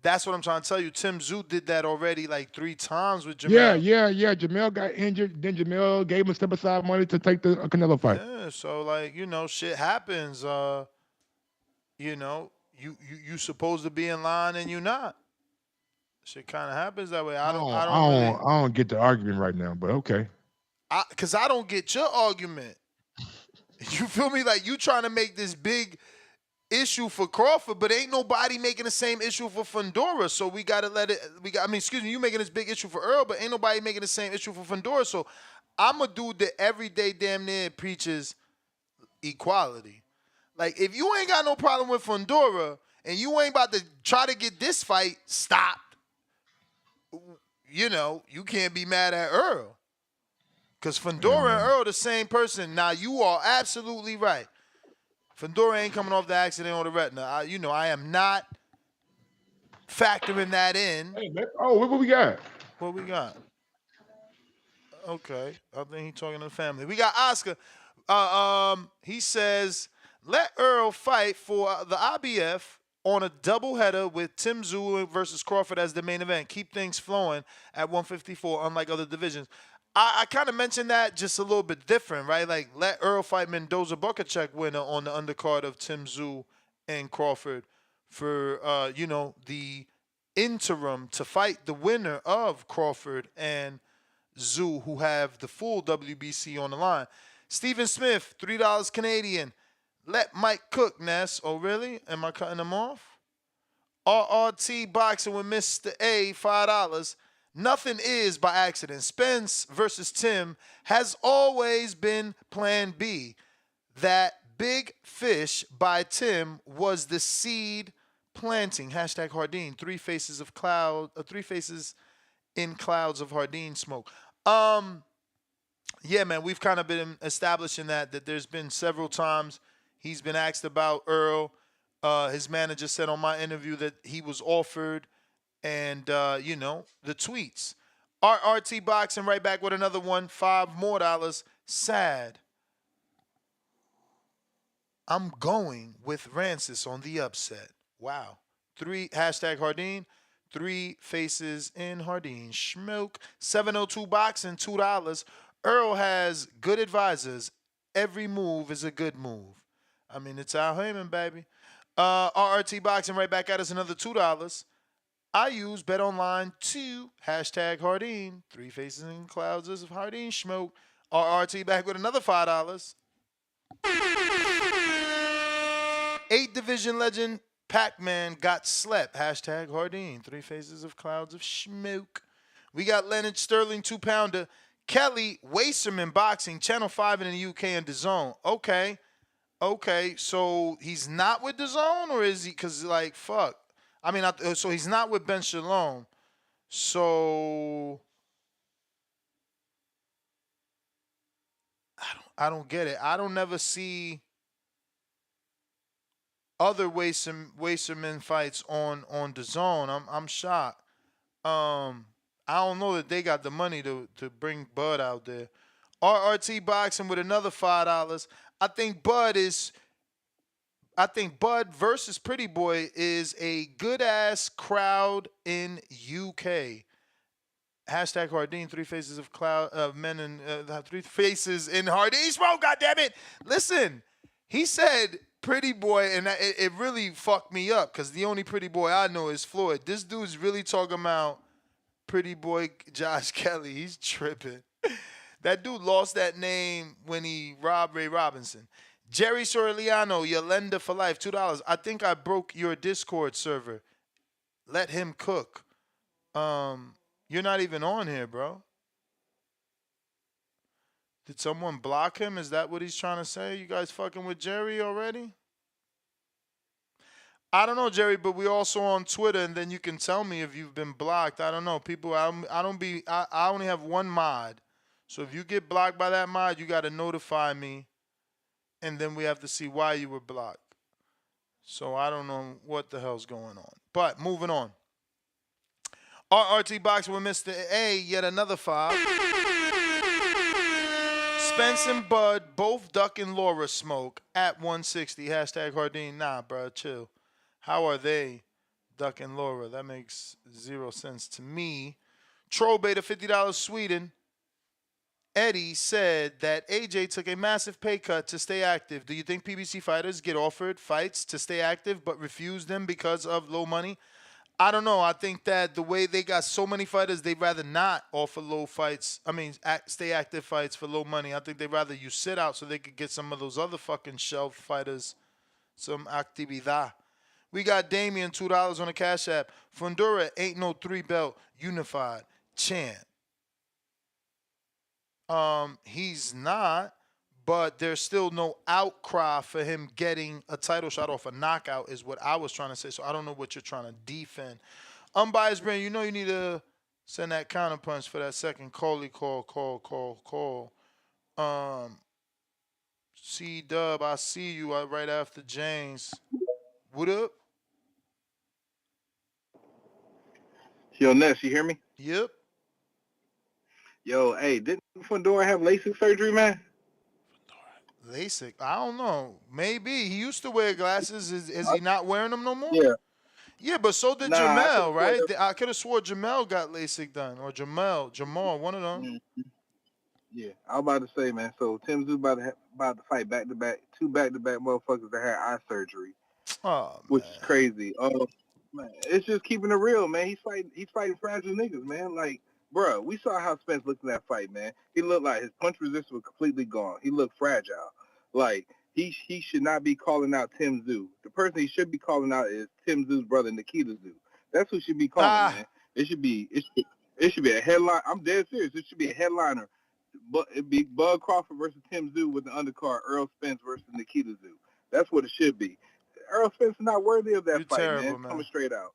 that's what I'm trying to tell you. Tim Tszyu did that already 3 times with Jamel. Yeah. Jamel got injured. Then Jamel gave him step aside money to take the Canelo fight. Yeah, so shit happens. You supposed to be in line and you not. Shit kind of happens that way. I don't get the argument right now, but okay. Because I don't get your argument. You feel me? Like, you trying to make this big issue for Crawford, but ain't nobody making the same issue for Fundora. So we got to let it. You making this big issue for Earl, but ain't nobody making the same issue for Fundora. So I'm a dude that every day damn near preaches equality. Like, if you ain't got no problem with Fundora and you ain't about to try to get this fight stopped, you know, you can't be mad at Earl. Because Fundora and Earl the same person. Now, you are absolutely right. Fundora ain't coming off the accident on the retina. I am not factoring that in. Hey, man. Oh, what we got? What we got? Okay. I think he's talking to the family. We got Oscar. He says, let Earl fight for the IBF on a doubleheader with Tszyu versus Crawford as the main event. Keep things flowing at 154, unlike other divisions. I kind of mentioned that just a little bit different, right? Like, let Earl fight Mendoza Bukacek winner on the undercard of Tszyu and Crawford for, the interim to fight the winner of Crawford and Tszyu, who have the full WBC on the line. Stephen Smith, $3 Canadian. Let Mike cook, Ness. Oh, really? Am I cutting them off? RRT boxing with Mr. A, $5. Nothing is by accident. Spence versus Tim has always been plan B. That big fish by Tim was the seed planting. Hashtag Hardin. Three faces in clouds of Hardin smoke. Yeah, man, we've kind of been establishing that there's been several times he's been asked about Earl. His manager said on my interview that he was offered, and, the tweets. RRT Boxing right back with another one, $5 more. Sad. I'm going with Rancis on the upset. Wow. Hashtag Hardin. Three faces in Hardin. Schmoke. 702 Boxing, $2. Earl has good advisors. Every move is a good move. I mean, it's Al Haymon, baby. RRT Boxing right back at us, another $2. I use BetOnline 2. Hashtag Hardin. Three faces in clouds of Hardin smoke. RRT back with another $5. 8 division legend Pac-Man got slept. Hashtag Hardin. Three faces of clouds of smoke. We got Leonard Sterling 2-pounder. Kelly Wasserman Boxing, Channel 5 in the UK and DAZN. Okay, so he's not with DAZN, or is he? Because, like, fuck. I mean, so he's not with Ben Shalom. So I don't get it. I don't never see other Wasserman fights on DAZN. I'm shocked. I don't know that they got the money to bring Bud out there. RRT Boxing with another $5. I think Bud versus Pretty Boy is a good-ass crowd in UK. Hashtag Hardin, three faces of men and three faces in Hardin smoke, goddammit. Listen, he said Pretty Boy, and it really fucked me up because the only Pretty Boy I know is Floyd. This dude's really talking about Pretty Boy Josh Kelly. He's tripping. That dude lost that name when he robbed Ray Robinson. Jerry Soriano, Yolanda for life, $2. I think I broke your Discord server. Let him cook. You're not even on here, bro. Did someone block him? Is that what he's trying to say? You guys fucking with Jerry already? I don't know, Jerry, but we also on Twitter, and then you can tell me if you've been blocked. I don't know. People, I only have one mod. So if you get blocked by that mod, you got to notify me, and then we have to see why you were blocked. So I don't know what the hell's going on. But moving on. RRT Boxing with Mr. A, yet another $5. Spence and Bud both ducking Laura smoke at 160. Hashtag Hardin. Nah, bro, chill. How are they ducking Laura? That makes zero sense to me. Troll Beta, $50 Sweden. Eddie said that AJ took a massive pay cut to stay active. Do you think PBC fighters get offered fights to stay active but refuse them because of low money? I don't know. I think that the way they got so many fighters, they'd rather not offer stay active fights for low money. I think they'd rather you sit out so they could get some of those other fucking shelf fighters some actividad. We got Damien, $2 on the Cash App. Fundora ain't no 3-belt unified champ. He's not, but there's still no outcry for him getting a title shot off a knockout is what I was trying to say. So I don't know what you're trying to defend. Unbiased brain, you know you need to send that counterpunch for that second call. C-Dub, I see you right after James. What up? Yo, Ness, you hear me? Yep. Yo, hey, didn't Fundora have LASIK surgery, man? LASIK, I don't know. Maybe. He used to wear glasses. Is he not wearing them no more? Yeah. Yeah, but so did Nah, I Jamel, could've sworn right? I could have swore Jamel got LASIK done. Or Jamal, one of them. Yeah, I was about to say, man. So Tim Tszyu about to fight two back to back motherfuckers that had eye surgery, Oh, which is crazy. Man, it's just keeping it real, man. He's fighting fragile niggas, man. Like, bruh, we saw how Spence looked in that fight, man. He looked like his punch resistance was completely gone. He looked fragile. Like, he should not be calling out Tim Tszyu. The person he should be calling out is Tim Tszyu's brother, Nikita Tszyu. That's who should be calling, man. It should be a headline. I'm dead serious. It should be a headliner. But it'd be Bud Crawford versus Tim Tszyu with the undercard, Errol Spence versus Nikita Tszyu. That's what it should be. Errol Spence is not worthy of that fight, terrible, man. man. Coming straight out.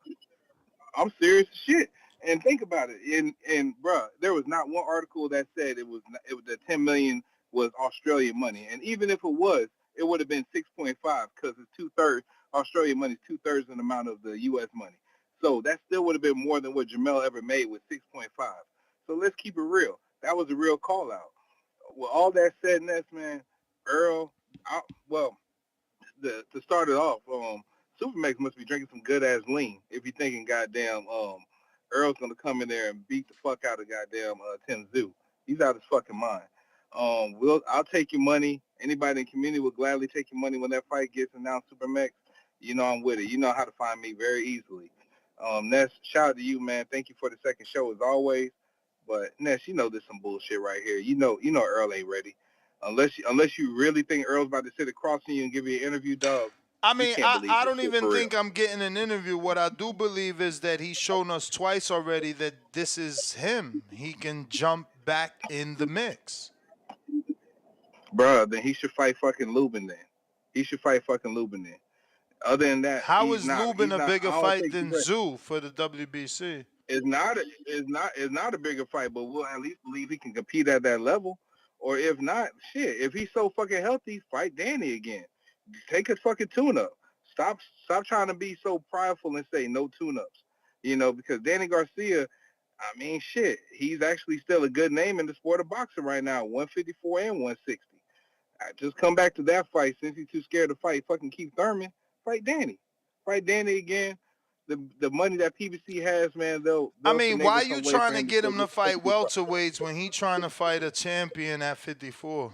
I'm serious as shit. And think about it. And bruh, there was not one article that said it was the 10 million was Australian money. And even if it was, it would have been 6.5 because it's 2/3 Australian money is 2/3 the amount of the U.S. money. So that still would have been more than what Jamel ever made with 6.5. So let's keep it real. That was a real call out. With all that said, Ness, man, Earl, to start it off, Supermax must be drinking some good ass lean if you're thinking goddamn Earl's gonna come in there and beat the fuck out of goddamn Tim Tszyu. He's out of his fucking mind. I'll take your money. Anybody in the community will gladly take your money when that fight gets announced. Supermax, you know I'm with it. You know how to find me very easily. Ness, shout out to you, man. Thank you for the second show as always. But Ness, you know there's some bullshit right here. You know Earl ain't ready. Unless you really think Earl's about to sit across from you and give you an interview, dog. I You mean, can't believe I this don't shit even for real. think I'm getting an interview. What I do believe is that he's shown us twice already that this is him. He can jump back in the mix. Bruh, then he should fight fucking Lubin then. He should fight fucking Lubin then. Other than that, How he's is not. Lubin a bigger I don't fight think than he's Tszyu for the WBC? It's not a bigger fight, but we'll at least believe he can compete at that level. Or if not, shit, if he's so fucking healthy, fight Danny again. Take his fucking tune-up. Stop trying to be so prideful and say no tune-ups. Because Danny Garcia, I mean, shit, he's actually still a good name in the sport of boxing right now, 154 and 160. I just come back to that fight since he's too scared to fight fucking Keith Thurman. Fight Danny. Fight Danny again. The money that PBC has, man, they'll I mean, why finagle you some way trying for to him get still him to get fight welterweights when he trying to fight a champion at 54?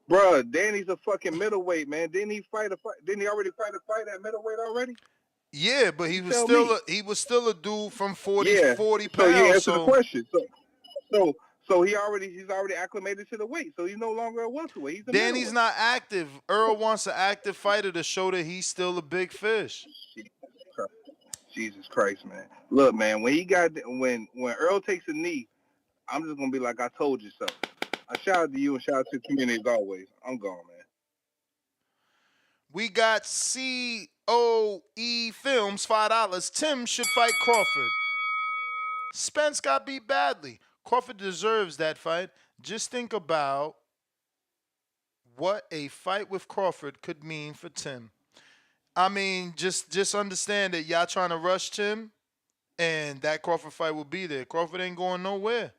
Bruh, Danny's a fucking middleweight, man. Didn't he already fight a fight at middleweight already? Yeah, but he was still a dude from 40 Yeah. 40 So you pounds. answer the question. So he's already acclimated to the weight. So he's no longer a welterweight. He's a Danny's middleweight. not active. Earl wants an active fighter to show that he's still a big fish. Jesus Christ, man. Look, man, when Earl takes a knee, I'm just gonna be like, I told you so. I shout out to you and shout out to the community as always. I'm gone, man. We got COE Films, $5. Tim should fight Crawford. Spence got beat badly. Crawford deserves that fight. Just think about what a fight with Crawford could mean for Tim. I mean, just understand that y'all trying to rush Tim, and that Crawford fight will be there. Crawford ain't going nowhere.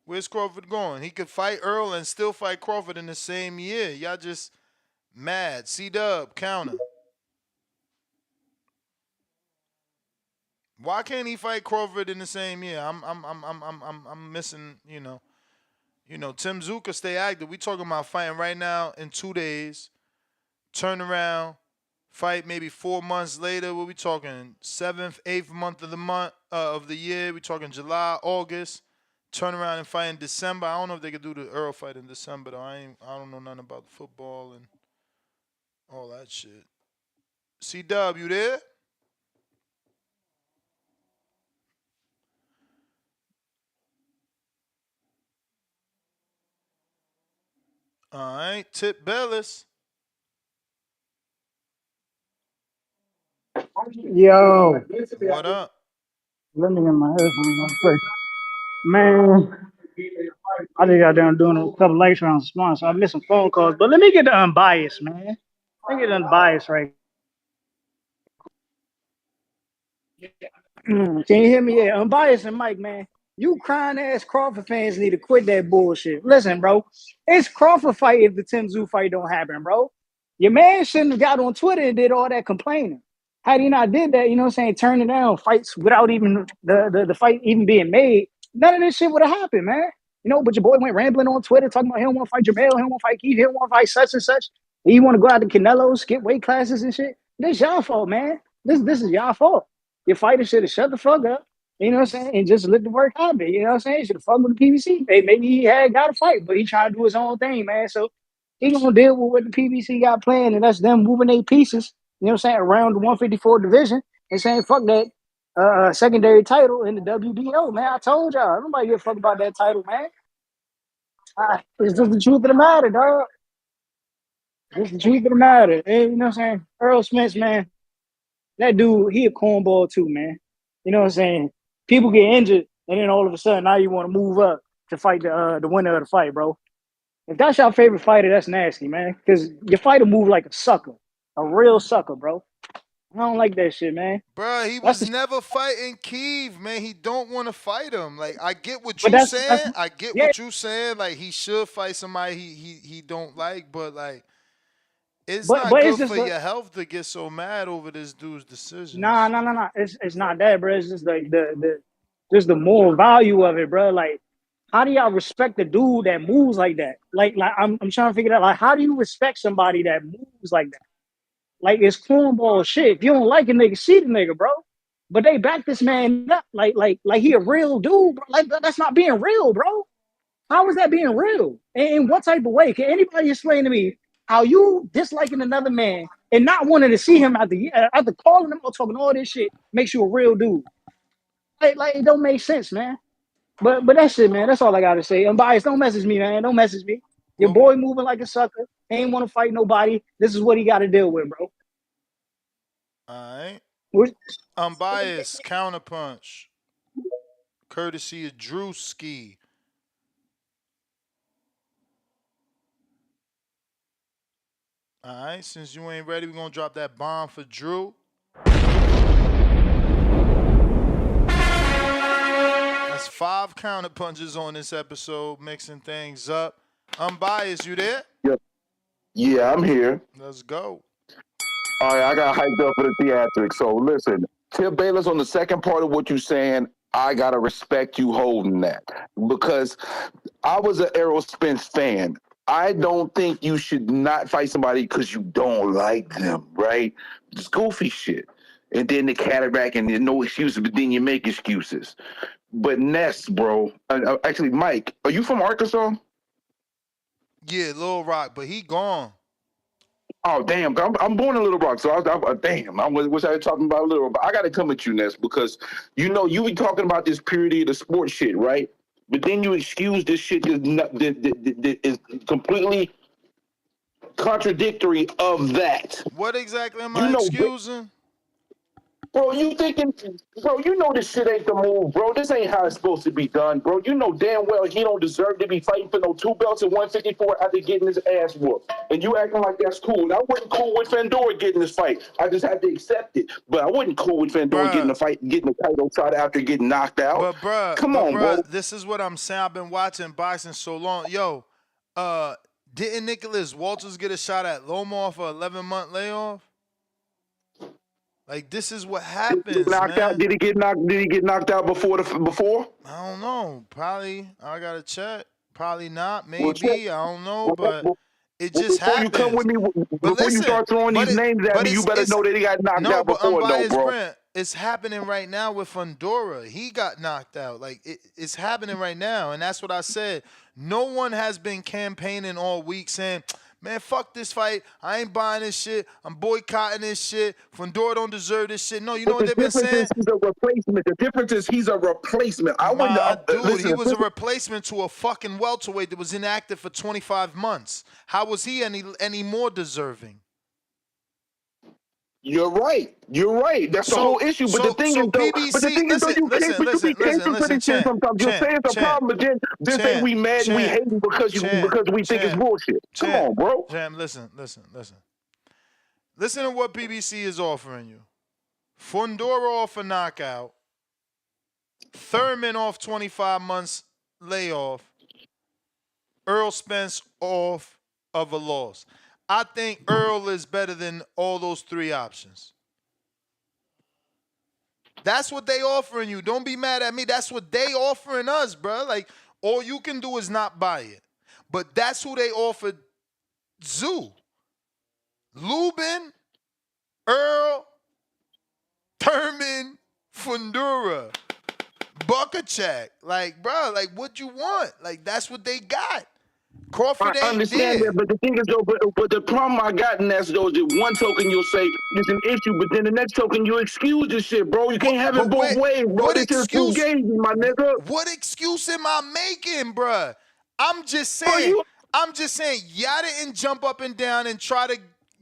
Where's Crawford going? He could fight Earl and still fight Crawford in the same year. Y'all just mad. C-Dub, counter. Why can't he fight Crawford in the same year? I'm missing, Tim Tszyu could stay active. We talking about fighting right now in 2 days. Turn around, fight maybe 4 months later. What we talking? 7th, 8th month of the year. We talking July, August. Turn around and fight in December. I don't know if they could do the Earl fight in December though. I don't know nothing about the football and all that shit. C-Dub, you there? All right, Tip Bellis. Yo. What up? Let me get my headphones on quick. Man, I just got done doing a couple lectures on response, so I missed some phone calls. But let me get the unbiased, man. Let me get the unbiased right. Can you hear me? Yeah, unbiased and Mike, man. You crying ass Crawford fans need to quit that bullshit. Listen, bro. It's Crawford fight if the Tim Tszyu fight don't happen, bro. Your man shouldn't have got on Twitter and did all that complaining. Had he not did that, you know what I'm saying, turning down fights without even the fight even being made, none of this shit would have happened, man. You know, but your boy went rambling on Twitter talking about he don't want to fight Jamel, he don't want to fight Keith, he don't want to fight such and such. He want to go out to Canelo, skip weight classes and shit. This y'all fault, man. This is y'all fault. Your fighter should have shut the fuck up, you know what I'm saying, and just let the work happen. You know what I'm saying? Should have fucked with the PBC. Maybe he had got a fight, but he trying to do his own thing, man. So he gonna deal with what the PBC got planned, and that's them moving their pieces, you know what I'm saying, around the 154 division and saying fuck that secondary title in the WBO, man. I told y'all, nobody give a fuck about that title, man. It's just the truth of the matter, dog. It's the truth of the matter. And, you know what I'm saying? Errol Spence, man, that dude, he a cornball too, man. You know what I'm saying? People get injured, and then all of a sudden, now you want to move up to fight the winner of the fight, bro. If that's your favorite fighter, that's nasty, man. Because your fighter move like a sucker, a real sucker, bro. I don't like that shit, man. Bruh, he That's was the, never fighting Keith, man. He don't want to fight him. Like, I get what but you that's saying. I get yeah. what you saying. Like, he should fight somebody he don't like, but like, it's not But it's good just for a, your health to get so mad over this dude's nah, decisions. nah, nah, nah. It's not that, bro. It's just like the just the moral value of it, bro. Like, how do y'all respect the dude that moves like that? Like I'm trying to figure out like how do you respect somebody that moves like that? Like it's cornball shit. If you don't like a nigga, see the nigga, bro. But they back this man up like he a real dude. Bro. Like that's not being real, bro. How is that being real? And in what type of way? Can anybody explain to me how you disliking another man and not wanting to see him after calling him or talking all this shit makes you a real dude? Like it don't make sense, man. But that shit, man. That's all I gotta say. Unbiased. Don't message me, man. Don't message me. Your Well, boy moving like a sucker. He ain't want to fight nobody. This is what he got to deal with, bro. all right. What- Unbiased counterpunch, courtesy of Drewski. All right. Since you ain't ready, we're gonna drop that bomb for Drew. That's 5 counterpunches on this episode, mixing things up. Unbiased, you there? Yep. Yeah, I'm here. Let's go. All right, I got hyped up for the theatrics. So listen, Tip Bayless, on the second part of what you're saying, I gotta respect you holding that because I was an Errol Spence fan. I don't think you should not fight somebody because you don't like them, right? It's goofy shit. And then the cataract and then no excuses, but then you make excuses. But Ness, bro, actually, Mike, are you from Arkansas? Yeah, Lil Rock, but he gone. Oh damn! I'm born in Little Rock, so damn. I wish I was talking about Little Rock. I got to come at you, Ness, because you be talking about this purity of the sport shit, right? But then you excuse this shit that is completely contradictory of that. What exactly am You I know, excusing? bro, you know this shit ain't the move, bro. This ain't how it's supposed to be done, bro. You know damn well he don't deserve to be fighting for no 2 belts at 154 after getting his ass whooped. And you acting like that's cool. And I wasn't cool with Fundora getting this fight. I just had to accept it. But I wasn't cool with Fundora getting the title shot after getting knocked out. Come on, bro. This is what I'm saying. I've been watching boxing so long. Yo, didn't Nicholas Walters get a shot at Loma for 11-month layoff? Like, this is what happens, man. Did he get knocked out before? I don't know. Probably. I gotta check. Probably not. Well, Maybe. I don't know. But it just before you come happens. with me, But before listen, you start throwing these names at me, you better know that he got knocked out but before, unbiased bro. Grant, it's happening right now with Fundora. He got knocked out. Like, it's happening right now. And that's what I said. No one has been campaigning all week saying, Man, fuck this fight. I ain't buying this shit. I'm boycotting this shit. Fundora don't deserve this shit. No, you know what But the they've been difference is saying? he's a replacement. The difference is he's a replacement. I wouldn't My dude, listen. he was a replacement to a fucking welterweight that was inactive for 25 months. How was he any more deserving? You're right. You're right. That's the whole issue. But the thing is, though, PBC, you can't. But you be caping for this shit sometimes. You'll say it's a problem, but then say we mad and we hate him because we think it's bullshit. Come on, bro. Jam, listen. Listen to what PBC is offering you. Fundora off a knockout. Thurman off 25 months layoff. Errol Spence off of a loss. I think Earl is better than all those three options. That's what they offering you. Don't be mad at me. That's what they offering us, bro. Like, all you can do is not buy it. But that's who they offered Tszyu. Lubin, Earl, Thurman, Fundora, Bukachak. Like, bro, like, what you want? Like, that's what they got. Crawford ain't I understand there. that, but the thing is, though, but the problem I got in that, though, is that one token you'll say it's an issue, but then the next token you excuse this shit, bro. You can't have it both ways, bro. This is too gay, my nigga. What excuse am I making, bruh? I'm just saying, y'all didn't jump up and down and try to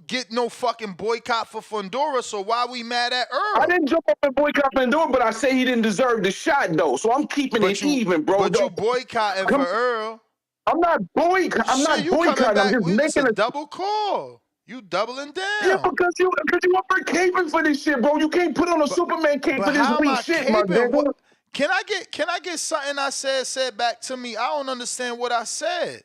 get no fucking boycott for Fundora, so why we mad at Earl? I didn't jump up and boycott Fundora, but I say he didn't deserve the shot, though, so I'm keeping it even, bro. But you boycotting for Earl. I'm not boycotting. I'm not boycotting. I'm just making a double call. You doubling down. Yeah, because you were caping for this shit, bro. You can't put on a Superman cape for this weak shit, my nigga. Can I get something I said back to me? I don't understand what I said.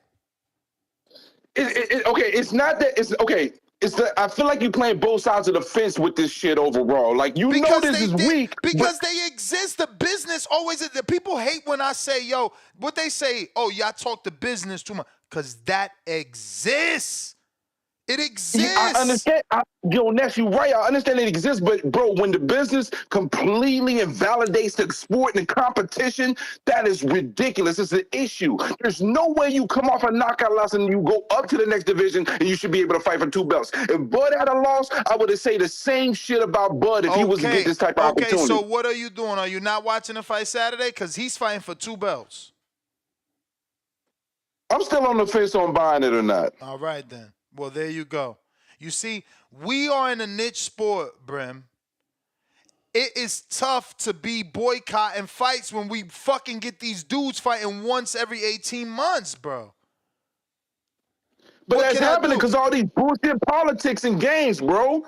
Okay, it's not that. It's okay. It's that I feel like you're playing both sides of the fence with this shit overall. Like know this is weak because they exist. The business always. The people hate when I say, "Yo," what they say. Oh, y'all talk the business too much because that exists. It exists. Yeah, I understand. Ness, you're right. I understand it exists, but bro, when the business completely invalidates the sport and the competition, that is ridiculous. It's an issue. There's no way you come off a knockout loss and you go up to the next division and you should be able to fight for 2 belts. If Bud had a loss, I would have said the same shit about Bud if he was to get this type of opportunity. Okay, so what are you doing? Are you not watching the fight Saturday? Because he's fighting for 2 belts. I'm still on the fence on buying it or not. All right, then. Well, there you go. You see, we are in a niche sport, Brim. It is tough to be boycotting fights when we fucking get these dudes fighting once every 18 months, bro. But that's happening because all these bullshit politics and games, bro.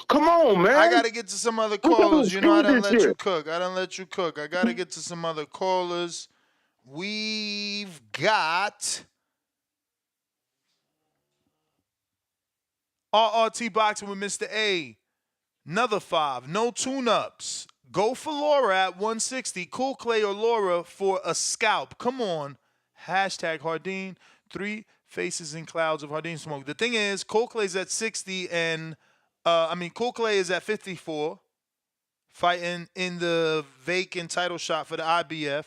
Come on, man. I got to get to some other callers. You know, I done let you cook. I got to get to some other callers. We've got RRT boxing with Mr. A. Another 5. No tune-ups. Go for Laura at 160. Cool Clay or Laura for a scalp. Come on. Hashtag Hardin. 3 faces and clouds of Hardin smoke. The thing is, Cool Clay's at 60 and Cool Clay is at 54. Fighting in the vacant title shot for the IBF.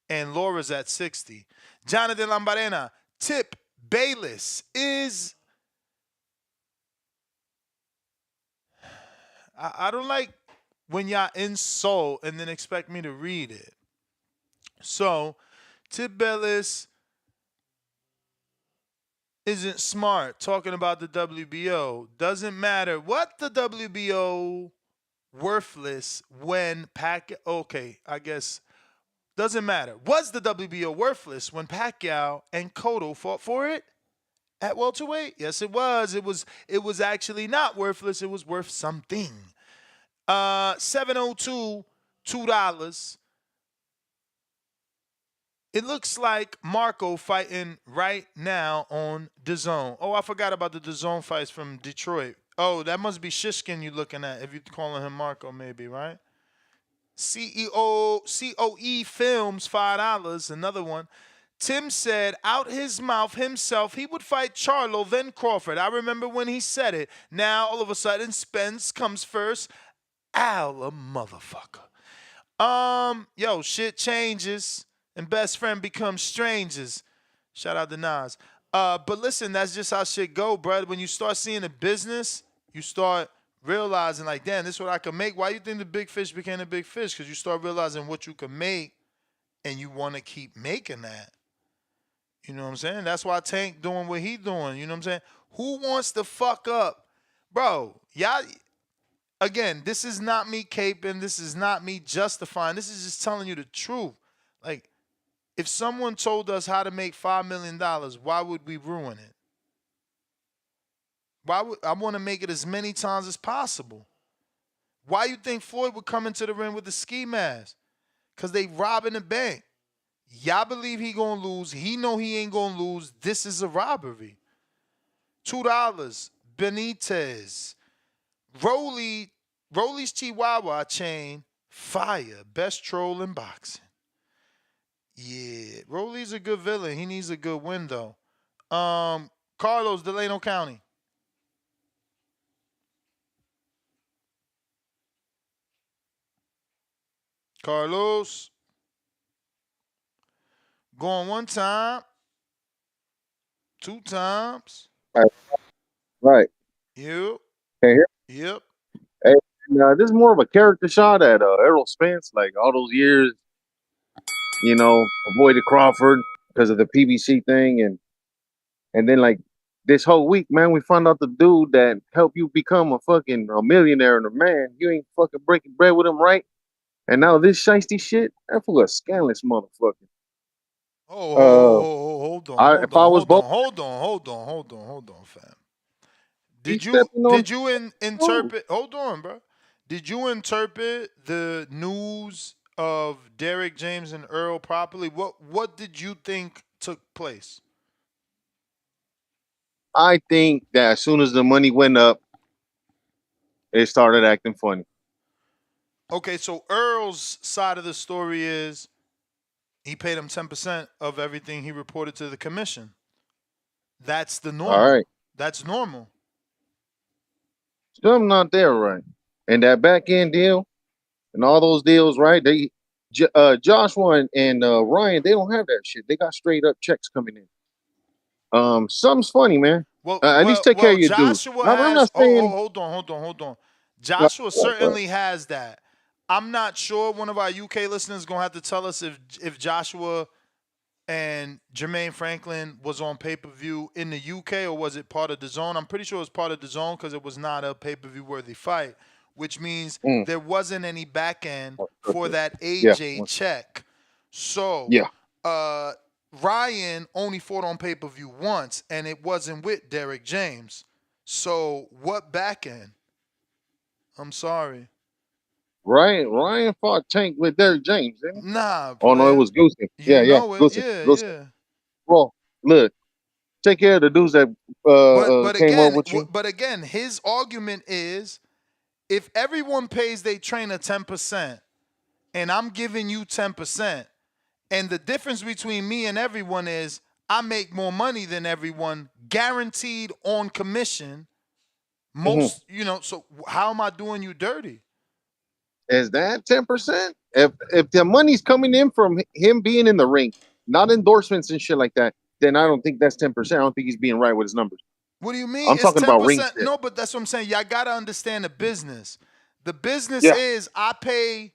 And Laura's at 60. Jonathan Lambarena. Tip Bayless is... I don't like when y'all insult and then expect me to read it. So, Tip Bayless isn't smart talking about the WBO. Doesn't matter what the WBO worthless when okay, I guess doesn't matter. Was the WBO worthless when Pacquiao and Cotto fought for it? At welterweight? Yes, it was. It was actually not worthless. It was worth something. 702, $2. It looks like Marco fighting right now on DAZN. Oh, I forgot about the DAZN fights from Detroit. Oh, that must be Shishkin you're looking at if you're calling him Marco, maybe, right? COE Films, $5. Another one. Tim said out his mouth himself he would fight Charlo, then Crawford. I remember when he said it. Now, all of a sudden, Spence comes first. Al, a motherfucker. Shit changes, and best friend becomes strangers. Shout out to Nas. But listen, that's just how shit go, bro. When you start seeing the business, you start realizing like, damn, this is what I can make. Why you think the big fish became a big fish? Because you start realizing what you can make, and you want to keep making that. You know what I'm saying? That's why Tank doing what he doing. You know what I'm saying? Who wants to fuck up, bro? Y'all. Again, this is not me caping. This is not me justifying. This is just telling you the truth. Like, if someone told us how to make $5 million, why would we ruin it? I want to make it as many times as possible. Why you think Floyd would come into the ring with the ski mask? Because they robbing the bank. Y'all believe he gonna lose. He know he ain't gonna lose. This is a robbery. $2. Benitez. Rolly's Chihuahua chain. Fire. Best troll in boxing. Yeah. Rolly's a good villain. He needs a good win, though. Carlos, Delano County. Carlos. Going one time. 2 times. Right. Yep. Can you hear? Yep. Hey, this is more of a character shot at Errol Spence. Like all those years, avoided Crawford because of the PBC thing, and then like this whole week, man, we found out the dude that helped you become a millionaire and a man. You ain't fucking breaking bread with him, right? And now this shiesty shit, that fool a scandalous motherfucker. Hold on, fam. Did you interpret? Hold on, bro. Did you interpret the news of Derrick, James, and Earl properly? What did you think took place? I think that as soon as the money went up, it started acting funny. Okay, so Earl's side of the story is he paid him 10% of everything he reported to the commission. That's the normal. All right. That's normal. Something not there, right? And that back end deal and all those deals, right? Joshua and Ryan, they don't have that shit. They got straight up checks coming in. Something's funny, man. At least take care of your Joshua dude. has. I'm not saying. Hold on. Joshua certainly has that. I'm not sure. One of our UK listeners is gonna have to tell us if Joshua and Jermaine Franklin was on pay-per-view in the UK or was it part of the zone? I'm pretty sure it was part of the zone because it was not a pay-per-view worthy fight, which means there wasn't any back end for that AJ check. So Ryan only fought on pay-per-view once, and it wasn't with Derrick James. So what back end? I'm sorry. Ryan fought Tank with Derrick James, didn't he? Nah. Oh no, it was Goosey. Yeah. Goosey. Well, look, take care of the dudes that came up with you. But again, his argument is if everyone pays their trainer 10% and I'm giving you 10%, and the difference between me and everyone is I make more money than everyone, guaranteed on commission. So how am I doing you dirty? Is that 10%? If the money's coming in from him being in the ring, not endorsements and shit like that, then I don't think that's 10%. I don't think he's being right with his numbers. What do you mean? I'm talking about ring. No, but that's what I'm saying. Y'all gotta understand the business. The business is I pay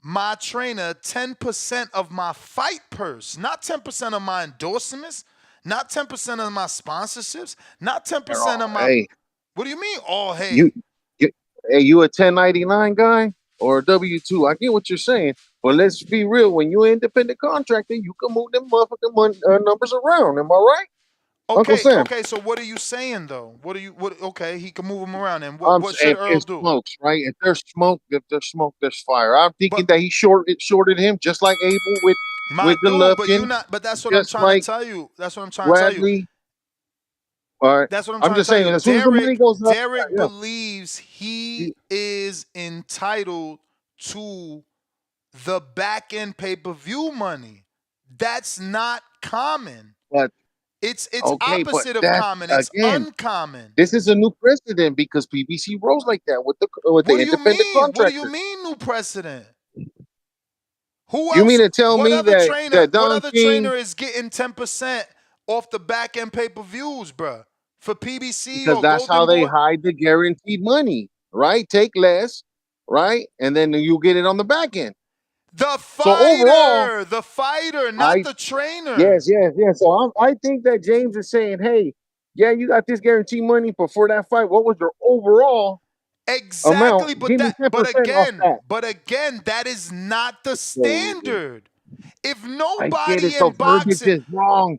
my trainer 10% of my fight purse, not 10% of my endorsements, not 10% of my sponsorships, not 10% of my. Hey. What do you mean? You a 1099 guy or a W2? I get what you're saying, but let's be real. When you're an independent contractor, you can move them motherfucking numbers around. Am I right? Uncle Sam. Okay. So what are you saying though? Okay, he can move them around. And what should Earl do? Smokes, right? If there's smoke, there's fire. I'm thinking that he shorted him just like Abel with the Golovkin. But that's what I'm trying to tell you. That's what I'm trying to tell you. All right. That's what I'm just saying. As soon as the money goes up, Derrick believes he is entitled to the back end pay-per-view money. That's not common. But it's opposite of common. It's uncommon. This is a new precedent because PBC rolls like that with the independent contractors. What do you mean new precedent? Who else? You mean to tell me that what other trainer is getting 10% off the back end pay-per-views, bruh. For PBC Because or that's how Golden they Boy. hide the guaranteed money, right? Take less, right? And then you get it on the back end. The So overall, fighter, not I the trainer. yes. So I think that James is saying, hey, yeah, you got this guaranteed money, but for that fight, what was your overall amount? Exactly, Give me 10% off that. but again, that is not the Crazy. standard. If I get it. nobody So in verbiage boxing, is wrong.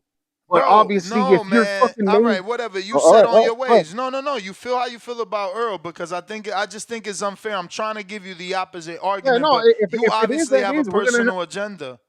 But bro, obviously, no, if you're man. fucking All made, right, whatever. You all set right, on all your right. ways. No. You feel how you feel about Earl because I just think it's unfair. I'm trying to give you the opposite Yeah, argument, no. but you If it is, obviously that have a is. We're gonna. personal agenda.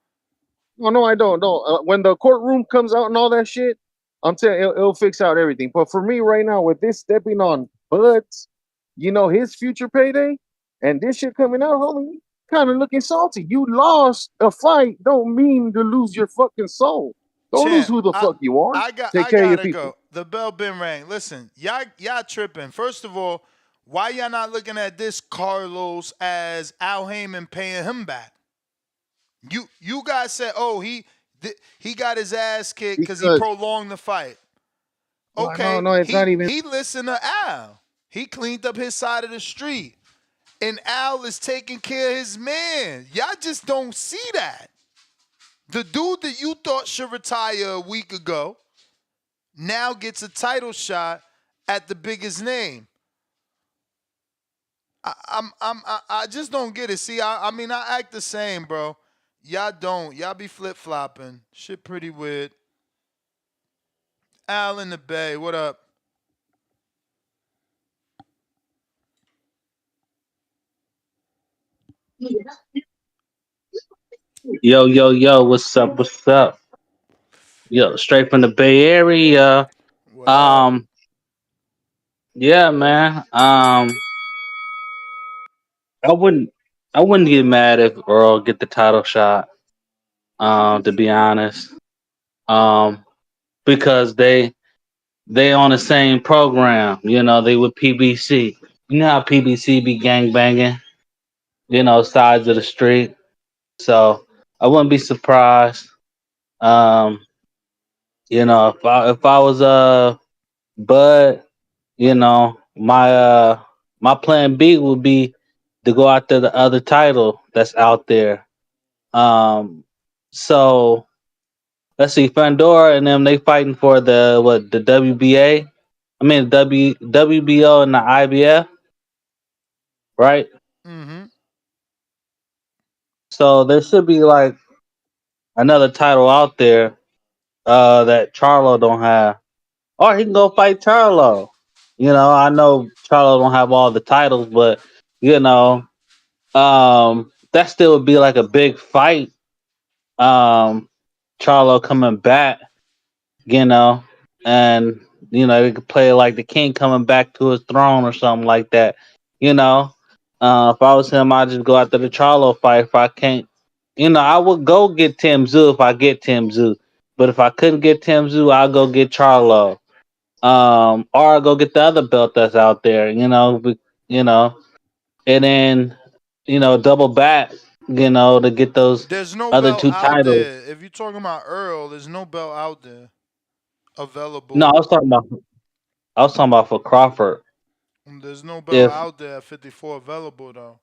No, I don't. No, when the courtroom comes out and all that shit, I'm telling you, it'll fix out everything. But for me right now, with this stepping on Bud's, his future payday, and this shit coming out, homie, kind of looking salty. You lost a fight, don't mean to lose your fucking soul. Don't lose Champ, who the fuck you are. Take I care of your gotta people. go. The bell been rang. Listen, y'all tripping. First of all, why y'all not looking at this Carlos as Al Haymon paying him back? You guys said, oh, he got his ass kicked because he Because prolonged the fight. no, Okay, no, it's not even. he listened to Al. He cleaned up his side of the street, and Al is taking care of his man. Y'all just don't see that. The dude that you thought should retire a week ago now gets a title shot at the biggest name. I just don't get it. See, I mean, I act the same, bro. Y'all don't. Y'all be flip flopping. Shit, pretty weird. Al in the Bay, what up? Yo, what's up? What's up? Yo, straight from the Bay Area. What up? Yeah, man. I wouldn't, I wouldn't get mad if Earl get the title shot. To be honest, um, because they on the same program. They with PBC. You know how PBC be gang banging. Sides of the street. So I wouldn't be surprised. Um, if I was Bud, my plan B would be to go after the other title that's out there. So let's see, Fundora and them they fighting for the WBA. I mean WBO and the IBF, right? Mm-hmm. So there should be like another title out there that Charlo don't have. Or he can go fight Charlo. I know Charlo don't have all the titles, but you know, that still would be like a big fight. Charlo coming back, you know, and they could play like the king coming back to his throne or something like that. You know, if I was him, I'd just go after the Charlo fight. If I can't, I would go get Tim Zoo if I get Tim Zoo. But if I couldn't get Tim Zoo, I'll go get Charlo. Or I'll go get the other belt that's out there. You know, and then double back. To get those There's no other belt two out titles. there. If you're talking about Earl, there's no belt out there No, I available. was talking about for Crawford. There's no belt If out there at 54 available though.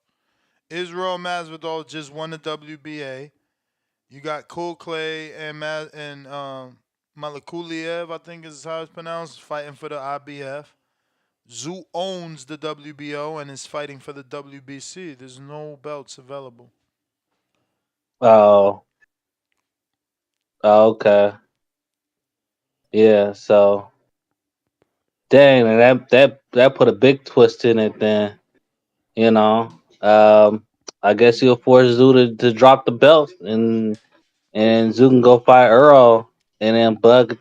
Israel Masvidal just won the WBA. You got Cool Clay and Malakuliev, I think is how it's pronounced, fighting for the IBF. Zoo owns the WBO and is fighting for the WBC. There's no belts available. oh, okay, yeah. So dang, and that put a big twist in it. Then you know, I guess he'll force Zoo to drop the belt, and Zoo can go fight Earl, and then Bug,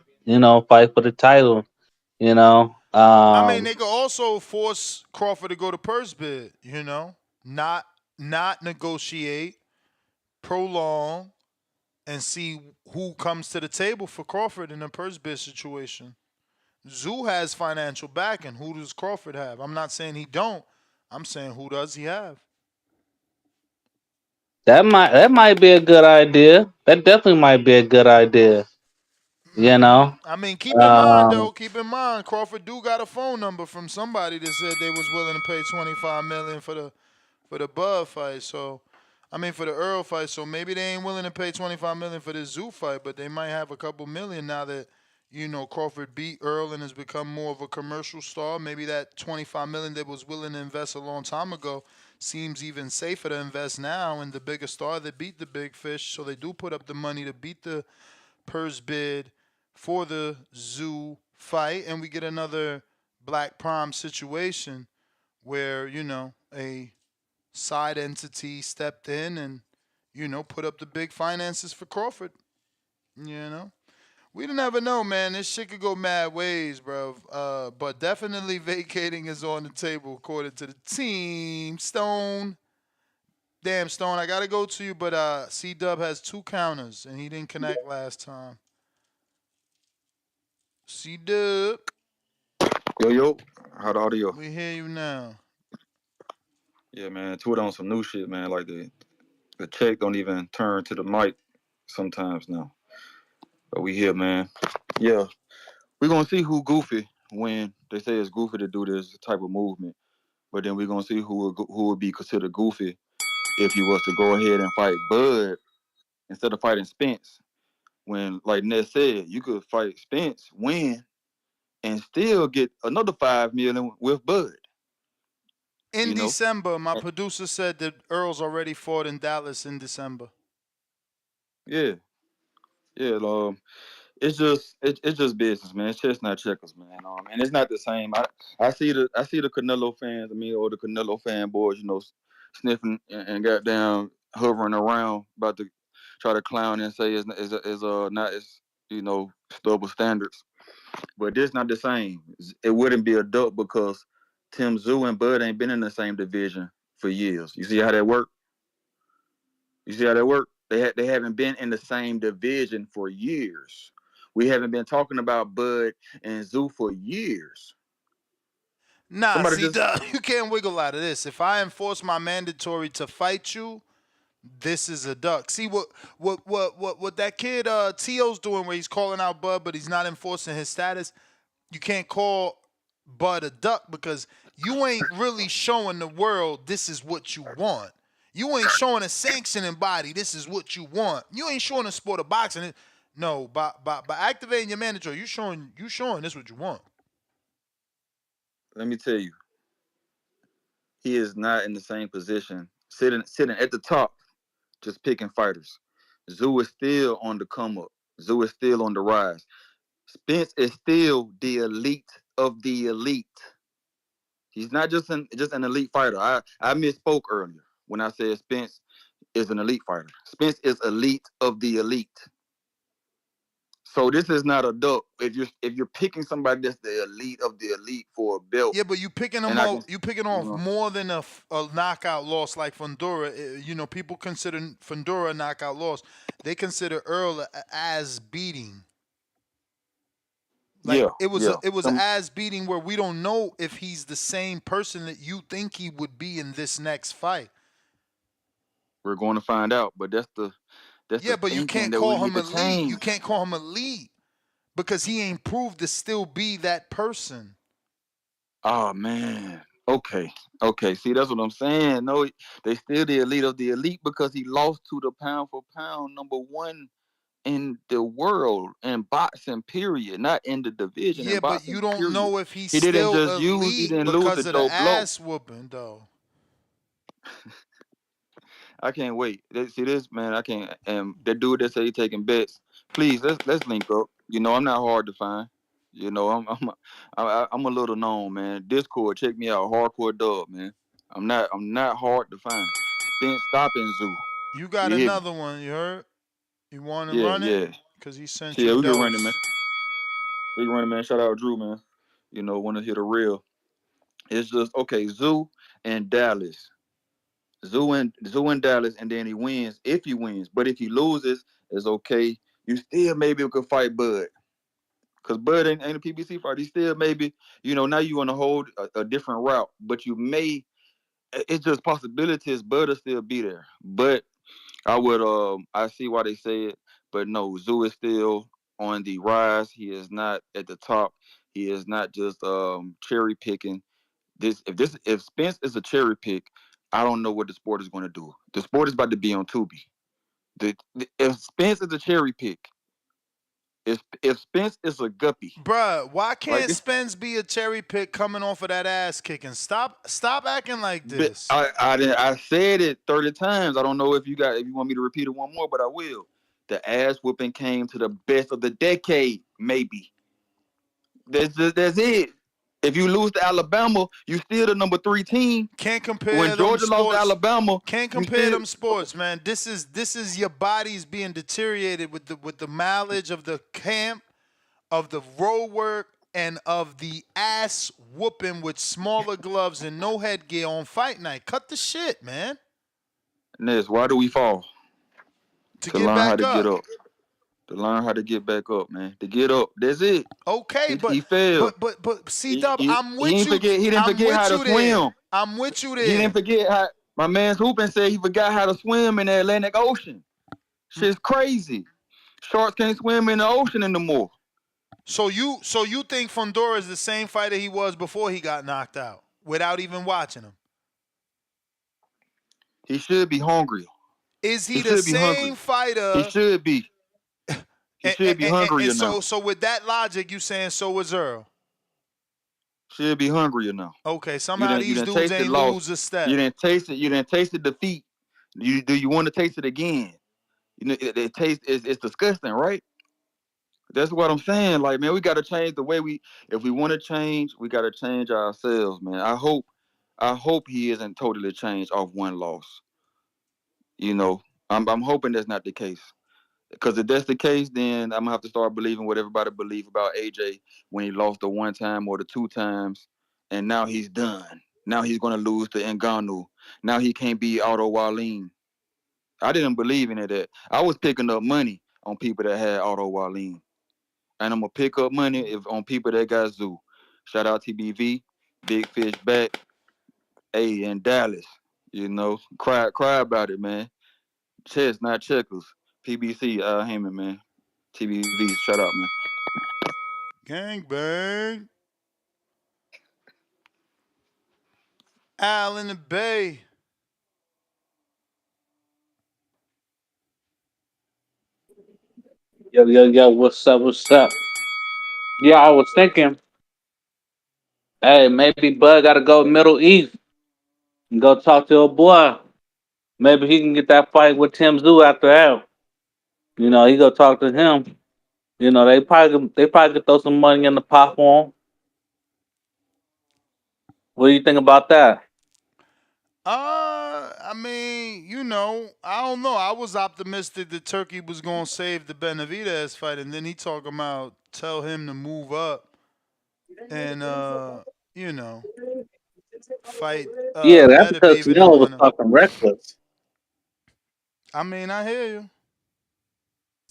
fight for the title. You know, I mean, they could also force Crawford to go to purse bid, not negotiate, prolong, and see who comes to the table for Crawford in a purse bid situation. Zoo has financial backing. Who does Crawford have? I'm not saying he don't. I'm saying who does he have? that might be a good idea. That definitely might be a good idea. You know. I mean, keep in mind Um, though. Keep in mind, Crawford do got a phone number from somebody that said they was willing to pay 25 million for the Bud fight. So, I mean, for the Earl fight. So maybe they ain't willing to pay 25 million for this Zoo fight, but they might have a couple million now that Crawford beat Earl and has become more of a commercial star. Maybe that 25 million they was willing to invest a long time ago seems even safer to invest now in the bigger star that beat the big fish. So they do put up the money to beat the purse bid for the Zoo fight, and we get another Black Prom situation where a side entity stepped in and put up the big finances for Crawford. You know, we don't never know, man. This shit could go mad ways, bro. But definitely vacating is on the table according to the team. Stone, damn Stone, I gotta go to you, but C Dub has 2 counters and he didn't connect last time. C Dub, Yo, how the audio? we hear you now. Yeah, man. Twitter on some new shit, man. Like the check don't even turn to the mic sometimes now. But we here, man. Yeah, we gonna see who goofy when they say it's goofy to do this type of movement. But then we gonna see who would be considered goofy if you was to go ahead and fight Bud instead of fighting Spence. When, like Ned said, you could fight Spence, win, and still get another 5 million with Bud. In You know? December, my producer said that Earl's already fought in Dallas in December. Yeah, yeah. It's just business, man. It's chestnut checkers, man. And it's not the same. I see the Canelo fans, or the Canelo fanboys, sniffing and goddamn hovering around about to try to clown and say is not as double standards. But this not the same. It wouldn't be a duck because Tszyu and Bud ain't been in the same division for years. You see how that work? You see how that work? They haven't been in the same division for years. We haven't been talking about Bud and Zoo for years. Nah, Somebody see, just you can't wiggle out of this. If I enforce my mandatory to fight you, this is a duck. See what that kid Tio's doing where he's calling out Bud, but he's not enforcing his status. You can't call Bud a duck because you ain't really showing the world this is what you want. You ain't showing a sanctioning body this is what you want. You ain't showing a sport of boxing. No, by activating your mandatory, you showing this what you want. let me tell you, he is not in the same position. Sitting at the top, just picking fighters. Zoo is still on the come up. Zoo is still on the rise. Spence is still the elite of the elite. He's not just an elite fighter. I misspoke earlier when I said Spence is an elite fighter. Spence is elite of the elite. So this is not a duck. If you're picking somebody that's the elite of the elite for a belt, Yeah, but you picking them and I can, off. You picking off more than a knockout loss like Fundora. People consider Fundora a knockout loss. They consider Earl a as beating. Like yeah, it was yeah. a as beating where we don't know if he's the same person that you think he would be in this next fight. We're going to find out, but that's the Yeah, but you thinking can't that we call need him to elite. You change. can't call him elite because he ain't proved to still be that person. Oh man. Okay. See, that's what I'm saying. No, they still the elite of the elite because he lost to the pound for pound #1 in the world in boxing, period. Not in the division, in Yeah, but boxing, you don't period. know if he's He didn't still just use. He elite didn't lose to because of the Joe Blow. ass whooping, though. I can't wait. See this, man. I can't. And that dude that say he taking bets. Please, let's link up. I'm not hard to find. I'm a little known, man. Discord, check me out. Hardcore Dub, man. I'm not hard to find. Spence stopping Zoo. You got You hear me? another one, you heard? You want to Yeah, run it? yeah. Because he sent See, you yeah, a we can run it, man. dose. We can run it, man. Shout out Drew, man. Want to hear the real. It's just okay. Zoo and Dallas. Zoo and Dallas, and then he wins if he wins. But if he loses, it's okay. You still maybe could fight Bud. Because Bud ain't a PBC fighter. He still maybe, now you on a different route. But you may, it's just possibilities Bud will still be there. But I see why they say it. But no, Zoo is still on the rise. He is not at the top. He is not just cherry picking. If Spence is a cherry pick, I don't know what the sport is going to do. The sport is about to be on Tubi. If Spence is a cherry pick, if Spence is a guppy, Bruh, why like can't this, Spence be a cherry pick coming off of that ass kicking? Stop acting like but this. I said it 30 times. I don't know if you want me to repeat it one more, but I will. The ass whooping came to the best of the decade, maybe. That's it. If you lose to Alabama, you still the number 3 team. Can't When compare them Georgia lost to sports. Alabama, Can't you compare still them sports, man. This is your body's being deteriorated with the mileage of the camp, of the road work, and of the ass whooping with smaller gloves and no headgear on fight night. Cut the shit, man. Ness, why do we fall? To To get learn how back to get up. up. To learn how to get back up, man. To get up. That's it. Okay, He but failed. C Dub, I'm He with ain't you. forget. He didn't I'm forget how with to you there. swim. I'm with you He didn't there. forget how. My man's hooping said he forgot how to swim in the Atlantic Ocean. Shit's crazy. Sharks can't swim in the ocean anymore. So you think Fundora is the same fighter he was before he got knocked out without even watching him? He should be hungry. Is He he the should be same hungry. He fighter? should be. He should be hungrier now. So with that logic, you saying so was Earl? Should be hungrier now. Okay, You somehow didn't. You these didn't dudes taste it. ain't Lost. lose a step. You didn't taste it. You didn't taste the defeat. Do you want to taste it again? You know, it tastes. It's disgusting, right? That's what I'm saying. Like, man, we got to change the way we. If we want to change, we got to change ourselves, man. I hope he isn't totally changed off one loss. You know, I'm hoping that's not the case. Because if that's the case, then I'm gonna have to start believing what everybody believe about AJ when he lost the one time or the two times, and now he's done. Now he's gonna lose to Ngannou. Now he can't be Otto Wallin. I didn't believe in it. I was picking up money on people that had Otto Wallin. And I'm gonna pick up money if on people that got Zoo. Shout out TBV, Big Fish back. Hey, in Dallas, you know, cry about it, man. Chess, not checkers. PBC, Haymon, man. TBV, shout out, man. Gang bang. Al in the Bay. Yo, what's up, what's up? Yeah, I was thinking, hey, maybe Bud gotta go Middle East and go talk to a boy. Maybe he can get that fight with Tim Zoo after that. You know, he go talk to him. You know, they probably could throw some money in the pot for him. What do you think about that? I mean, I don't know. I was optimistic that Turkey was gonna save the Benavidez fight, and then he talking about tell him to move up and you know, fight Yeah, that's better because Baby than Canelo was winner. talking reckless. I mean, I hear you.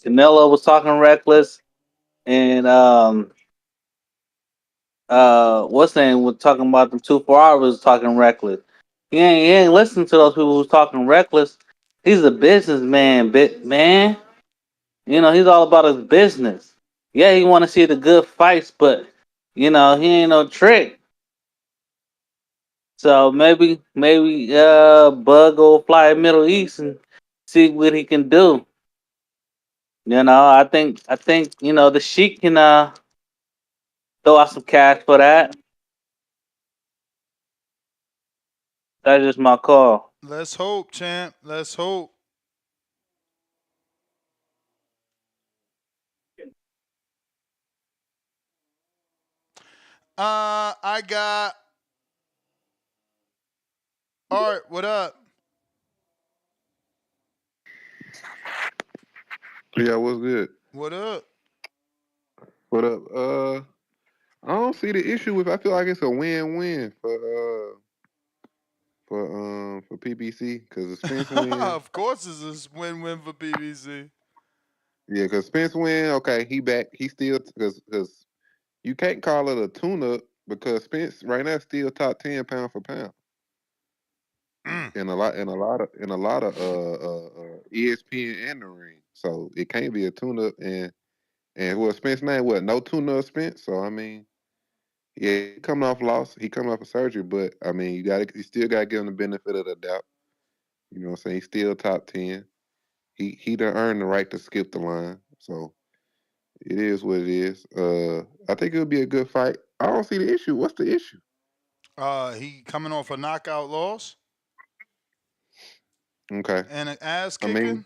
Canelo was talking reckless, and what's name was talking about them 2 4 hours was talking reckless. He ain't listening to those people who's talking reckless. He's a businessman, bit man. You know, he's all about his business. Yeah, he want to see the good fights, but he ain't no trick. So maybe Bug will fly Middle East and see what he can do. I think the Sheik can throw out some cash for that. That's just my call. Let's hope, champ. Let's hope. I got Art. What up? Yeah, what's good? What up? What up? I don't see the issue with. I feel like it's a win-win for PBC because if Spence win, Of course, it's a win-win for PBC. yeah, because Spence win, okay, he back, he still because you can't call it a tune-up because Spence right now still top 10 pound for pound in a lot of ESPN and the ring, so it can't be a tune-up and And Spence name no tuna of Spence. So I mean, yeah, he coming off loss. He coming off a surgery, but I mean, you still gotta give him the benefit of the doubt. You know what I'm saying? He's still top 10. He done earned the right to skip the line. So it is what it is. I think it'll be a good fight. I don't see the issue. What's the issue? He coming off a knockout loss Okay. and an ass I kicking. mean,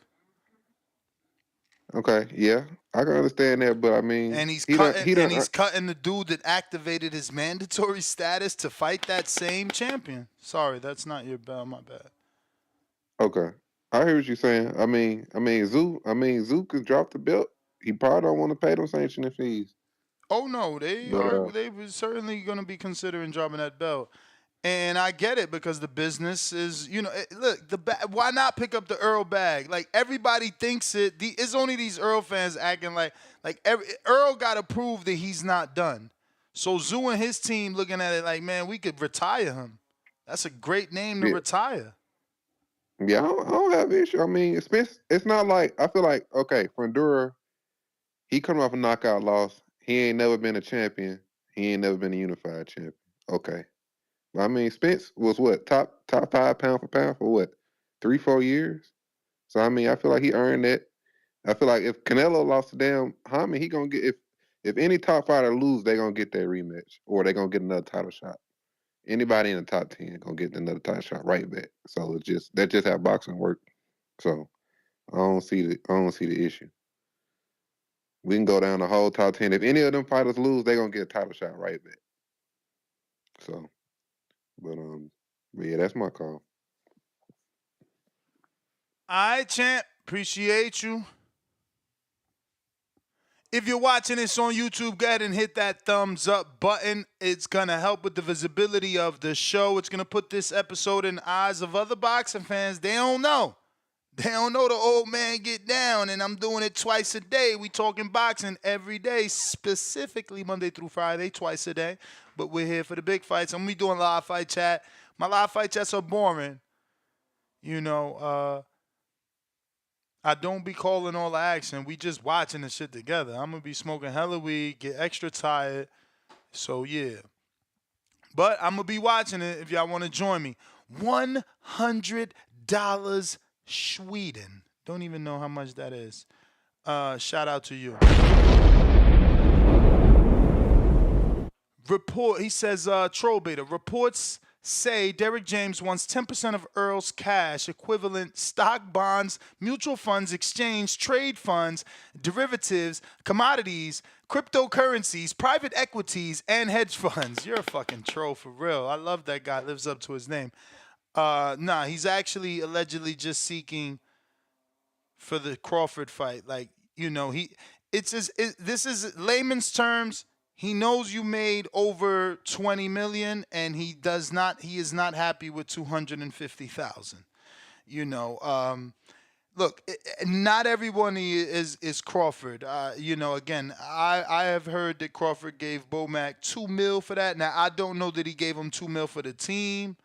okay, yeah, I can understand that, but I mean, And he's he done cutting he and done he's cutting the dude that activated his mandatory status to fight that same champion. Sorry, that's not your bell, my bad. okay. I hear what you're saying. Zoo could drop the belt. He probably don't want to pay them sanctioning fees. Oh no, they But are they were certainly going to be considering dropping that belt. And I get it because the business is, look, why not pick up the Earl bag? Like everybody thinks it's only these Earl fans acting like Earl got to prove that he's not done. So Zoo and his team looking at it like, man, we could retire him. That's a great name to yeah, retire. yeah, I don't have an issue. I mean, it's not like I feel like okay, Fundora, he coming off a knockout loss. He ain't never been a champion. He ain't never been a unified champion. Okay. I mean, Spence was what top 5 pound for pound for what 3-4 years. So I mean, I feel like he earned that. I feel like if Canelo lost to damn Haymon, he gonna get if any top fighter lose, they gonna get that rematch or they gonna get another title shot. Anybody in the top 10 gonna get another title shot right back. So that's just how boxing work. So I don't see the issue. We can go down the whole top 10. If any of them fighters lose, they gonna get a title shot right back. So, but yeah, that's my call. All right, champ. Appreciate you. If you're watching this on YouTube, go ahead and hit that thumbs up button. It's going to help with the visibility of the show. It's going to put this episode in the eyes of other boxing fans. They don't know. They don't know the old man get down, and I'm doing it twice a day. We talking boxing every day, specifically Monday through Friday, twice a day. But we're here for the big fights. I'm going to be doing live fight chat. My live fight chats are boring. I don't be calling all the action. We just watching the shit together. I'm going to be smoking hella weed, get extra tired. So, yeah. But I'm going to be watching it if y'all want to join me. $100 Sweden. Don't even know how much that is. Shout out to you. He says, Troll Beta, reports say Derrick James wants 10% of Earl's cash, equivalent stock, bonds, mutual funds, exchange, trade funds, derivatives, commodities, cryptocurrencies, private equities, and hedge funds. You're a fucking troll for real. I love that guy. Lives up to his name. He's actually allegedly just seeking for the Crawford fight. Like, this is layman's terms. He knows you made over 20 million and he is not happy with 250,000. Look, not everyone is Crawford. Again, I have heard that Crawford gave Bomac $2 million for that. Now I don't know that he gave him $2 million for the team,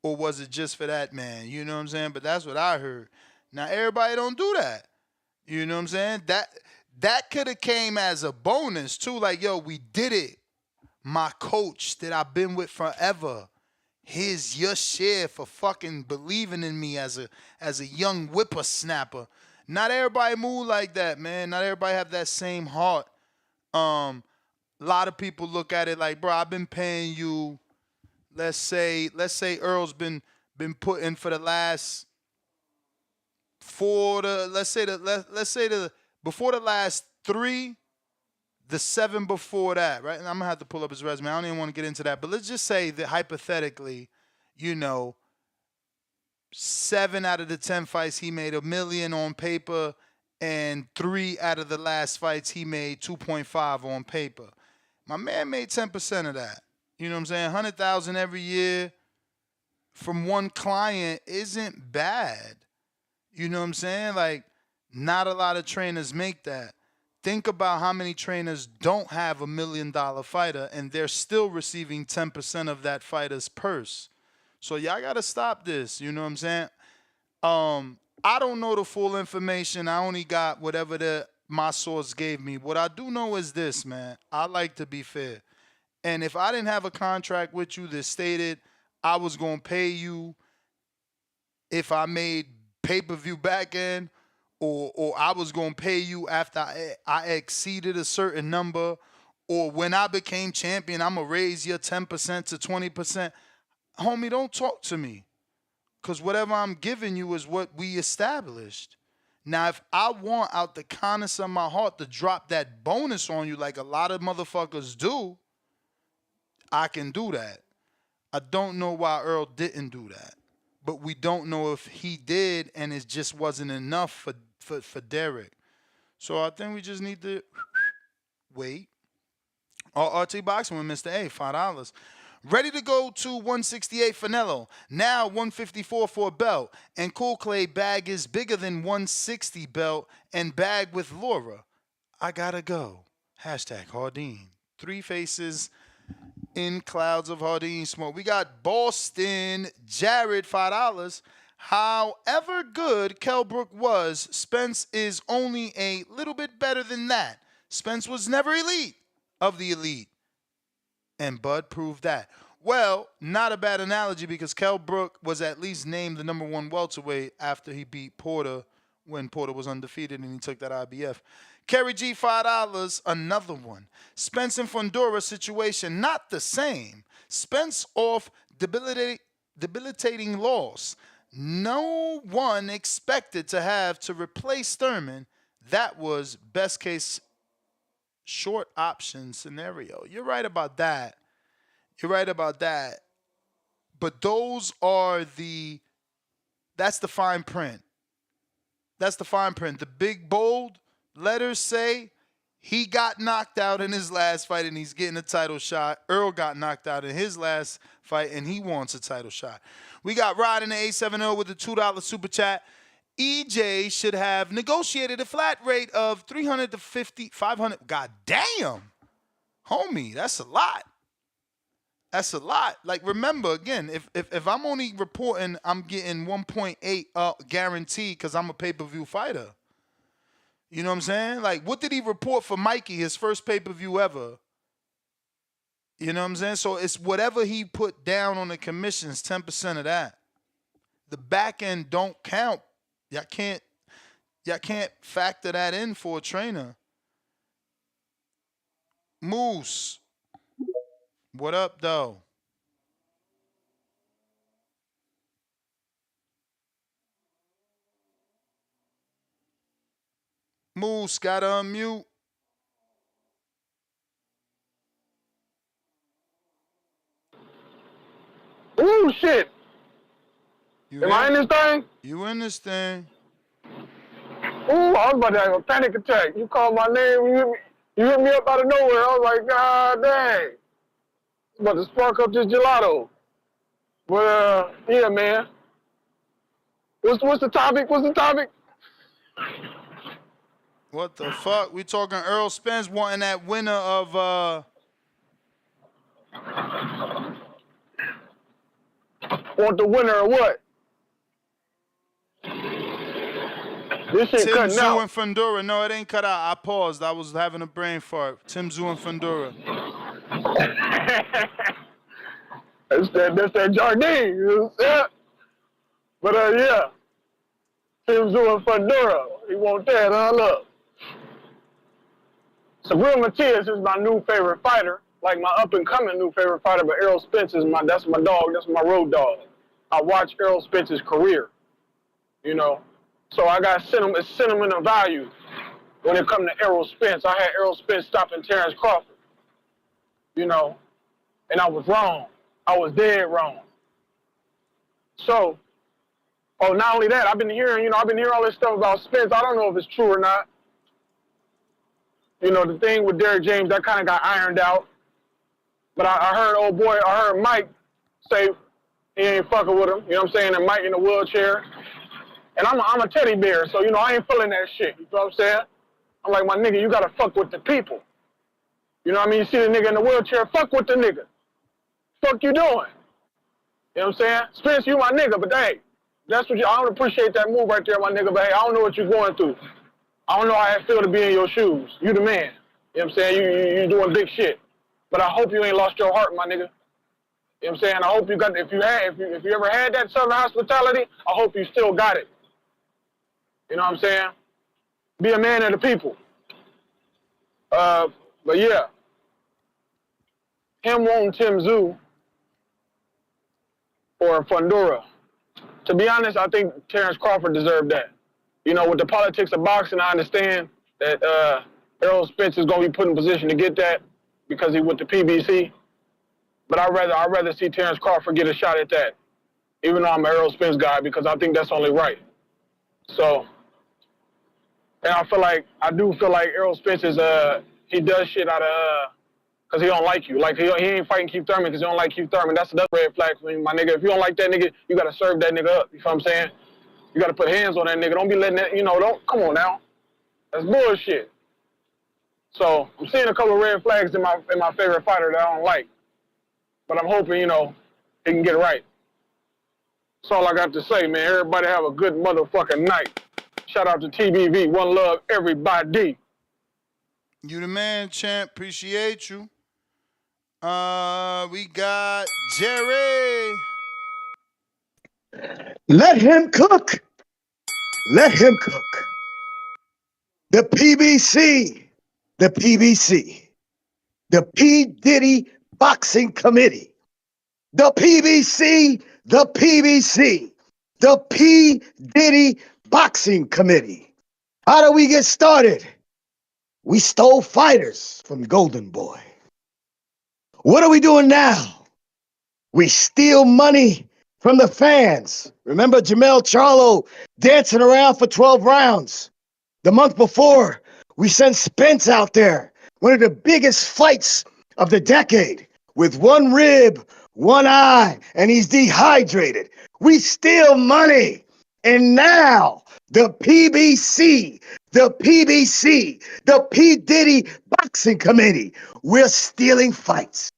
or was it just for that man? You know what I'm saying? But that's what I heard. Now everybody don't do that. You know what I'm saying? That could have came as a bonus too. Like, yo, we did it. My coach that I've been with forever. Here's your share for fucking believing in me as a young whippersnapper. Not everybody move like that, man. Not everybody have that same heart. A lot of people look at it like, bro, I've been paying you. Let's say Earl's been put in for the last before the last 3, the 7 before that, right? And I'm gonna have to pull up his resume. I don't even want to get into that, but let's just say that hypothetically, 7 out of the 10 fights he made $1 million on paper, and 3 out of the last fights he made 2.5 on paper. My man made 10% of that. You know what I'm saying? 100,000 every year from one client isn't bad. You know what I'm saying? Like, not a lot of trainers make that. Think about how many trainers don't have $1 million fighter and they're still receiving 10% of that fighter's purse. So y'all gotta stop this. You know what I'm saying? I don't know the full information. I only got whatever my source gave me. What I do know is this, man. I like to be fair. And if I didn't have a contract with you that stated I was going to pay you if I made pay-per-view back end, or I was going to pay you after I exceeded a certain number, or when I became champion, I'm going to raise your 10% to 20%, homie, don't talk to me. Because whatever I'm giving you is what we established. Now, if I want out the kindness of my heart to drop that bonus on you like a lot of motherfuckers do, I can do that. I don't know why Earl didn't do that. But we don't know if he did and it just wasn't enough for Derrick. So I think we just need to wait. RT Boxing with Mr. A, $5. Ready to go to 168 Finello. Now 154 for a belt. And Cool Clay bag is bigger than 160 belt and bag with Laura. I gotta go. Hashtag Hardin. Three faces in clouds of Hardin smoke. We got Boston Jared, $5. However good Kelbrook was, Spence is only a little bit better than that. Spence was never elite of the elite. And Bud proved that. Well, not a bad analogy because Kell Brook was at least named the number one welterweight after he beat Porter when Porter was undefeated and he took that IBF. Kerry G, $5, another one. Spence and Fundora situation, not the same. Spence off debilitating loss. No one expected to have to replace Thurman. That was best case short option scenario. You're right about that. You're right about that. But that's the fine print. That's the fine print. The big bold letters say he got knocked out in his last fight and he's getting a title shot. Earl got knocked out in his last fight and he wants a title shot. We got Rod in the 870 with a $2 super chat. EJ should have negotiated a flat rate of $300 to $500. God damn. Homie, that's a lot. That's a lot. Like, remember, again, if I'm only reporting I'm getting 1.8 guaranteed because I'm a pay-per-view fighter. You know what I'm saying? Like, what did he report for Mikey, his first pay-per-view ever? You know what I'm saying? So it's whatever he put down on the commissions, 10% of that. The back end don't count. Y'all can't factor that in for a trainer. Moose. What up, though? Moose, gotta unmute. Ooh, shit. Am I in this thing? You in this thing. Ooh, I was about to have a panic attack. You called my name, you hit me up out of nowhere. I was like, God dang. I'm about to spark up this gelato. But, yeah, man. What's the topic? What's the topic? What the fuck? We talking Errol Spence wanting that winner of Want the winner of what? This shit cutting Tszyu out. and Fundora. No, it ain't cut out. I paused. I was having a brain fart. Tszyu and Fundora. That's that Jardine. You know what I'm saying? But, yeah. Tszyu and Fundora. He want that, huh? Look. Sabril Matias is my new favorite fighter. Like my up-and-coming new favorite fighter, but Errol Spence is that's my dog. That's my road dog. I watched Errol Spence's career, you know. So I got sentimental value when it comes to Errol Spence. I had Errol Spence stopping Terrence Crawford, you know, and I was wrong. I was dead wrong. So, not only that, I've been hearing all this stuff about Spence. I don't know if it's true or not. You know, the thing with Derrick James, that kind of got ironed out. But I heard Mike say he ain't fucking with him. You know what I'm saying? And Mike in a wheelchair. And I'm a teddy bear, so, you know, I ain't feeling that shit. You know what I'm saying? I'm like, my nigga, you got to fuck with the people. You know what I mean? You see the nigga in the wheelchair, fuck with the nigga. Fuck you doing? You know what I'm saying? Spence, you my nigga, but hey, I don't appreciate that move right there, my nigga, but hey, I don't know what you're going through. I don't know how it feel to be in your shoes. You the man. You know what I'm saying? You doing big shit. But I hope you ain't lost your heart, my nigga. You know what I'm saying? I hope you got, if you ever had that Southern hospitality, I hope you still got it. You know what I'm saying? Be a man of the people. But yeah, him wanting Tszyu or Fundora. To be honest, I think Terrence Crawford deserved that. You know, with the politics of boxing, I understand that Errol Spence is going to be put in position to get that because he with the PBC. But I'd rather see Terrence Crawford get a shot at that, even though I'm an Errol Spence guy, because I think that's only right. So, and I do feel like Errol Spence is he does shit out of because he don't like you. Like he ain't fighting Keith Thurman because he don't like Keith Thurman. That's another red flag for me, my nigga. If you don't like that nigga, you gotta serve that nigga up. You know what I'm saying? You gotta put hands on that nigga. Don't be letting that, don't come on now. That's bullshit. So I'm seeing a couple of red flags in my favorite fighter that I don't like. But I'm hoping, he can get it right. That's all I got to say, man. Everybody have a good motherfucking night. Shout out to TBV. One love, everybody. You the man, champ. Appreciate you. We got Jerry. Let him cook. Let him cook. The PBC, the P. Diddy Boxing Committee, the PBC, the P. Diddy Boxing Committee. How do we get started? We stole fighters from Golden Boy. What are we doing now? We steal money from the fans. Remember Jamel Charlo dancing around for 12 rounds? The month before, we sent Spence out there, one of the biggest fights of the decade, with one rib, one eye, and he's dehydrated. We steal money. And now, the PBC, the P. Diddy Boxing Committee, we're stealing fights.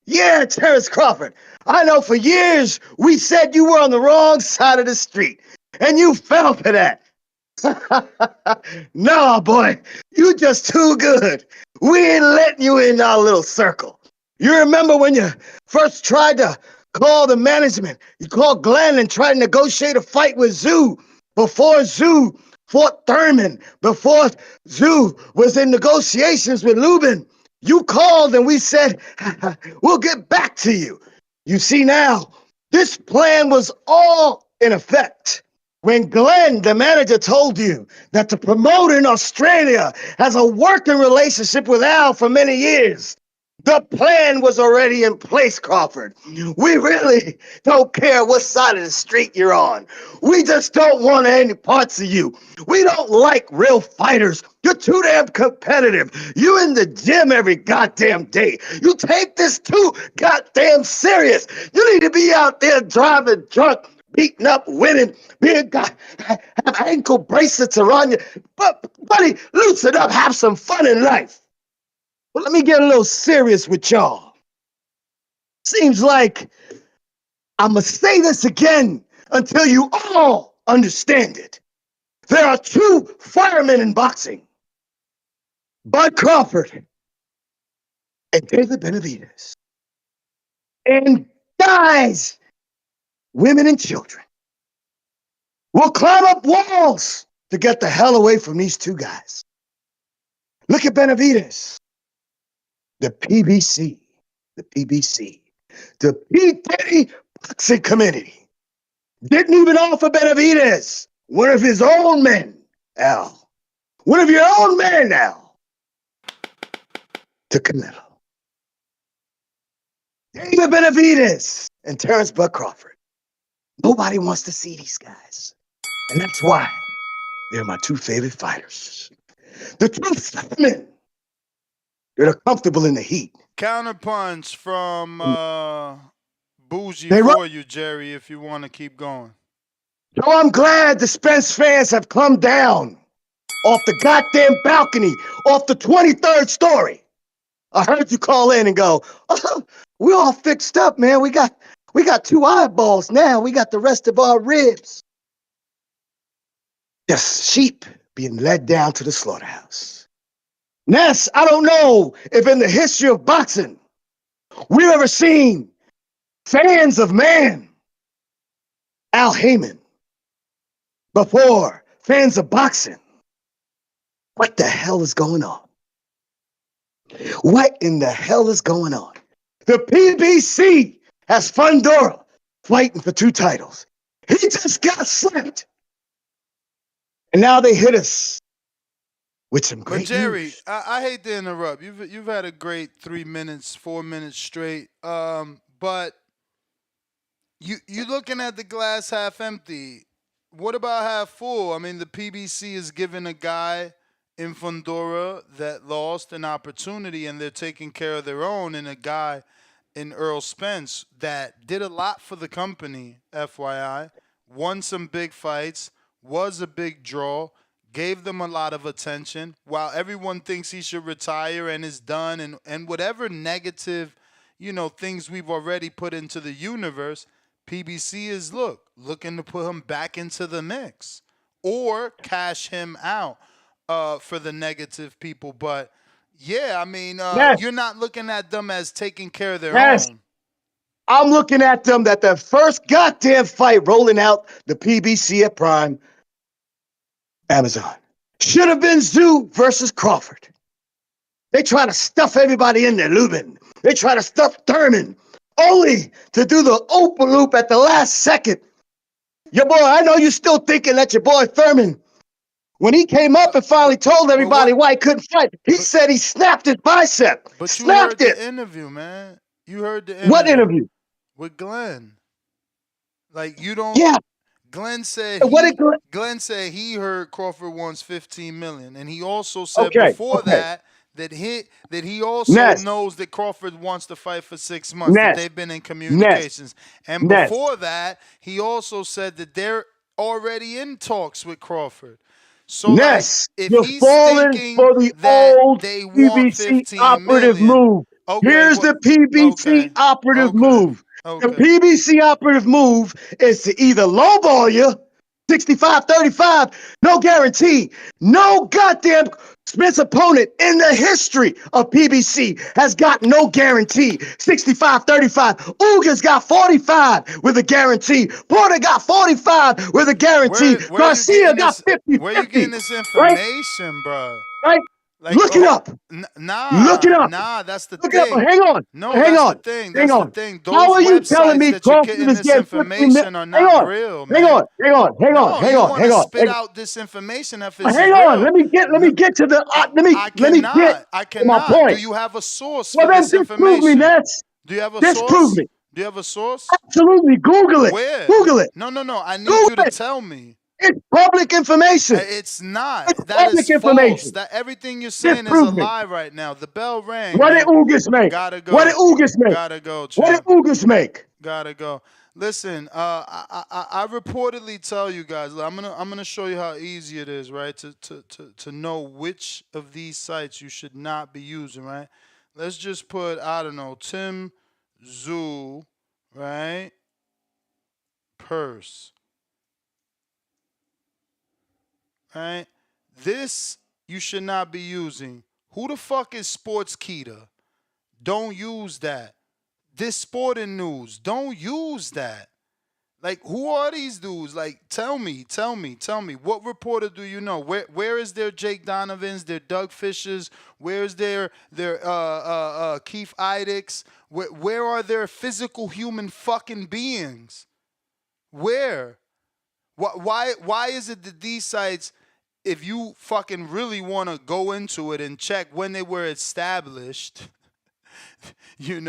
Yeah, Terrence Crawford, I know for years we said you were on the wrong side of the street, and you fell for that. No, boy, you just too good. We ain't letting you in our little circle. You remember when you first tried to call the management? You called Glenn and tried to negotiate a fight with Tszyu before Tszyu fought Thurman, before Tszyu was in negotiations with Lubin. You called and we said, we'll get back to you. You see now, this plan was all in effect. When Glenn, the manager, told you that the promoter in Australia has a working relationship with Al for many years, the plan was already in place, Crawford. We really don't care what side of the street you're on. We just don't want any parts of you. We don't like real fighters. You're too damn competitive. You in the gym every goddamn day. You take this too goddamn serious. You need to be out there driving drunk, beating up women, have ankle bracelets around you. But, buddy, loosen up, have some fun in life. Well, let me get a little serious with y'all. Seems like I'm going to say this again until you all understand it. There are two firemen in boxing, Bud Crawford and David Benavidez. And guys, women and children will climb up walls to get the hell away from these two guys. Look at Benavidez. The PBC, the P. Diddy Boxing Committee didn't even offer Benavidez, one of his own men, Al. One of your own men, Al, to Canelo. David Benavidez and Terrence Bud Crawford. Nobody wants to see these guys. And that's why they're my two favorite fighters. The two Thurman. They're comfortable in the heat. Counterpunch from Bougie They for you, Jerry, if you want to keep going. So I'm glad the Spence fans have come down off the goddamn balcony, off the 23rd story. I heard you call in and go, oh, we're all fixed up, man. We got two eyeballs now. We got the rest of our ribs. Just sheep being led down to the slaughterhouse. Ness, I don't know if in the history of boxing we've ever seen fans of man, Al Haymon, before fans of boxing. What the hell is going on? What in the hell is going on? The PBC has Fundora fighting for 2 titles. He just got slipped. And now they hit us with some But great Jerry, news. I hate to interrupt. You've had a great 3 minutes, 4 minutes straight. But you looking at the glass half empty. What about half full? I mean, the PBC is giving a guy in Fundora that lost an opportunity, and they're taking care of their own, and a guy in Errol Spence that did a lot for the company, FYI, won some big fights, was a big draw, gave them a lot of attention, while everyone thinks he should retire and is done, and whatever negative, things we've already put into the universe, PBC is looking to put him back into the mix or cash him out for the negative people. But yeah, I mean, Yes. you're not looking at them as taking care of their Yes. own. I'm looking at them that the first goddamn fight rolling out the PBC at Prime, Amazon, should have been Tszyu versus Crawford. They try to stuff everybody in there, Lubin. They try to stuff Thurman, only to do the oop-a-loop at the last second. Your boy, I know you're still thinking that your boy Thurman, when he came up and finally told everybody why he couldn't fight, he said he snapped his bicep. But you Snapped heard it. the interview, man. You heard the interview. What interview? With Glenn. Like, you don't. Yeah. Glenn said Glenn said he heard Crawford wants $15 million, and he also said before that he also knows that Crawford wants to fight for 6 months. That they've been in communications, and before that he also said that they're already in talks with Crawford. So like, if you're he's falling thinking for the that old they want PBC 15 operative million, move. Here's the PBC operative move. The PBC operative move is to either lowball you, 65-35, no guarantee. No goddamn Spence opponent in the history of PBC has got no guarantee. 65-35. Ugas got 45 with a guarantee. Porter got 45 with a guarantee. Garcia got 50. Where you getting this information, bro? Right? Like, Look it up. Look it up. Nah, that's the Look thing. it up. Hang on. No, hang that's on. the thing. Hang That's on. the thing. How Those are you telling websites me that you're Crawford getting is this getting 15 information are not real, man. Hang on. No, you want to spit Hang on. out this information if it's Hang real. on. Let me get to the. I cannot. my point. Do you have a source Well, for then this disprove me, information? Nets. Do you have a Disprove source? me. Do you have a source? Absolutely. Google it. Where? Google it. No. I need Google you to it. tell me. It's public information. It's not. It's That public is information. false. That everything you're saying is a Disprove me. lie right now. The bell rang. What man. did Ugas make? Gotta go. What did Ugas make? Gotta go, What champ. did Ugas make? Gotta go. Listen, I reportedly tell you guys. I'm gonna show you how easy it is, right? To know which of these sites you should not be using, right? Let's just put, I don't know, Tszyu, right? Purse. Right? This you should not be using. Who the fuck is Sportskeeda? Don't use that. This sporting news. Don't use that. Like, who are these dudes? Like, tell me. What reporter do you know? Where is their Jake Donovans, their Doug Fishers? Where's their Keith Idicks? Where are their physical human fucking beings? Where? Why is it that these sites, if you fucking really want to go into it and check when they were established, you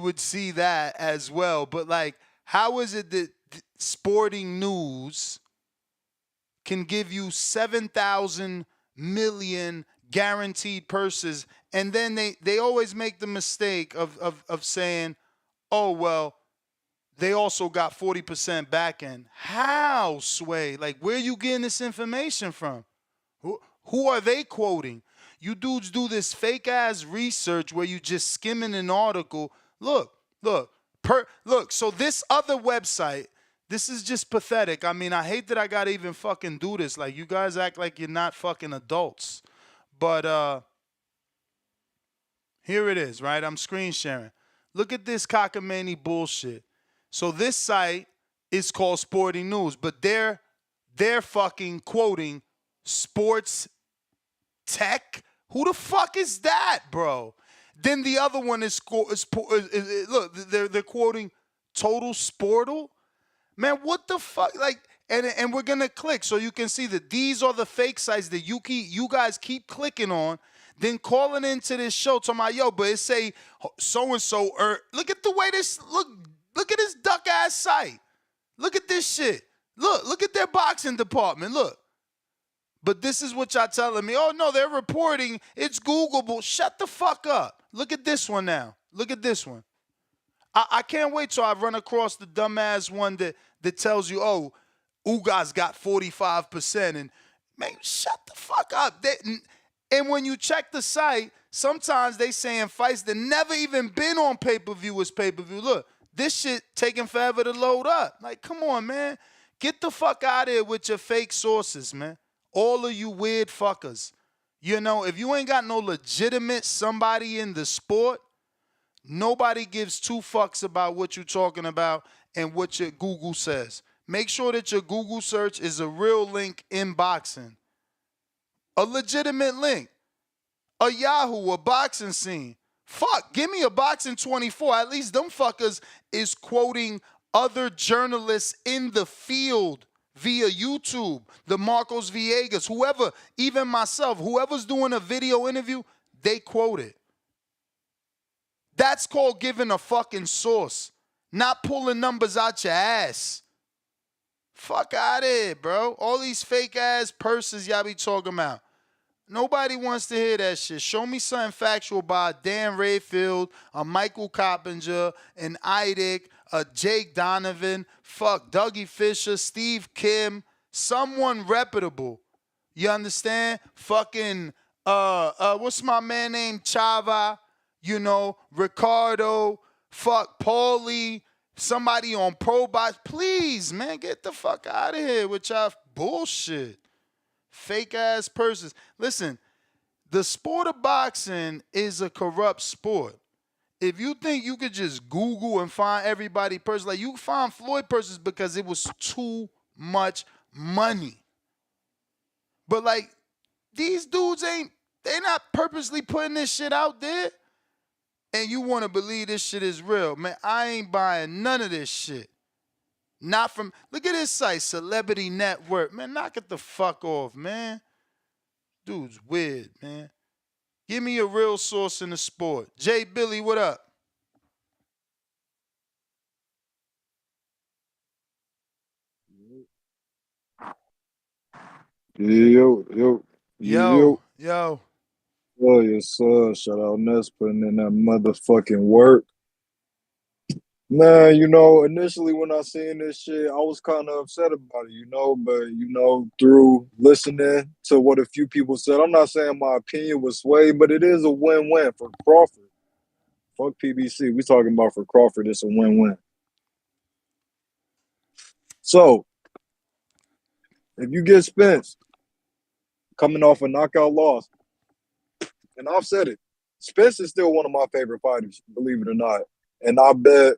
would see that as well. But like, how is it that Sporting News can give you 7,000 million guaranteed purses, and then they always make the mistake of saying, oh, well, they also got 40% back end. How, Sway? Like, where are you getting this information from? Who are they quoting? You dudes do this fake-ass research where you just skimming an article. Look. So this other website This is just pathetic. I mean, I hate that I gotta even fucking do this. Like, you guys act like you're not fucking adults. But here it is, right? I'm screen sharing. Look at this cockamamie bullshit. So this site is called Sporting News, but they're fucking quoting Sports Tech. Who the fuck is that, bro? Then the other one is look, they're quoting Total Sportal. Man, what the fuck? Like, and we're gonna click so you can see that these are the fake sites that you guys keep clicking on, then calling into this show talking about, yo, but it say so and so. Look at the way this look at this duck ass site. Look at this shit. Look at their boxing department. Look. But this is what y'all telling me. Oh no, they're reporting it's Googleable. Shut the fuck up. Look at this one now. Look at this one. I can't wait till I run across the dumbass one that tells you, oh, Ugas got 45%. And man, shut the fuck up. And when you check the site, sometimes they saying fights that never even been on pay-per-view is pay-per-view. Look, this shit taking forever to load up. Like, come on, man. Get the fuck out of here with your fake sources, man. All of you weird fuckers. You know, if you ain't got no legitimate somebody in the sport, nobody gives two fucks about what you're talking about and what your Google says. Make sure that your Google search is a real link in boxing. A legitimate link. A Yahoo, a boxing scene. Fuck, give me a boxing 24. At least them fuckers is quoting other journalists in the field via YouTube. The Marcos Villegas, whoever, even myself, whoever's doing a video interview, they quote it. That's called giving a fucking source, not pulling numbers out your ass. Fuck out of here, bro. All these fake ass purses y'all be talking about. Nobody wants to hear that shit. Show me something factual about Dan Rayfield, a Michael Coppinger, an Idick, a Jake Donovan, fuck, Dougie Fisher, Steve Kim, someone reputable. You understand? Fucking, what's my man named Chava? You know, Ricardo, fuck, Paulie, somebody on Pro Box. Please, man, get the fuck out of here with y'all bullshit. Fake ass persons. Listen, the sport of boxing is a corrupt sport. If you think you could just Google and find everybody person, like you find Floyd persons because it was too much money. But like these dudes they not purposely putting this shit out there. And you want to believe this shit is real. Man, I ain't buying none of this shit. Not from, look at this site, Celebrity Network. Man, knock it the fuck off, man. Dude's weird, man. Give me a real source in the sport. Jay Billy, what up? Yo. Yo. Oh, yes, sir. Shout out Ness putting in that motherfucking work. Man, initially when I seen this shit, I was kind of upset about it, but, through listening to what a few people said, I'm not saying my opinion was swayed, but it is a win-win for Crawford. Fuck PBC. We talking about for Crawford, it's a win-win. So, if you get Spence coming off a knockout loss, and I've said it, Spence is still one of my favorite fighters, believe it or not. And I bet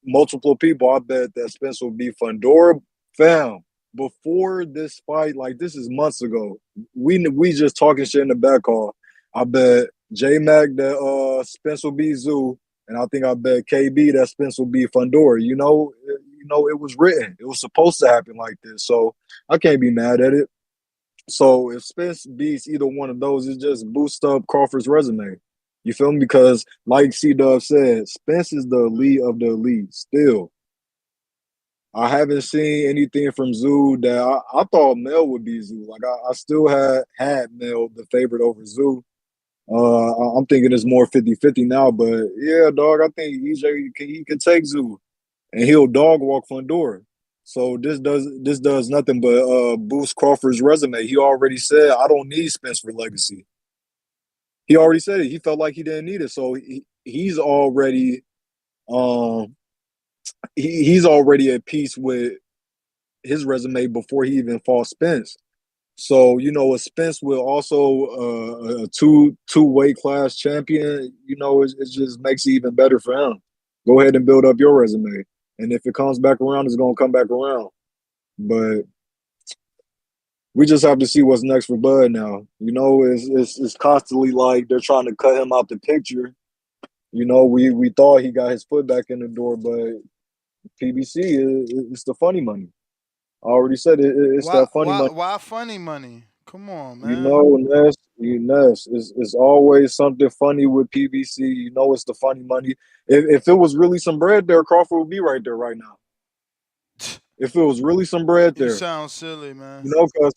multiple people, I bet that Spence will be Fundora. Fam, before this fight, like this is months ago, we just talking shit in the back hall. I bet J-Mac that Spence will be Tszyu, and I think I bet KB that Spence will be Fundora. It was written. It was supposed to happen like this. So I can't be mad at it. So if Spence beats either one of those, it just boosts up Crawford's resume. You feel me? Because like C-Dub said, Spence is the elite of the elite still. I haven't seen anything from Tszyu that I thought Mel would be Tszyu. Like I still had Mel the favorite over Tszyu. I'm thinking it's more 50-50 now, but yeah, dog, I think EJ he can take Tszyu and he'll dog walk Fundora. So this does nothing but boost Crawford's resume. He already said, I don't need Spence for legacy. He already said it. He felt like he didn't need it. So he's already he's already at peace with his resume before he even fought Spence. So a Spence will also a two weight class champion. It just makes it even better for him. Go ahead and build up your resume, and if it comes back around, it's gonna come back around. But we just have to see what's next for Bud now. It's constantly like they're trying to cut him out the picture. We thought he got his foot back in the door, but PBC it's the funny money. I already said it's that funny money. Why funny money? Come on, man. Ness, it's always something funny with PBC. It's the funny money. If it was really some bread there, Crawford would be right there right now. If it was really some bread there. You sound silly, man. Because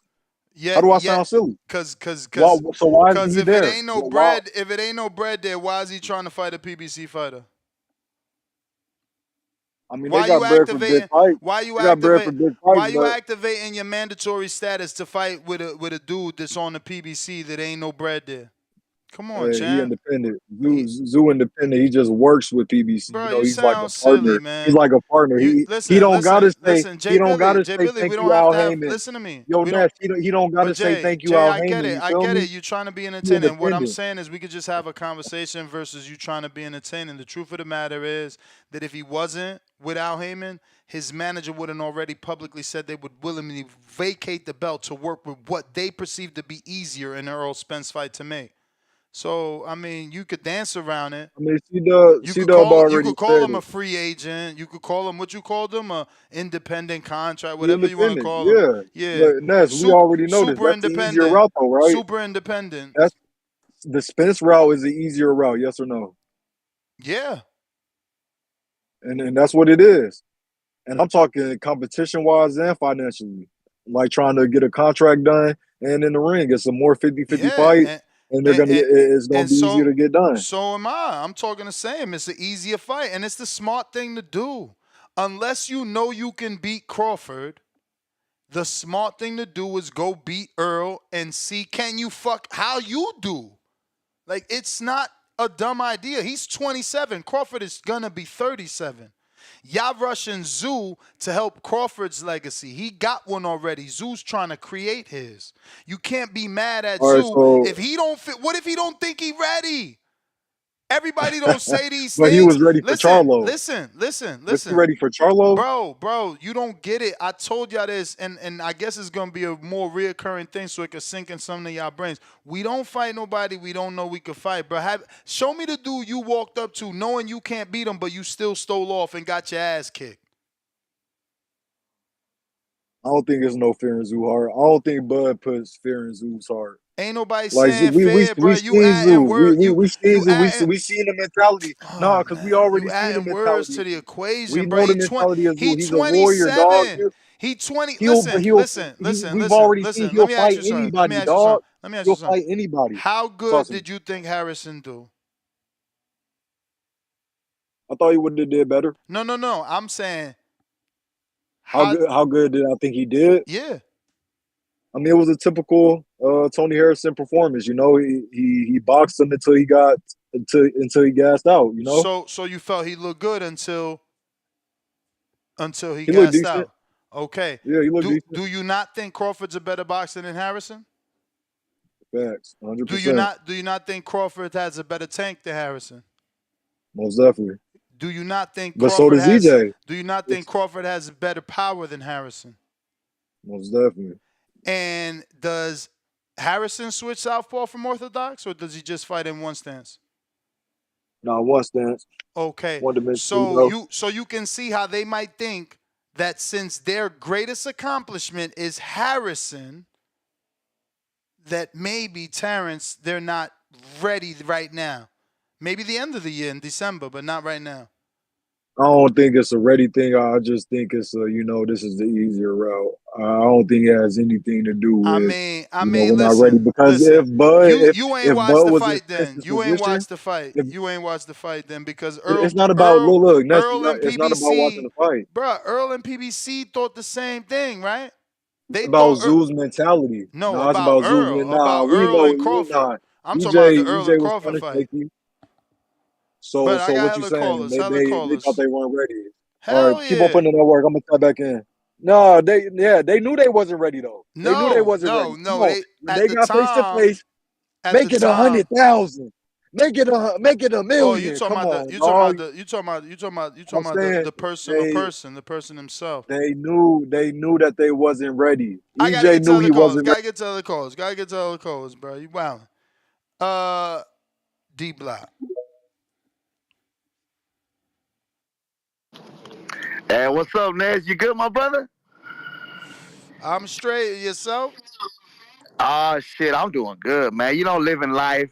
how do I sound silly? Cause so why isn't he if there? it ain't no bread, if it ain't no bread there, why is he trying to fight a PBC fighter? I mean, they got bread for big fights. Why you activating your mandatory status to fight with a dude that's on the PBC that ain't no bread there? Come on, champ. He independent. Zoo independent. He just works with PBC. Bro, he's like a partner. Silly, man. He's like a partner. He don't gotta say. He don't gotta say Billy, thank you, Al Haymon. Listen to me. Yo, Ness, he don't gotta say thank you, Al Haymon. I get it. You're trying to be entertaining. What I'm saying is we could just have a conversation versus you trying to be entertaining. The truth of the matter is that if he wasn't with Al Haymon, his manager would have already publicly said they would willingly vacate the belt to work with what they perceive to be easier in the Errol Spence fight to make. So, I mean, you could dance around it. I mean, you could call him a free agent. You could call him what you called him, a independent contract, whatever you want to call him. Yeah. But Ness, we already know this. That's the easier route, though, right? Super independent. That's the Spence route is the easier route, yes or no? Yeah. And that's what it is. And I'm talking competition-wise and financially. Like trying to get a contract done and in the ring. It's a more 50-50 fight. And it's gonna be easier to get done. So am I. I'm talking the same. It's an easier fight, and it's the smart thing to do. Unless you know you can beat Crawford, the smart thing to do is go beat Earl and see how you do. Like, it's not a dumb idea. He's 27. Crawford is gonna be 37. Y'all rushing Tszyu to help Crawford's legacy. He got one already. Tszyu's trying to create his. You can't be mad at Tszyu if he don't fit. What if he don't think he ready? Everybody don't say these but things. He was ready for Charlo. Listen. Was he ready for Charlo? Bro, you don't get it. I told y'all this, and I guess it's going to be a more reoccurring thing so it can sink in some of y'all brains. We don't fight nobody we don't know we could fight, bro. Show me the dude you walked up to knowing you can't beat him, but you still stole off and got your ass kicked. I don't think there's no fear in Tszyu heart. I don't think Bud puts fear in Tszyu's heart. Ain't nobody saying fear, bro. You adding words. We seen the mentality. No, because we already seen the mentality. Words to the equation, we bro. Know the mentality of Tszyu. He's 27. a warrior, dog. He 20. Listen. We've already seen he'll fight anybody, dog. Let me ask you something. He'll fight anybody. How good did you think Harrison do? I thought he would have did better. No. I'm saying how good did I think he did? Yeah. I mean, it was a typical Tony Harrison performance. He boxed him until he gassed out. So you felt he looked good until he gassed out. Okay. Yeah, he looked decent. Do you not think Crawford's a better boxer than Harrison? Facts, 100%. Do you not think Crawford has a better tank than Harrison? Most definitely. Do you not think? But so does EJ. Do you not think Crawford has better power than Harrison? Most definitely. And does Harrison switch southpaw from orthodox, or does he just fight in one stance? No, one stance. Okay. One dimension. So you can see how they might think that since their greatest accomplishment is Harrison, that maybe Terrence, they're not ready right now. Maybe the end of the year in December, but not right now. I don't think it's a ready thing. I just think it's this is the easier route. I don't think it has anything to do with. I mean, we're not ready because if Bud, you ain't watched the fight, then you ain't watched the fight. You ain't watched the fight then because Earl. It's not about look. It's not about watching the fight, bro. Earl and PBC thought the same thing, right? They about Tszyu's mentality. No, it's about Earl. About Earl and Crawford. I'm talking about the Earl and Crawford fight. So what you saying? They thought they weren't ready. All right, keep on putting in that work. I'm gonna cut back in. No, they knew they wasn't ready though. They knew they No, wasn't ready. no, Come no. on, They when at they the got face to time, face, at the make it time. 100,000, make it a Oh, you million. talking Come about the on, you talking dog. about the you talking about you talking about you I'm talking about saying they the person himself. they knew that they wasn't ready. I gotta EJ get to knew other he calls. wasn't ready. Gotta get to other calls. Gotta get to other calls, bro. You wildin'. Uh, D Block. Hey, what's up, Nez? You good, my brother? I'm straight. Yourself? Oh shit, I'm doing good, man. You know, living life,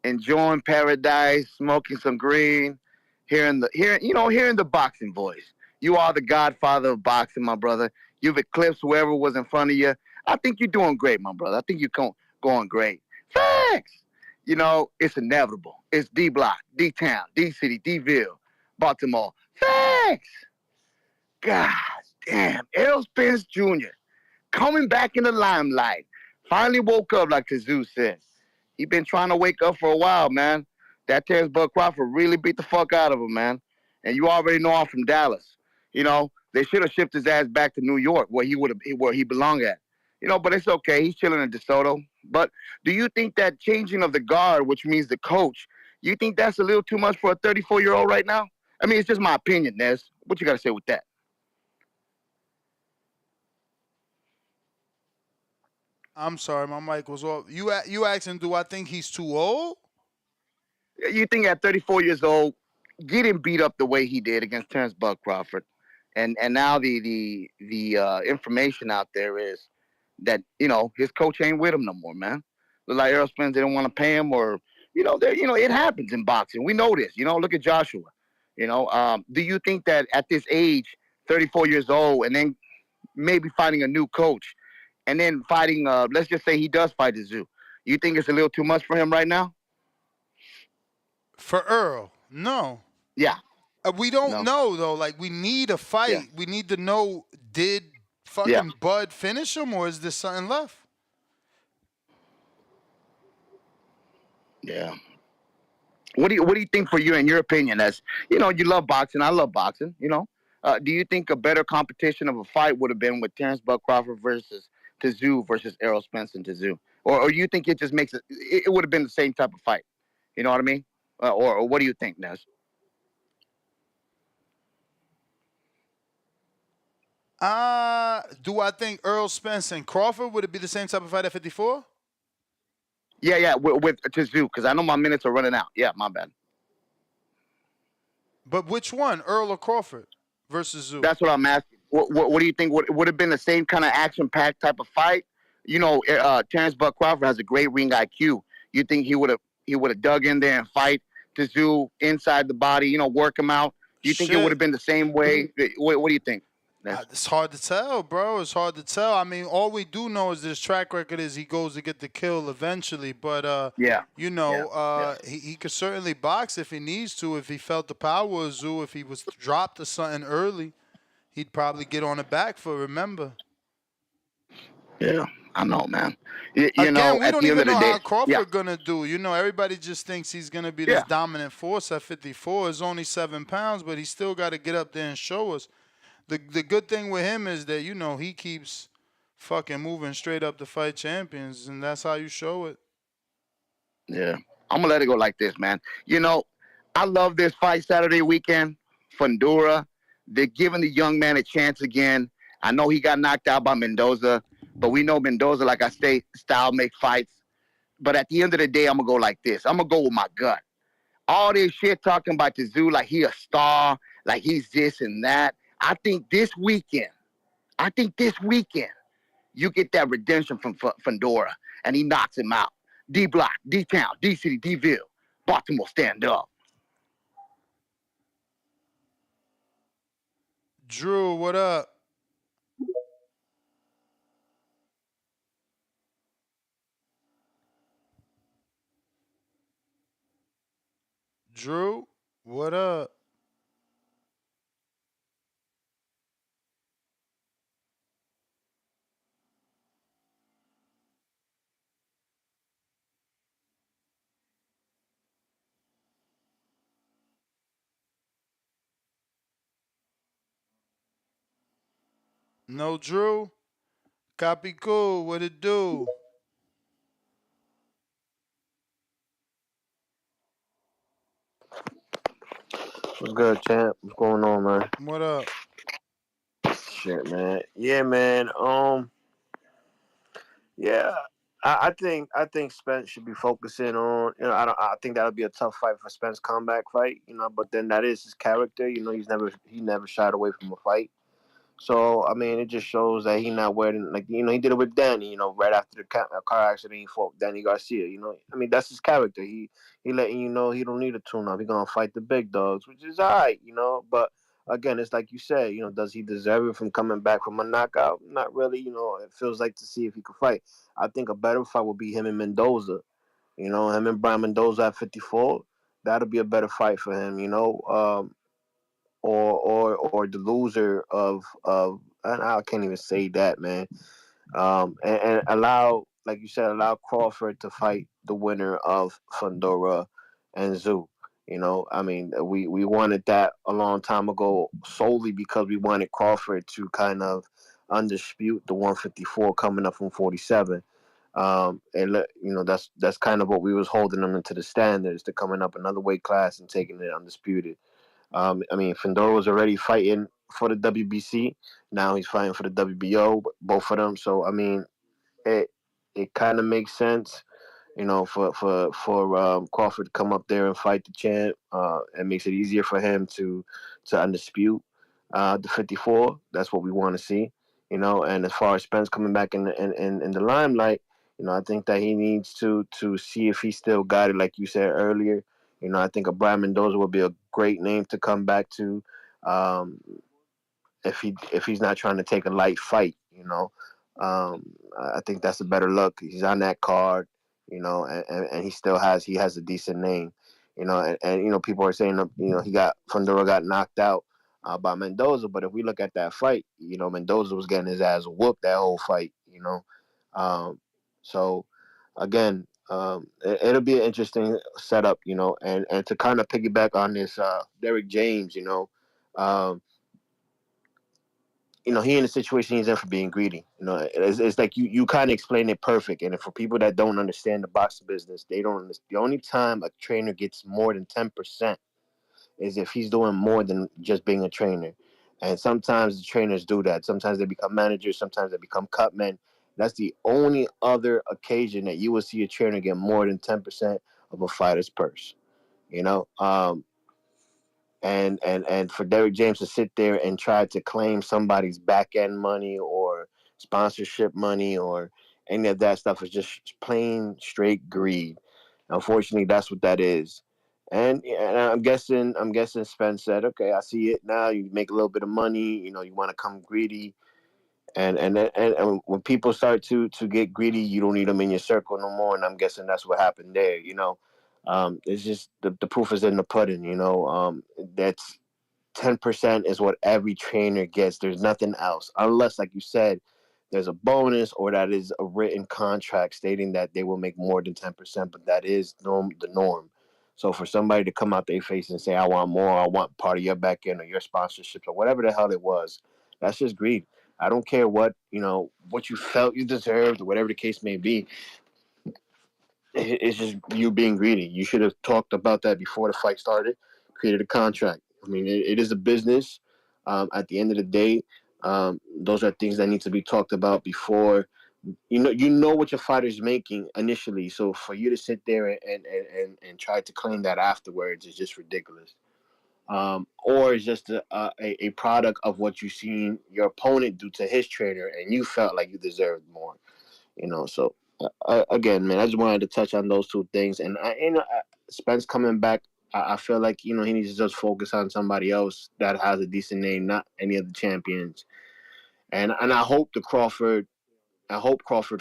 enjoying paradise, smoking some green, hearing the boxing voice. You are the godfather of boxing, my brother. You've eclipsed whoever was in front of you. I think you're doing great, my brother. I think you're going great. Thanks. You know, it's inevitable. It's D Block, D Town, D City, D Ville, Baltimore. Thanks. God damn, Errol Spence Jr. coming back in the limelight. Finally woke up, like Tszyu said. He been trying to wake up for a while, man. That Terrence Bud Crawford really beat the fuck out of him, man. And you already know I'm from Dallas. You know, they should have shipped his ass back to New York, where he belonged at. You know, but it's okay. He's chilling in DeSoto. But do you think that changing of the guard, which means the coach, you think that's a little too much for a 34-year-old right now? I mean, it's just my opinion, Nez. What you got to say with that? I'm sorry, my mic was off. You asking, do I think he's too old? You think at 34 years old, getting beat up the way he did against Terrence Bud Crawford, and now the information out there is that his coach ain't with him no more, man. Look like Errol Spence didn't want to pay him, or it happens in boxing. We know this. Look at Joshua. Do you think that at this age, 34 years old, and then maybe finding a new coach, and then fighting, let's just say he does fight Tszyu, you think it's a little too much for him right now? For Earl, no. Yeah. We don't No. know though. Like we need a Yeah. fight. We need to know, did Yeah. fucking Bud finish him, or is there something left? Yeah. What do you think for you, in your opinion? As you love boxing. I love boxing. Do you think a better competition of a fight would have been with Terrence Bud Crawford versus Tszyu versus Errol Spence and Tszyu, or you think it just makes it would have been the same type of fight? You know what I mean? Or what do you think, Nez? Do I think Earl Spence and Crawford would it be the same type of fight at 54? Yeah, yeah, with Tszyu, because I know my minutes are running out. Yeah, my bad. But which one, Earl or Crawford versus Zoo? That's what I'm asking. What do you think would have been the same kind of action-packed type of fight? Terrence Bud Crawford has a great ring IQ. You think he would have dug in there and fight Tszyu inside the body? Work him out. Do you think it would Shit. have been the same way? What do you think? It's hard to tell, bro. It's hard to tell. I mean, all we do know is this track record is he goes to get the kill eventually. But Yeah. he could certainly box if he needs to. If he felt the power of Zoo, if he was dropped or something early, he'd probably get on the back for. Remember. Yeah, I know, man. Again, we At don't the end even of the know day, how yeah, Crawford gonna do. Everybody just thinks he's gonna be this yeah, dominant force at 54. It's only 7 pounds, but he still got to get up there and show us. The good thing with him is that he keeps fucking moving straight up to fight champions, and that's how you show it. yeah. I'm gonna let it go like this, man. I love this fight Saturday weekend. Fundora, they're giving the young man a chance again. I know he got knocked out by Mendoza, but we know Mendoza, like I say, style make fights. But at the end of the day, I'm gonna go like this. I'm gonna go with my gut. All this shit talking about Tszyu like he a star, like he's this and that. I think this weekend, you get that redemption from Fundora, and he knocks him out. D Block, D Town, D City, D Ville, Baltimore, stand up. Drew, what up? Drew, what up? No Drew. Copy cool. What it do? What's good, champ? What's going on, man? What up? Shit, man. Yeah, man. Yeah. I think Spence should be focusing on. I think that'll be a tough fight for Spence comeback fight. But then that is his character. He never shied away from a fight. So I mean, it just shows that he not wearing he did it with Danny. Right after the car accident, he fought Danny Garcia. I mean that's his character. He letting you know he don't need a tune up. He gonna fight the big dogs, which is alright. But again, it's like you said. Does he deserve it from coming back from a knockout? Not really. It feels like to see if he could fight. I think a better fight would be him and Mendoza. Him and Brian Mendoza at 54. That'll be a better fight for him. Or the loser of and I can't even say that, man. And allow, like you said, allow Crawford to fight the winner of Fundora and Tszyu. I mean, we wanted that a long time ago solely because we wanted Crawford to kind of undispute the 154 coming up from 47. That's kind of what we was holding them into the standards to coming up another weight class and taking it undisputed. I mean, Fundora was already fighting for the WBC. Now he's fighting for the WBO, both of them. So I mean, it kind of makes sense, for Crawford to come up there and fight the champ. It makes it easier for him to undispute the 54. That's what we want to see, And as far as Spence coming back in the limelight, I think that he needs to see if he still got it, like you said earlier. I think a Brian Mendoza would be a great name to come back to. Um, if he's not trying to take a light fight, I think that's a better look. He's on that card, and he has a decent name, and people are saying Fundora got knocked out by Mendoza, but if we look at that fight, Mendoza was getting his ass whooped that whole fight, so again. It'll be an interesting setup, and to kind of piggyback on this, Derrick James, he in the situation he's in for being greedy. It's like you kind of explain it perfect. And for people that don't understand the boxing business, they don't. The only time a trainer gets more than 10% is if he's doing more than just being a trainer. And sometimes the trainers do that. Sometimes they become managers. Sometimes they become cutmen. That's the only other occasion that you will see a trainer get more than 10% of a fighter's purse. You know, and for Derrick James to sit there and try to claim somebody's back end money or sponsorship money or any of that stuff is just plain straight greed. Unfortunately, that's what that is. And I'm guessing Spence said, okay, I see it now. You make a little bit of money, you want to come greedy, and when people start to get greedy, you don't need them in your circle no more. And I'm guessing that's what happened there. It's just the proof is in the pudding. That's 10% is what every trainer gets. There's nothing else, unless, like you said, there's a bonus or that is a written contract stating that they will make more than 10%. But that is the norm. So for somebody to come out their face and say, "I want more. I want part of your back end or your sponsorships or whatever the hell it was," that's just greed. I don't care what you felt you deserved or whatever the case may be. It's just you being greedy. You should have talked about that before the fight started, created a contract. I mean, it is a business. At the end of the day, those are things that need to be talked about before. You know what your fighter's making initially. So for you to sit there and try to claim that afterwards is just ridiculous. Or it's just a product of what you've seen your opponent do to his trainer, and you felt like you deserved more. So again, man, I just wanted to touch on those two things. And Spence coming back, I feel like he needs to just focus on somebody else that has a decent name, not any of the champions. And I hope Crawford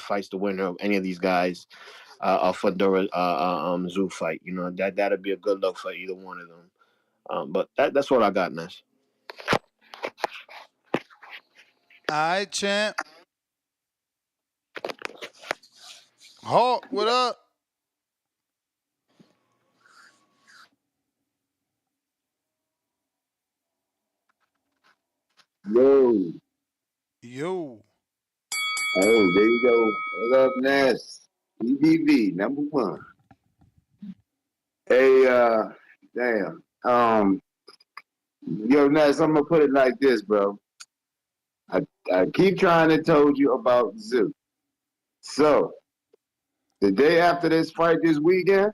fights the winner of any of these guys, a Fundora Tszyu fight. That'd be a good look for either one of them. But that's what I got, Ness. All right, champ. Hawk, what up? Yo, Yo. Oh, there you go. What up, Ness? EBV, number one. Hey, damn. Yo, Ness, I'm gonna put it like this, bro. I keep trying to told you about Tszyu. So, the day after this fight this weekend,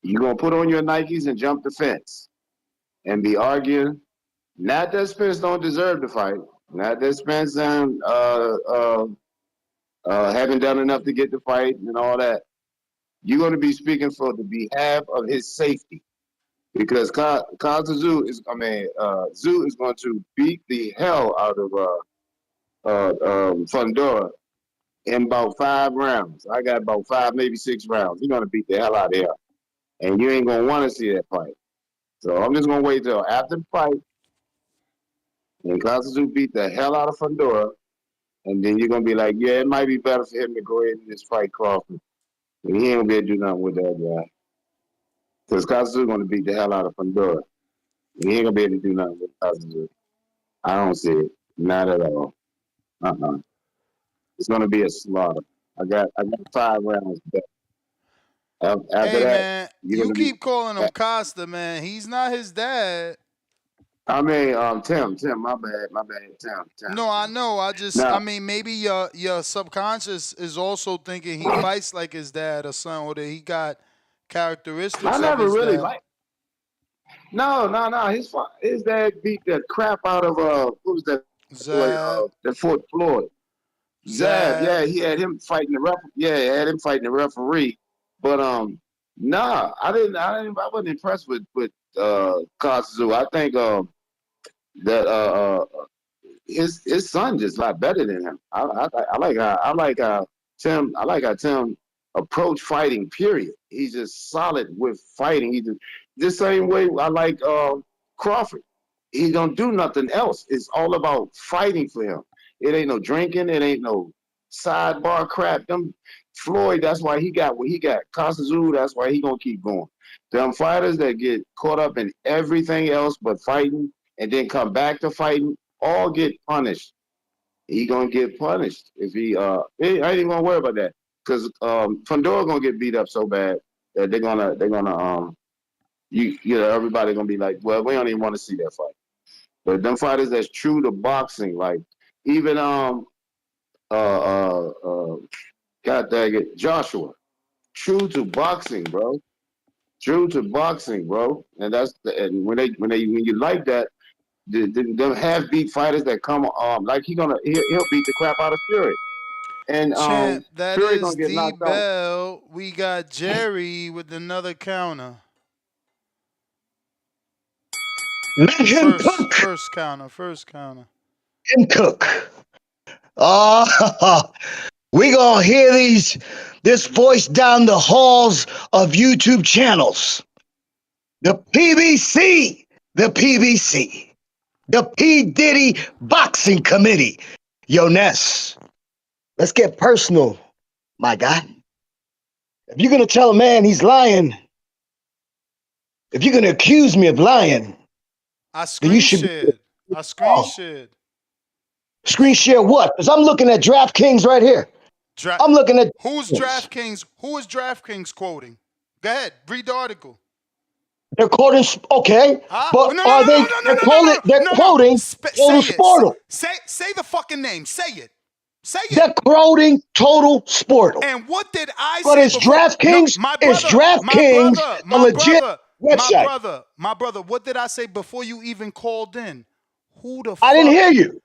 you're gonna put on your Nikes and jump the fence and be arguing. Not that Spence don't deserve the fight. Not that Spence haven't done enough to get the fight and all that. You're going to be speaking for the behalf of his safety because Tszyu is going to beat the hell out of Fundora in about 5 rounds. I got about 5, maybe 6 rounds. He's going to beat the hell out of him, and you ain't going to want to see that fight. So I'm just going to wait till after the fight, and Tszyu beat the hell out of Fundora, and then you're going to be like, yeah, it might be better for him to go ahead and just fight Crawford. And he ain't going to be able to do nothing with that guy. Because Tszyu going to beat the hell out of Fundora. And he ain't going to be able to do nothing with Tszyu. I don't see it. Not at all. It's going to be a slaughter. I got 5 rounds back. After Hey, that, man, you keep calling him Costa, man. He's not his dad. I mean, Tim, my bad, Tim. No, I know. I mean, maybe your subconscious is also thinking he fights like his dad or something, or that he got characteristics I of never his really dad. liked. No. His dad beat the crap out of what was that boy? Zab. That Fort Floyd. Zab. Yeah, he had him fighting the ref. Yeah, he had him fighting the referee. But nah, I wasn't impressed with Tszyu. I think that his son just a lot better than him. I like how Tim approach fighting. Period. He's just solid with fighting. He just the same way I like Crawford. He don't do nothing else. It's all about fighting for him. It ain't no drinking. It ain't no sidebar crap. Them Floyd. That's why he got what he got. Tszyu. That's why he gonna keep going. Them fighters that get caught up in everything else but fighting and then come back to fighting all get punished. He gonna get punished if he I ain't even gonna worry about that because Fundora gonna get beat up so bad that they're gonna everybody gonna be like, well, we don't even want to see that fight. But them fighters that's true to boxing, like even God dang it, Joshua, true to boxing, bro. True to boxing, bro. And and when you like that, them half beat fighters that come like he'll beat the crap out of Fury. And Champ, that Fury is gonna get D knocked out. Bell. We got Jerry with another counter. Let him cook. First counter. Him cook. We gonna hear this voice down the halls of YouTube channels. The PBC, the P. Diddy Boxing Committee. Yo, Ness, let's get personal, my guy. If you're gonna tell a man he's lying, if you're gonna accuse me of lying, then you should I screen shared. Screen share what? Because I'm looking at DraftKings right here. I'm looking at Who's DraftKings? Who is DraftKings quoting? Go ahead, read the article. They're quoting, okay, but No, are they? They're quoting Total Sportal. Say the fucking name. Say it. They're quoting Total Sportal. And what did I but say? It's DraftKings. It's DraftKings, a legit website. My brother. What did I say before you even called in? Who the fuck? I didn't hear you.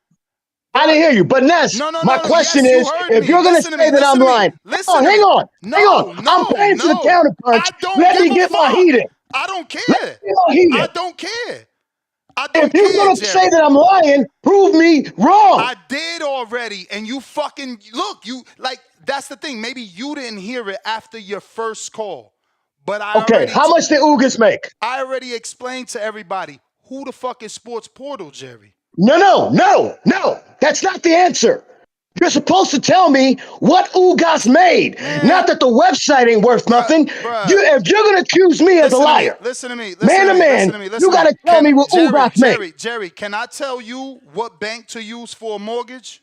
But Ness, my question is, if you're going to say that I'm lying, hang on. I'm paying for the counterpunch. Let me get my heat in. I don't care. I don't care. If you're going to say that I'm lying, prove me wrong. I did already, and you fucking look. You that's the thing. Maybe you didn't hear it after your first call, but how much did Ugas make? I already explained to everybody who the fuck is Sports Portal, Jerry. No. That's not the answer. You're supposed to tell me what Ugas made. Not that the website ain't worth nothing. If you're gonna accuse me as a liar, Listen to me. man to man, you gotta tell me what Ugas made. Jerry, can I tell you what bank to use for a mortgage?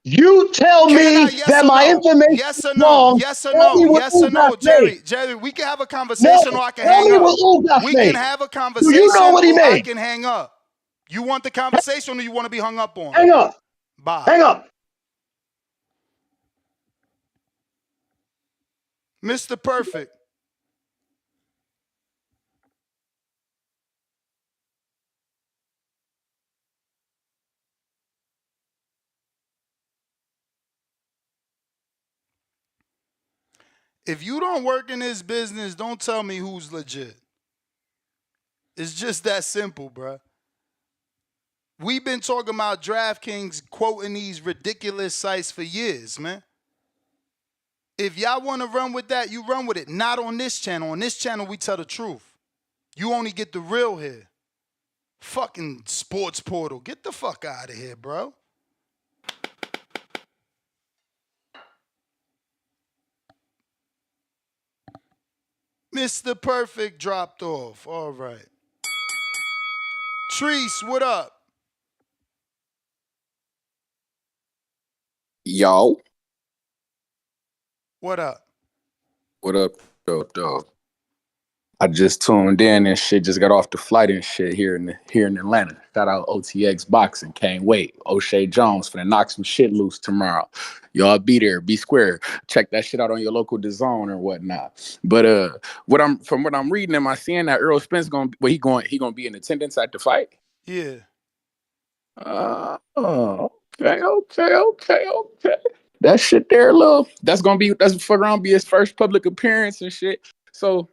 You tell me Yes that or my no? information Yes is or no? wrong. Yes or Tell no? me what Yes or Ugas no? made. Jerry, we can have a No, conversation or I can tell hang me up. what Ugas We can made. have a Do you know conversation what he or I made? can hang up. You want the conversation or you want to be hung up on? Hang up. Bye. Hang up. Mr. Perfect. If you don't work in this business, don't tell me who's legit. It's just that simple, bruh. We've been talking about DraftKings quoting these ridiculous sites for years, man. If y'all want to run with that, you run with it. Not on this channel. On this channel, we tell the truth. You only get the real here. Fucking sports portal. Get the fuck out of here, bro. Mr. Perfect dropped off. All right. Treese, what up? Yo, What up? what up, dog? I just tuned in and shit. Just got off the flight and shit here in Atlanta. Shout out OTX Boxing. Can't wait. O'Shea Jones finna knock some shit loose tomorrow. Y'all be there. Be square. Check that shit out on your local DAZN or whatnot. But what I'm reading, am I seeing that Errol Spence he gonna be in attendance at the fight? Yeah. Okay. That shit there, that's fuck around be his first public appearance and shit. So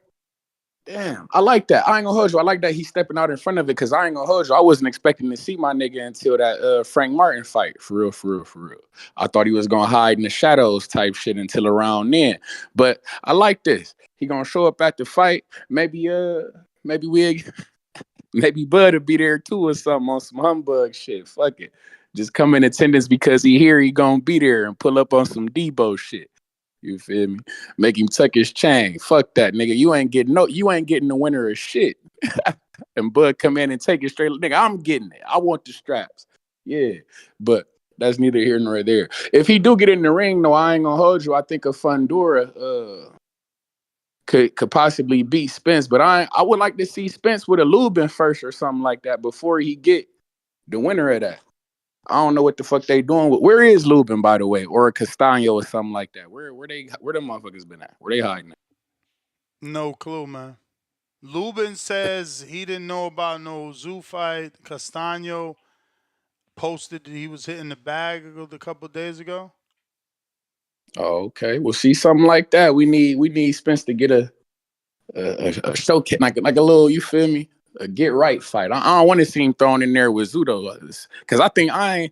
damn, I like that. I ain't gonna hold you. I like that he's stepping out in front of it because I ain't gonna hold you. I wasn't expecting to see my nigga until that Frank Martin fight. For real. I thought he was gonna hide in the shadows type shit until around then. But I like this. He gonna show up at the fight. Maybe maybe Bud will be there too or something on some humbug shit. Fuck it. Just come in attendance because he gonna be there and pull up on some Debo shit. You feel me? Make him tuck his chain. Fuck that, nigga. You ain't getting the winner of shit. And Bud come in and take it straight. Nigga, I'm getting it. I want the straps. Yeah. But that's neither here nor there. If he do get in the ring, though, I ain't gonna hold you. I think a Fundora could possibly beat Spence. But I would like to see Spence with a Lubin first or something like that before he get the winner of that. I don't know what the fuck they doing. Where is Lubin, by the way, or a Castano or something like that? Where them motherfuckers been at? Where they hiding at? No clue, man. Lubin says he didn't know about no zoo fight. Castano posted that he was hitting the bag a couple days ago. Oh, okay. Well, see something like that. We need Spence to get a showcase, like a little. You feel me? A get right fight. I don't want to see him thrown in there with Zudo because I think I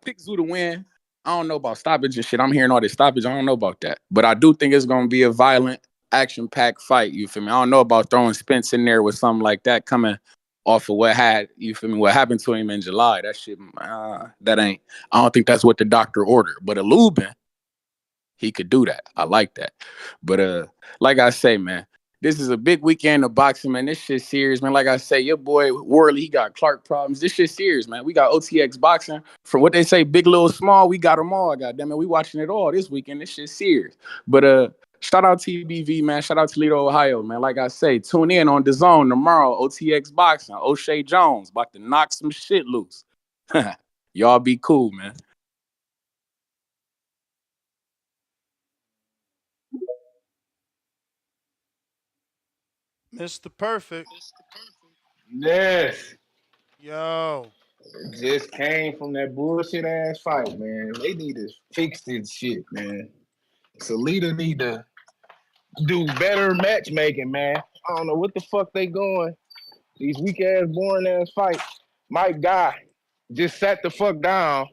picked Zoo to win. I don't know about stoppage and shit. I'm hearing all this stoppage. I don't know about that. But I do think it's going to be a violent, action-packed fight. You feel me? I don't know about throwing Spence in there with something like that coming off of what happened to him in July. That shit, that ain't. I don't think that's what the doctor ordered. But a Lubin, he could do that. I like that. But like I say, man, this is a big weekend of boxing, man. This shit serious, man. Like I say, your boy Worley, he got Clark problems. This shit serious, man. We got OTX boxing. For what they say, big, little, small, we got them all. Goddamn it, we watching it all this weekend. This shit serious. But shout out TBV, man. Shout out Toledo, Ohio, man. Like I say, tune in on DAZN tomorrow. OTX boxing. O'Shea Jones about to knock some shit loose. Y'all be cool, man. Mr. Perfect. Yes. Yo. Just came from that bullshit ass fight, man. They need to fix this shit, man. Salita need to do better matchmaking, man. I don't know what the fuck they going. These weak ass, boring ass fights. Mike Guy just sat the fuck down.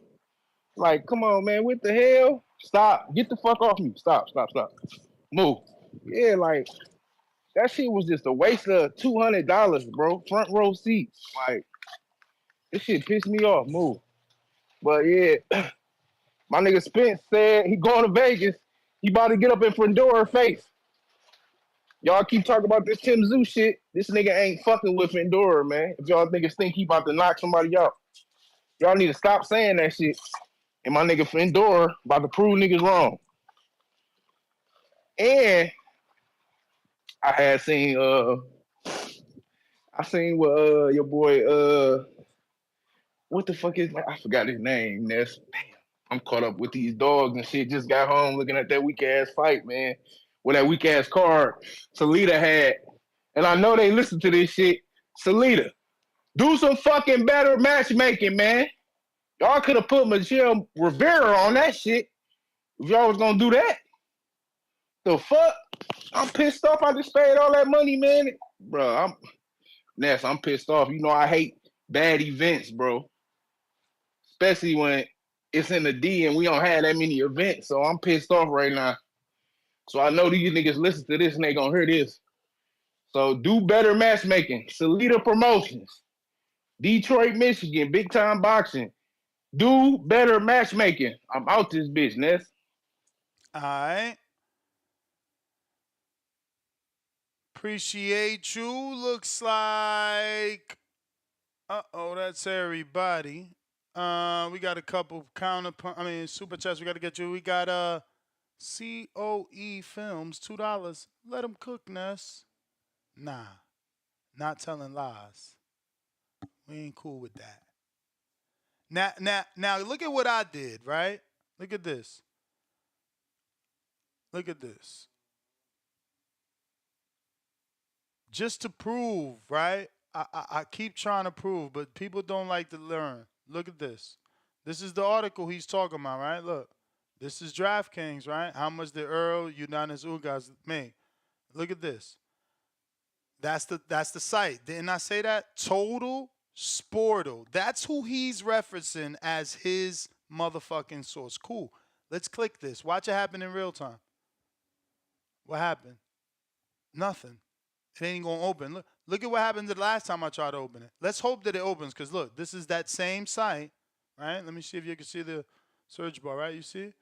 Like, come on, man. What the hell? Stop. Get the fuck off me. Stop. Move. Yeah, like that shit was just a waste of $200, bro. Front row seats. Like, this shit pissed me off. Move. But yeah. My nigga Spence said he going to Vegas. He about to get up in Fundora face. Y'all keep talking about this Tszyu shit. This nigga ain't fucking with Fundora, man. If y'all niggas think he about to knock somebody out, y'all need to stop saying that shit. And my nigga Fundora about to prove niggas wrong. And I had seen what your boy what the fuck is, I forgot his name. Ness. Damn, I'm caught up with these dogs and shit. Just got home looking at that weak ass fight, man. With that weak ass card Salita had. And I know they listen to this shit. Salita, do some fucking better matchmaking, man. Y'all could have put Michelle Rivera on that shit if y'all was gonna do that. The fuck? I'm pissed off. I just paid all that money, man. Bro, I'm pissed off. You know I hate bad events, bro. Especially when it's in the D and we don't have that many events. So I'm pissed off right now. So I know these niggas listen to this and they gonna hear this. So do better matchmaking. Salita Promotions. Detroit, Michigan. Big time boxing. Do better matchmaking. I'm out this bitch, Ness. All right. Appreciate you. Looks like, that's everybody. We got a couple super chats we got to get you. We got COE Films, $2. Let them cook, Ness. Nah, not telling lies. We ain't cool with that. Now, look at what I did, right? Look at this. Look at this. Just to prove, right? I keep trying to prove, but people don't like to learn. Look at this. This is the article he's talking about, right? Look. This is DraftKings, right? How much did Errol Ugas make? Look at this. That's the site. Didn't I say that? Total Sportal. That's who he's referencing as his motherfucking source. Cool. Let's click this. Watch it happen in real time. What happened? Nothing. It ain't gonna open. Look at what happened the last time I tried to open it. Let's hope that it opens, because look, this is that same site, right? Let me see if you can see the search bar, right? You see?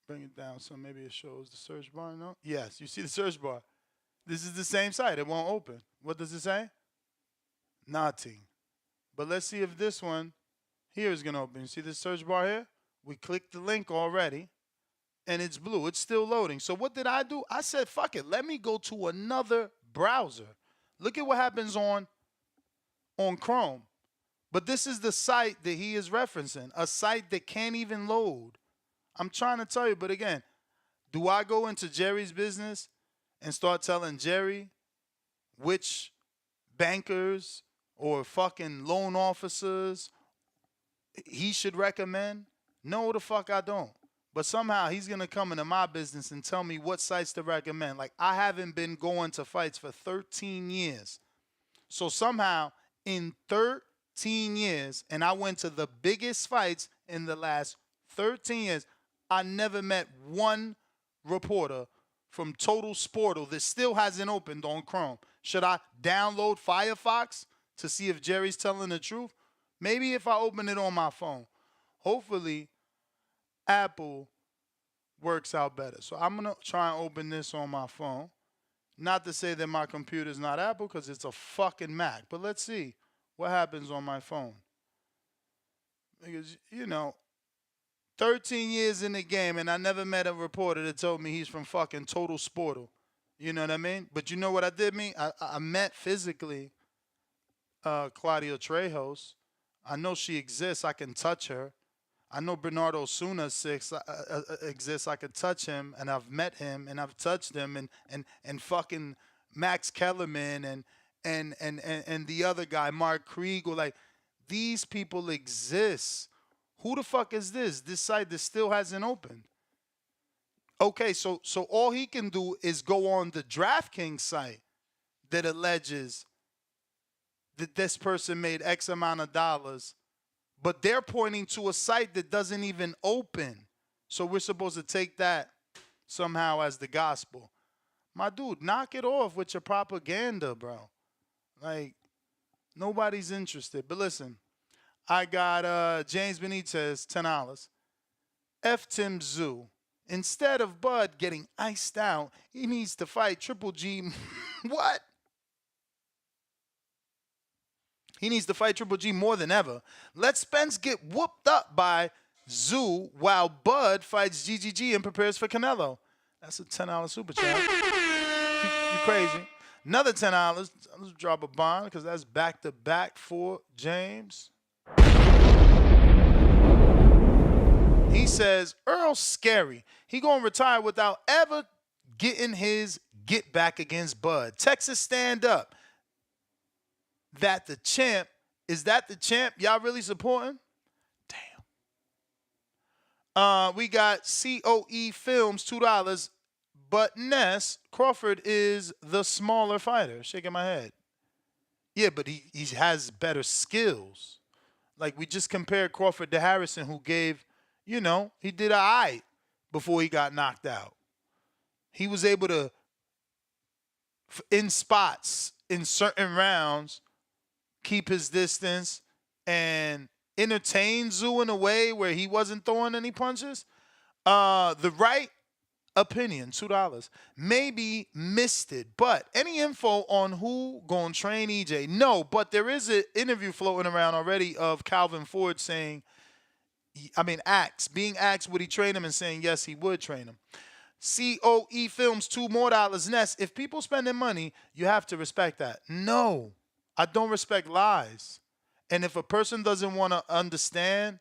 Bring it down so maybe it shows the search bar. No? Yes, you see the search bar. This is the same site. It won't open. What does it say? Nothing. But let's see if this one here is going to open. You see this search bar here? We clicked the link already, and it's blue. It's still loading. So what did I do? I said, fuck it. Let me go to another browser. Look at what happens on Chrome. But this is the site that he is referencing, a site that can't even load. I'm trying to tell you, but again, do I go into Jerry's business and start telling Jerry which bankers or fucking loan officers he should recommend? No, the fuck I don't. But somehow he's going to come into my business and tell me what sites to recommend. Like, I haven't been going to fights for 13 years. So somehow in 13 years, and I went to the biggest fights in the last 13 years, I never met one reporter from Total Sportal that still hasn't opened on Chrome. Should I download Firefox to see if Jerry's telling the truth? Maybe if I open it on my phone. Hopefully, Apple works out better. So I'm going to try and open this on my phone. Not to say that my computer's not Apple, because it's a fucking Mac. But let's see what happens on my phone. Because, 13 years in the game, and I never met a reporter that told me he's from fucking Total Sportal. You know what I mean? But you know what I did mean? I met physically Claudia Trejos. I know she exists. I can touch her. I know Bernardo Suna exists. I could touch him, and I've met him, and I've touched him, and fucking Max Kellerman and the other guy, Mark Kriegel. Like, these people exist. Who the fuck is this? This site that still hasn't opened. Okay, so all he can do is go on the DraftKings site that alleges that this person made X amount of dollars, but they're pointing to a site that doesn't even open. So we're supposed to take that somehow as the gospel. My dude, knock it off with your propaganda, bro. Like, nobody's interested. But listen, I got James Benitez, $10. F Tim Tszyu. Instead of Bud getting iced out, he needs to fight Triple G. What? He needs to fight Triple G more than ever. Let Spence get whooped up by Tszyu while Bud fights GGG and prepares for Canelo. That's a $10 super chat. You crazy. Another $10. Let's drop a bond because that's back-to-back for James. He says, Earl's scary. He going to retire without ever getting his get back against Bud. Texas stand up. That the champ. Is that the champ y'all really supporting? Damn. We got COE Films, $2. But Ness, Crawford is the smaller fighter. Shaking my head. Yeah, but he has better skills. Like, we just compared Crawford to Harrison, who gave, he did all right before he got knocked out. He was able to, in spots, in certain rounds, keep his distance and entertain Tszyu in a way where he wasn't throwing any punches. The right opinion, $2. Maybe missed it, but any info on who gonna train EJ? No, but there is an interview floating around already of Calvin Ford saying, being asked would he train him and saying yes, he would train him. COE Films, $2 more. Ness, if people spending money, you have to respect that. No, I don't respect lies. And if a person doesn't want to understand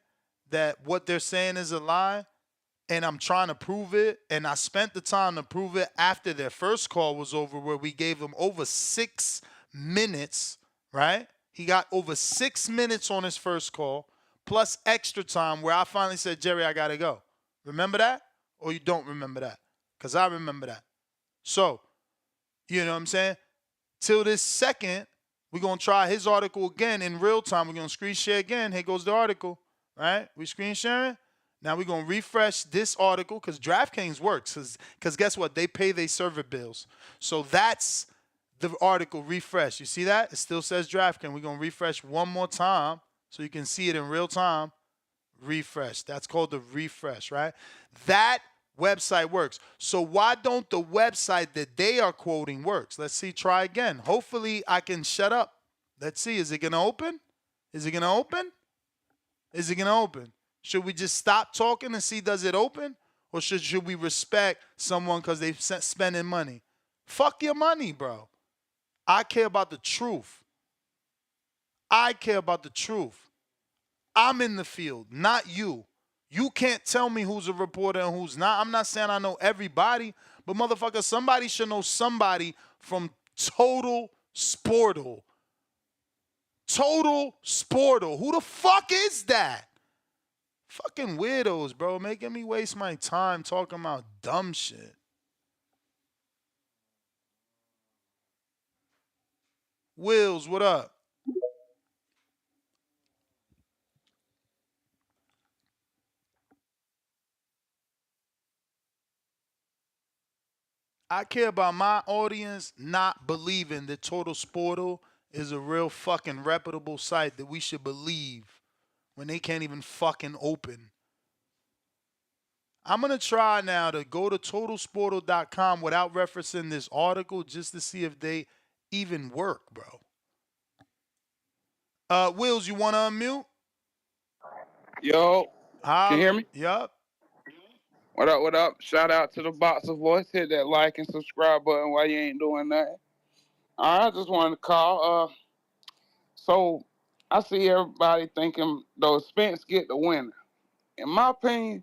that what they're saying is a lie, and I'm trying to prove it, and I spent the time to prove it after their first call was over, where we gave him over 6 minutes, right? He got over 6 minutes on his first call, plus extra time where I finally said, Jerry, I got to go. Remember that? Or you don't remember that? Because I remember that. So, you know what I'm saying? Till this second, we're going to try his article again in real time. We're going to screen share again. Here goes the article, right? We screen sharing. Now we're going to refresh this article because DraftKings works. Because guess what? They pay their server bills. So that's the article refresh. You see that? It still says DraftKings. We're going to refresh one more time so you can see it in real time. Refresh. That's called the refresh, right? That website works. So why don't the website that they are quoting works? Let's see. Try again. Hopefully I can shut up. Let's see. Is it going to open? Is it going to open? Is it going to open? Should we just stop talking and see does it open? Or should we respect someone because they're spending money? Fuck your money, bro. I care about the truth. I care about the truth. I'm in the field, not you. You can't tell me who's a reporter and who's not. I'm not saying I know everybody, but motherfucker, somebody should know somebody from Total Sportal. Total Sportal. Who the fuck is that? Fucking weirdos, bro. Making me waste my time talking about dumb shit. Wills, what up? I care about my audience not believing that Total Sportal is a real fucking reputable site that we should believe when they can't even fucking open. I'm going to try now to go to totalsportal.com without referencing this article just to see if they even work, bro. Wills, you want to unmute? Yo, can you hear me? Yup. What up, what up? Shout out to the Boxer Voice. Hit that like and subscribe button while you ain't doing nothing. All right, I just wanted to call. So I see everybody thinking though Spence get the winner. In my opinion,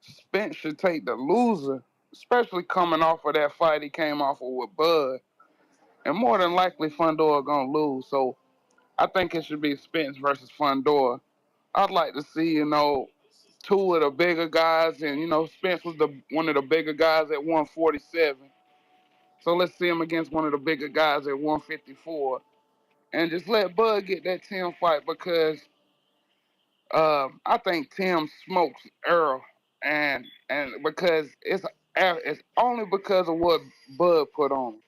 Spence should take the loser, especially coming off of that fight he came off of with Bud. And more than likely, Fundora gonna lose. So I think it should be Spence versus Fundora. I'd like to see, two of the bigger guys, and Spence was one of the bigger guys at 147. So let's see him against one of the bigger guys at 154, and just let Bud get that Tim fight because I think Tim smokes Errol, and because it's only because of what Bud put on him.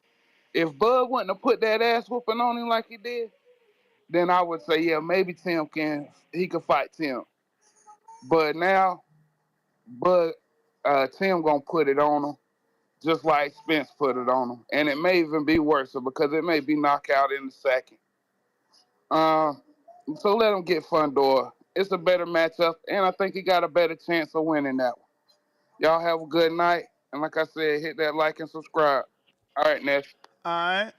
If Bud wouldn't have put that ass whooping on him like he did, then I would say maybe he could fight Tim. But now but Tim gonna put it on him, just like Spence put it on him, and it may even be worse because it may be knockout in the second. Uh, so let him get Fundora. It's a better matchup, and I think he got a better chance of winning that one. Y'all have a good night, and like I said, hit that like and subscribe. All right, Ness. All right.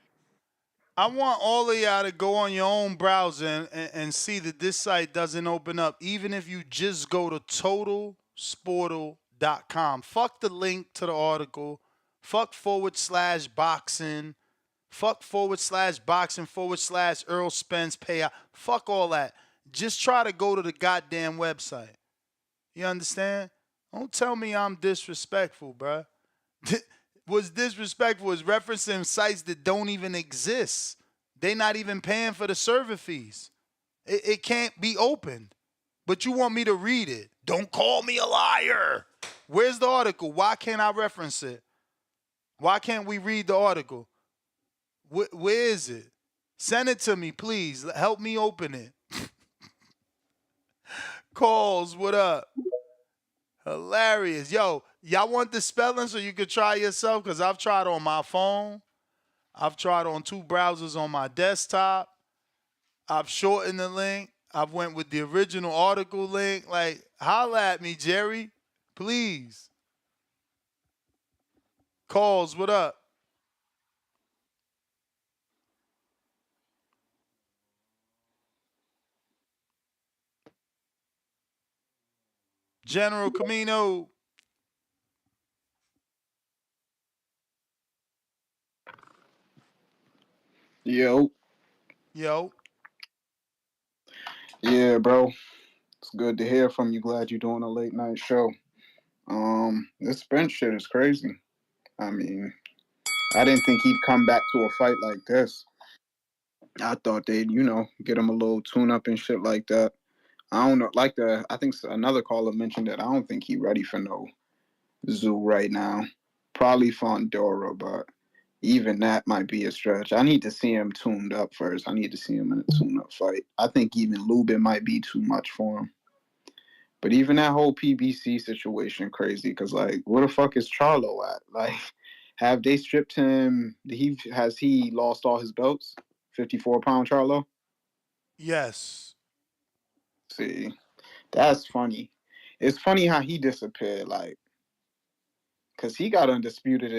I want all of y'all to go on your own browser and see that this site doesn't open up, even if you just go to totalsportal.com. Fuck the link to the article. Fuck /boxing. Fuck /boxing/ Errol Spence payout. Fuck all that. Just try to go to the goddamn website. You understand? Don't tell me I'm disrespectful, bruh. What's disrespectful is referencing sites that don't even exist. They not even paying for the server fees. It can't be opened. But you want me to read it. Don't call me a liar. Where's the article? Why can't I reference it? Why can't we read the article? Where is it? Send it to me, please. Help me open it. Calls, what up? Hilarious. Yo, y'all want the spelling so you could try yourself? Because I've tried on my phone. I've tried on 2 browsers on my desktop. I've shortened the link. I've went with the original article link. Like, holla at me, Jerry. Please. Calls, what up? General Camino. Yo. Yo. Yeah, bro. It's good to hear from you. Glad you're doing a late night show. This Spence shit is crazy. I mean, I didn't think he'd come back to a fight like this. I thought they'd, get him a little tune up and shit like that. I don't know. I think another caller mentioned that I don't think he's ready for no Zoo right now. Probably Fundora, but even that might be a stretch. I need to see him tuned up first. I need to see him in a tune-up fight. I think even Lubin might be too much for him. But even that whole PBC situation crazy, because, like, where the fuck is Charlo at? Like, have they stripped him? Has he lost all his belts? 54-pound Charlo? Yes. See, that's funny. It's funny how he disappeared, like, because he got undisputed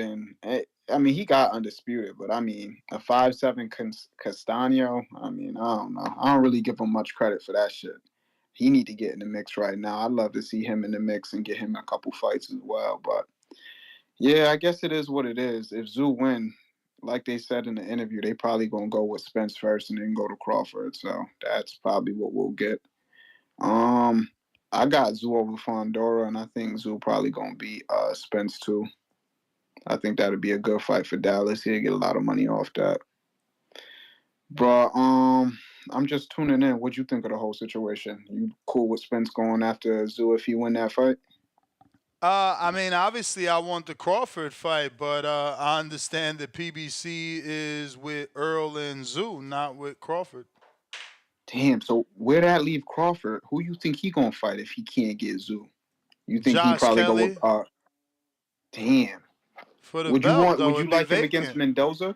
he got undisputed, but I mean, a 5'7" Castaño, I mean, I don't know. I don't really give him much credit for that shit. He need to get in the mix right now. I'd love to see him in the mix and get him a couple fights as well. But yeah, I guess it is what it is. If Zoo win, like they said in the interview, they probably gonna go with Spence first and then go to Crawford. So that's probably what we'll get. I got Zoo over Fundora, and I think Zoo probably gonna beat Spence too. I think that'd be a good fight for Dallas. He'll get a lot of money off that. But I'm just tuning in. What'd you think of the whole situation? You cool with Spence going after Zoo if he win that fight? I mean, obviously, I want the Crawford fight, but I understand that PBC is with Earl and Zoo, not with Crawford. Damn. So where that leave Crawford? Who you think he gonna fight if he can't get Zoo? You think he Josh probably go Kelly. with? Damn. For the belt, though, Would you it'd be like him against vacant. Mendoza?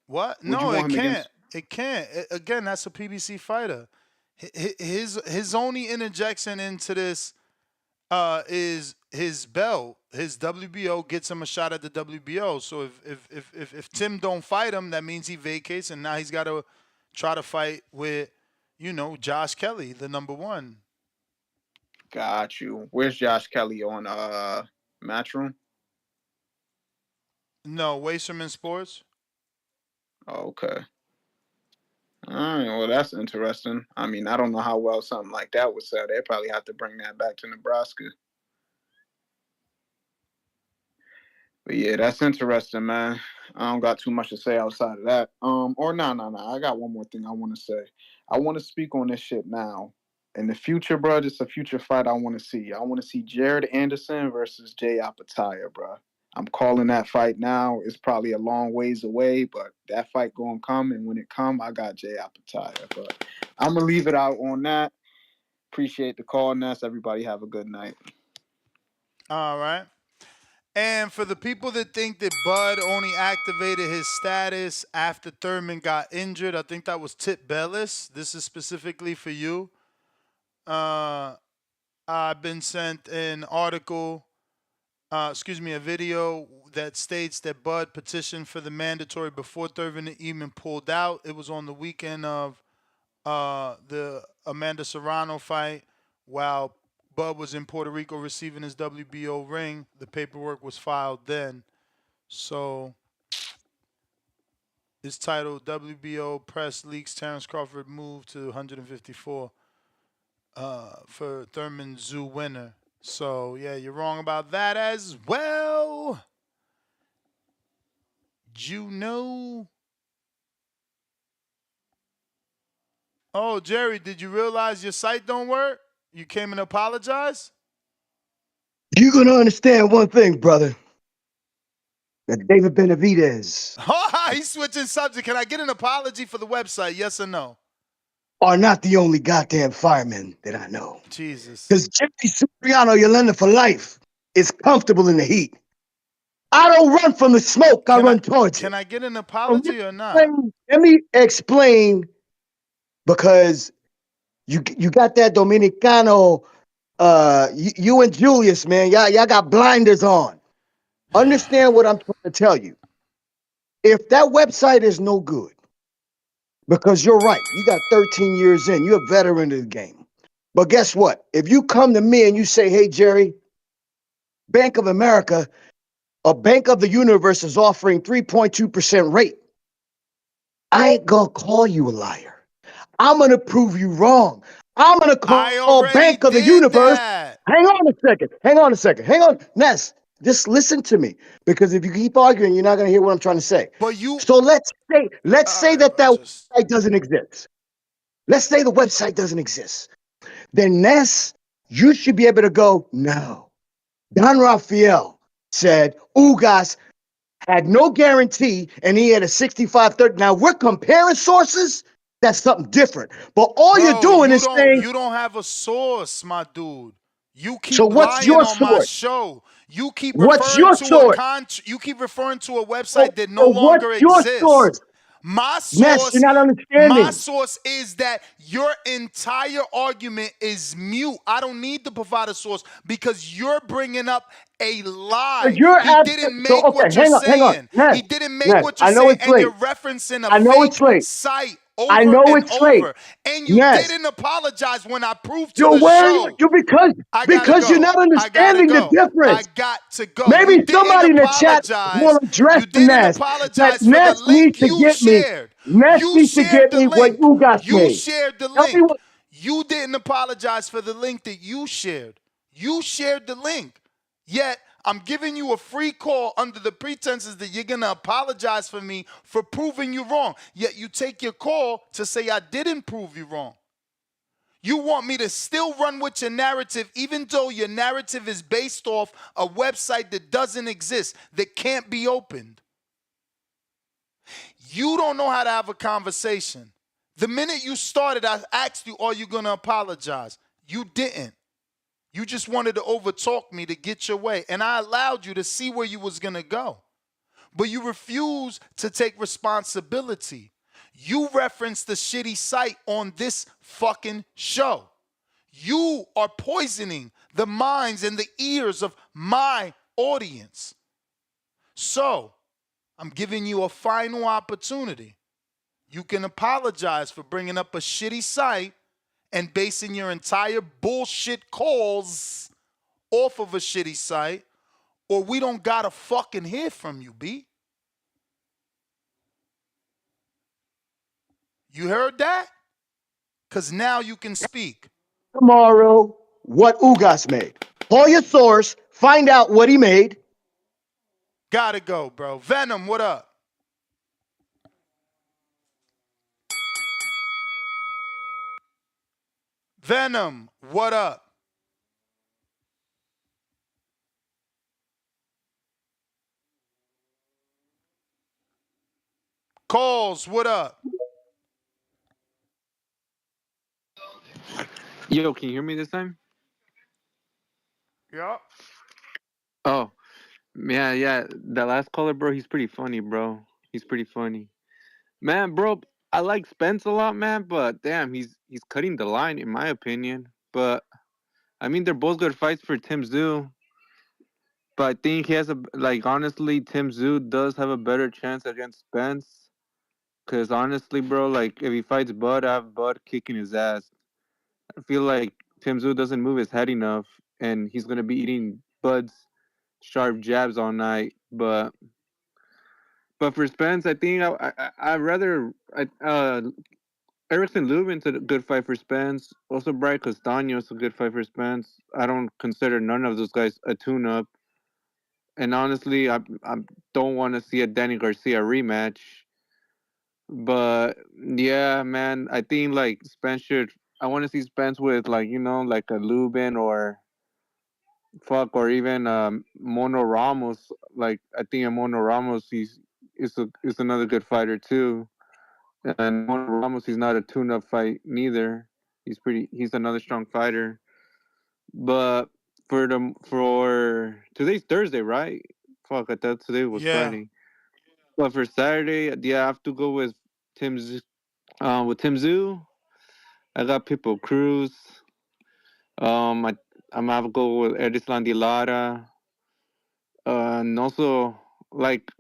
What? Would you No, want it him can't. against? It can't. Again, that's a PBC fighter. His only interjection into this is his belt. His WBO gets him a shot at the WBO. So if Tim don't fight him, that means he vacates, and now he's got to try to fight with, Josh Kelly, the number 1. Got you. Where's Josh Kelly on Matchroom? No, Wasserman Sports. Okay. All right, well, that's interesting. I mean, I don't know how well something like that would sell. They'd probably have to bring that back to Nebraska. But yeah, that's interesting, man. I don't got too much to say outside of that. Or no. I got one more thing I want to say. I want to speak on this shit now. In the future, bro, it's a future fight I want to see. I want to see Jared Anderson versus Jay Apataya, bro. I'm calling that fight now. It's probably a long ways away, but that fight gonna come, and when it come, I got Jay Apataya. But I'm gonna leave it out on that. Appreciate the call, Ness. Everybody have a good night. All right. And for the people that think that Bud only activated his status after Thurman got injured, I think that was Tip Bellis. This is specifically for you. I've been sent an article, a video that states that Bud petitioned for the mandatory before Thurman even pulled out. It was on the weekend of the Amanda Serrano fight while Bud was in Puerto Rico receiving his WBO ring. The paperwork was filed then. So it's titled WBO Press Leaks Terrence Crawford Move to 154 for Thurman Tszyu winner. So, yeah, you're wrong about that as well. Juno. Oh, Jerry, did you realize your site don't work? You came and apologized? You're gonna understand one thing, brother. That David Benavidez He's switching subject. Can I get an apology for the website? Yes or no? are not the only goddamn firemen that I know. Jesus. Because Jimmy Cipriano, Yolanda for life, is comfortable in the heat. I don't run from the smoke. I run towards it. Can I get an apology or not? Let me explain, because you got that Dominicano, you and Julius, man, y'all got blinders on. Understand what I'm trying to tell you. If that website is no good, because you're right, you got 13 years in, you're a veteran of the game. But guess what? If you come to me and you say, hey, Jerry, Bank of America, a Bank of the Universe is offering 3.2% rate, I ain't gonna call you a liar. I'm gonna prove you wrong. I'm gonna call Bank of the Universe. That. Hang on a second. Hang on, Ness. Just listen to me, because if you keep arguing, you're not gonna hear what I'm trying to say. But you. So let's say that website doesn't exist. Let's say the website doesn't exist. Then Ness, you should be able to go, no. Don Rafael said Ugas had no guarantee and he had a 65-30. Now we're comparing sources. That's something different. But all you're doing is saying, you don't have a source, my dude. You keep so what's lying your on my source? show. You keep What's referring your to source? you keep referring to a website that no So what's longer your exists. source? My Ness, you're source, not understanding. is that your entire argument is mute. I don't need to provide a source because you're bringing up a lie. He didn't make what you're saying. Ness, He didn't make Ness, what you're I know saying, it's and you're late. referencing a I know it's fake late. site I over know and it's late. over. And you Ness, didn't apologize when I proved to you're the wearing show. you because you're not I gotta understanding the go. I difference. got to go. Maybe You didn't somebody in the chat apologize. will address You the didn't Ness. That apologize for the Ness needs link to you get me. shared. Ness You needs to shared get the me what link. Ugas You made. shared the Tell me link. what. You didn't apologize for the link that you shared. You shared the link. Yet, I'm giving you a free call under the pretenses that you're going to apologize for me for proving you wrong. Yet, you take your call to say I didn't prove you wrong. You want me to still run with your narrative, even though your narrative is based off a website that doesn't exist, that can't be opened. You don't know how to have a conversation. The minute you started, I asked you, are you going to apologize? You didn't. You just wanted to overtalk me to get your way. And I allowed you to see where you was going to go. But you refused to take responsibility. You referenced the shitty site on this fucking show. You are poisoning the minds and the ears of my audience. So, I'm giving you a final opportunity. You can apologize for bringing up a shitty site and basing your entire bullshit calls off of a shitty site, or we don't gotta fucking hear from you, B. You heard that? Because now you can speak. Tomorrow, what Ugas made. Call your source, find out what he made. Gotta go, bro. Venom, what up? Venom, what up? Calls, what up? Yo, can you hear me this time? Yeah. Oh, yeah. That last caller, bro, he's pretty funny, bro. He's pretty funny. Man, bro, I like Spence a lot, man, but damn, he's cutting the line in my opinion. But I mean, they're both good fights for Tim Tszyu. But I think he has honestly, Tim Tszyu does have a better chance against Spence. Cause honestly, bro, like if he fights Bud, I have Bud kicking his ass. I feel like Tim Tszyu doesn't move his head enough, and he's gonna be eating Bud's sharp jabs all night. But for Spence, I think I rather Erickson Lubin's a good fight for Spence. Also, Brian Castaño's a good fight for Spence. I don't consider none of those guys a tune-up. And honestly, I don't want to see a Danny Garcia rematch. But yeah, man, I think like Spence should. I want to see Spence with like a Lubin or even Mono Ramos. Like I think a Mono Ramos is another good fighter too. And Mono Ramos, he's not a tune-up fight neither. He's another strong fighter. But for today's Thursday, right? Fuck, I thought today was Yeah. Friday. But for Saturday, yeah, I have to go with Tim Tszyu. I got Pitbull Cruz. I'm gonna have to go with Erislandy Lara. And also, like,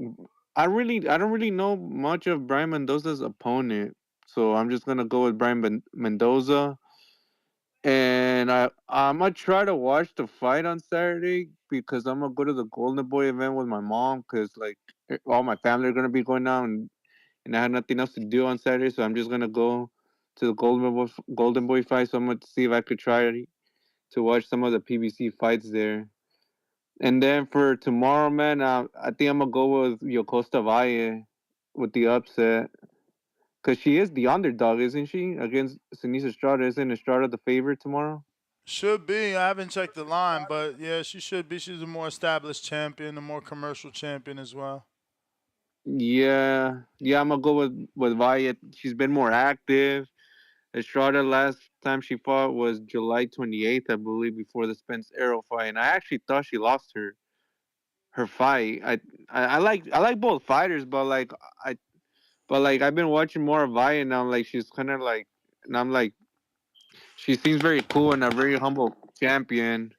I don't really know much of Brian Mendoza's opponent, so I'm just gonna go with Brian Mendoza. And I'm gonna try to watch the fight on Saturday because I'm gonna go to the Golden Boy event with my mom because like all my family are gonna be going out and I had nothing else to do on Saturday, so I'm just gonna go to the Golden Boy fight. So I'm gonna see if I could try to watch some of the PBC fights there. And then for tomorrow, man, I think I'm gonna go with Yocosta Valle with the upset. Cause she is the underdog, isn't she? Against Sinise Estrada. Isn't Estrada the favorite tomorrow? Should be. I haven't checked the line, but yeah, she should be. She's a more established champion, a more commercial champion as well. Yeah, I'm gonna go with Valle. She's been more active. Estrada last time she fought was July 28th, I believe, before the Spence Errol fight, and I actually thought she lost her fight. I like both fighters, but I've been watching more of Valle now. Like she's kind of like, and I'm like, she seems very cool and a very humble champion.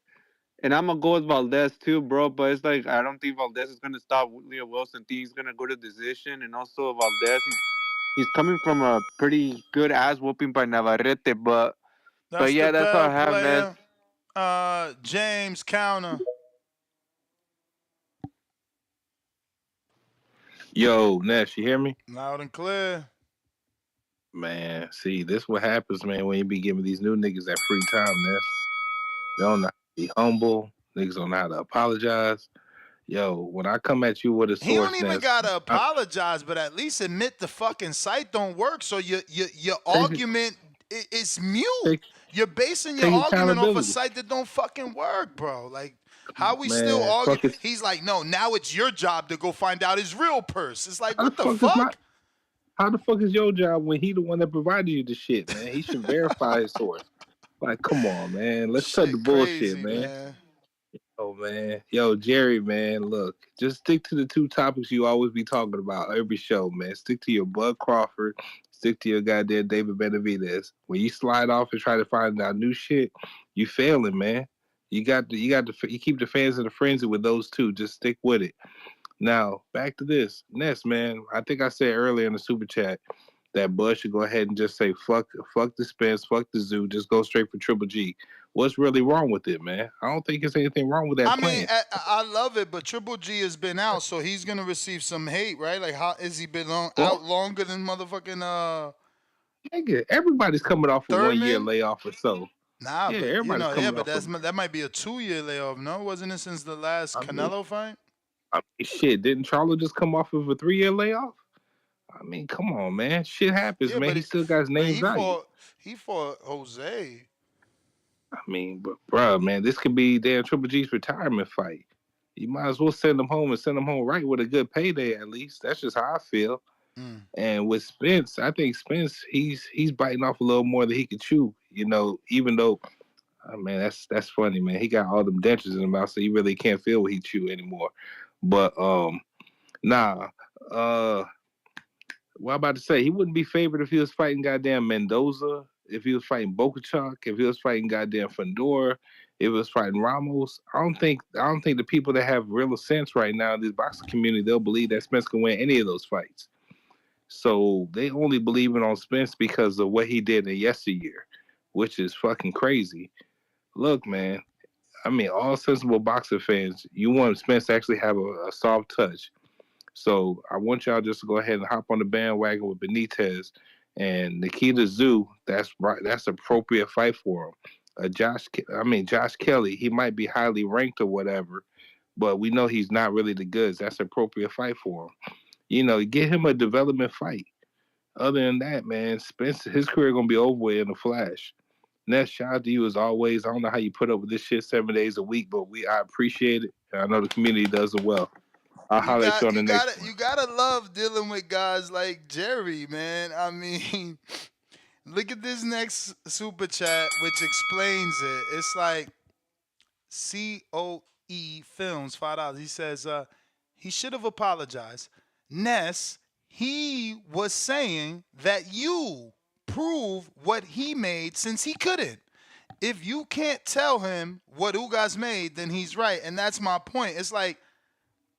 And I'm gonna go with Valdez too, bro. But it's like I don't think Valdez is gonna stop Leo Wilson. I think he's gonna go to decision. And also Valdez, he's coming from a pretty good ass whooping by Navarrete. But That's the yeah, that's all better I have, Ness. player. James Counter. Yo, Ness, you hear me? Loud and clear. Man, see, this what happens, man, when you be giving these new niggas that free time, Ness. They don't know how to be humble. Niggas don't know how to apologize. Yo, when I come at you with a He don't source, even Ness, gotta apologize, but at least admit the fucking site don't work. So your argument is mute. You're basing your take argument off a accountability. site that don't fucking work, bro. Like how we still Man, argue? fuck it. He's like, no, now it's your job to go find out his real purse. It's like, How what the the fuck is fuck? how the fuck is your job when he the one that provided you the shit, man? He should verify his source. Like, come on, man. Let's cut the bullshit, Crazy, man. man. Oh man, yo Jerry, man, look, just stick to the two topics you always be talking about every show, man. Stick to your Bud Crawford, stick to your goddamn David Benavidez. When you slide off and try to find out new shit, you failing, man. You keep the fans in the frenzy with those two. Just stick with it. Now back to this, Ness, man. I think I said earlier in the super chat that Bud should go ahead and just say fuck the Spence, fuck the Zoo, just go straight for Triple G. What's really wrong with it, man? I don't think there's anything wrong with that I plan. mean, I love it, but Triple G has been out, so he's gonna receive some hate, right? Like, how has he been out longer than motherfucking Nigga, everybody's coming off a 1 year Thurman? layoff or so. Nah, Yeah, but everybody's coming but off that might be a 2 year layoff. No, wasn't it since the last Canelo fight? Shit, didn't Charlo just come off of a 3 year layoff? I mean, come on, man. Shit happens, Yeah, man. He still got his but name value. he fought Jose. I mean, but bruh, man, this could be damn Triple G's retirement fight. You might as well send him home and send him home right with a good payday at least. That's just how I feel. And with Spence, I think Spence he's biting off a little more than he can chew. You know, even though Man, that's funny, man. He got all them dentures in his mouth, so he really can't feel what he chew anymore. But nah. What I'm about to say, he wouldn't be favored if he was fighting goddamn Mendoza, if he was fighting Bokachuk, if he was fighting goddamn Fundora, if he was fighting Ramos. I don't think the people that have real sense right now in this boxing community, they'll believe that Spence can win any of those fights. So they only believe it on Spence because of what he did in yesteryear, which is fucking crazy. Look, man, I mean, all sensible boxer fans, you want Spence to actually have a soft touch. So I want y'all just to go ahead and hop on the bandwagon with Benitez and Nikita Tszyu. That's right. That's appropriate fight for him. Josh Kelly. He might be highly ranked or whatever, but we know he's not really the goods. That's an appropriate fight for him. Get him a development fight. Other than that, man, Spence, his career gonna be over with in a flash. Ness, shout out to you as always. I don't know how you put up with this shit 7 days a week, but I appreciate it. And I know the community does as well. I'll holler at you on the next one. You gotta love dealing with guys like Jerry, man. I mean, look at this next super chat, which explains it. It's like COE Films, $5. He says, he should have apologized. Ness, he was saying that you prove what he made since he couldn't. If you can't tell him what Ugas made, then he's right. And that's my point. It's like,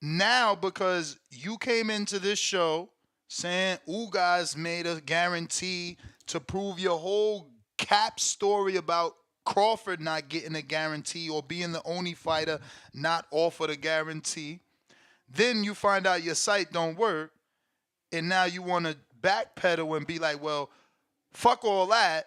now, because you came into this show saying Ugas made a guarantee to prove your whole cap story about Crawford not getting a guarantee or being the only fighter not offered a guarantee, then you find out your site don't work, and now you want to backpedal and be like, well, fuck all that.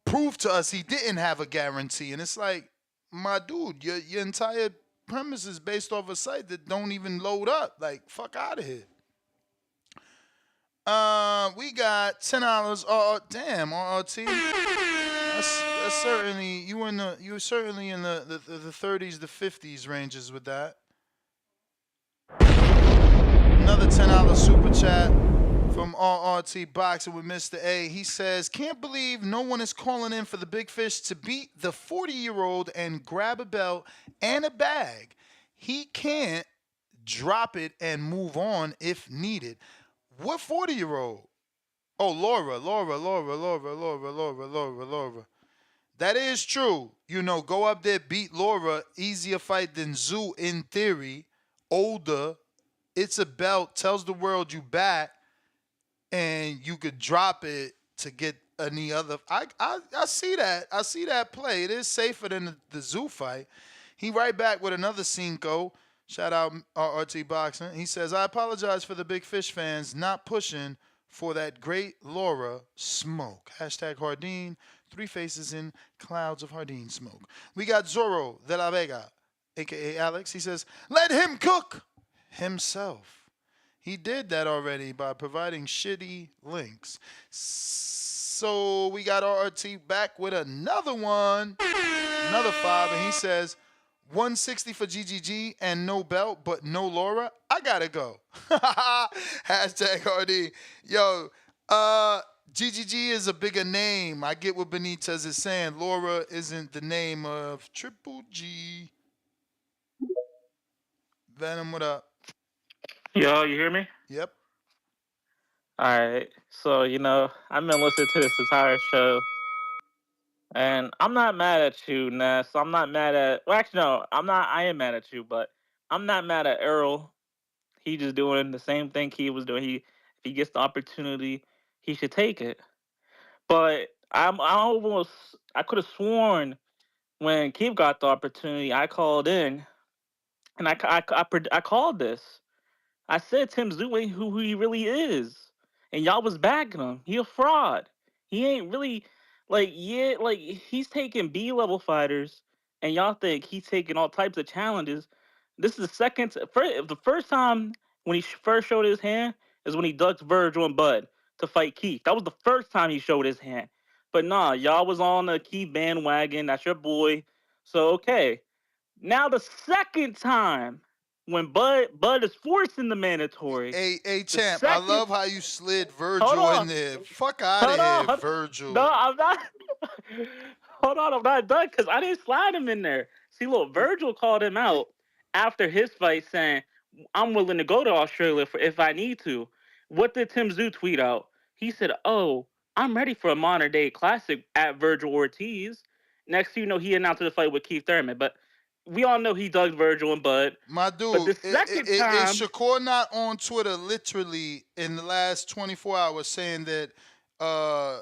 Prove to us he didn't have a guarantee. And it's like, my dude, your entire premise is based off a site that don't even load up. Like, fuck out of here. We got $10. Oh, damn, RRT. That's certainly you were certainly in the 30s to 50s ranges with that. Another $10 super chat from RRT Boxing with Mr. A. He says, can't believe no one is calling in for the big fish to beat the 40-year-old and grab a belt and a bag. He can't drop it and move on if needed. What 40-year-old? Oh, Laura. That is true. Go up there, beat Laura. Easier fight than Tszyu in theory. Older. It's a belt. Tells the world you back. And you could drop it to get any other. I see that. I see that play. It is safer than the Tszyu fight. He right back with another Cinco. Shout out RT Boxing. He says, I apologize for the Big Fish fans not pushing for that great Laura smoke. Hashtag Hardin. 3 faces in clouds of Hardin smoke. We got Zorro de la Vega, a.k.a. Alex. He says, let him cook himself. He did that already by providing shitty links. So we got RT back with another one, another 5, and he says, 160 for GGG and no belt, but no Laura. I gotta go. Hashtag RD. Yo, GGG is a bigger name. I get what Benitez is saying. Laura isn't the name of Triple G. Venom, what up? Yo, you hear me? Yep. All right. So, I've been listening to this entire show. And I'm not mad at you, Ness. I'm not mad at... Well, actually, no. I am mad at you, but I'm not mad at Errol. He just doing the same thing he was doing. If he gets the opportunity, he should take it. But I could have sworn when Keith got the opportunity, I called in, and I called this. I said Tim Tszyu ain't who he really is, and y'all was backing him. He a fraud. He ain't really he's taking B-level fighters, and y'all think he's taking all types of challenges. This is the first time when he first showed his hand is when he ducked Virgil and Bud to fight Keith. That was the first time he showed his hand. But nah, y'all was on the Keith bandwagon. That's your boy. So okay. Now the second time when Bud is forcing the mandatory. Hey, champ, I love how you slid Virgil in there. Fuck out of here, Virgil. No, I'm not. hold on, I'm not done because I didn't slide him in there. See, look, Virgil called him out after his fight, saying, "I'm willing to go to Australia for if I need to." What did Tim Tszyu tweet out? He said, "Oh, I'm ready for a modern day classic at Virgil Ortiz." Next, you know, he announced the fight with Keith Thurman, but we all know he dug Virgil and Bud. My But dude, the second is time, Shakur not on Twitter literally in the last 24 hours saying that uh,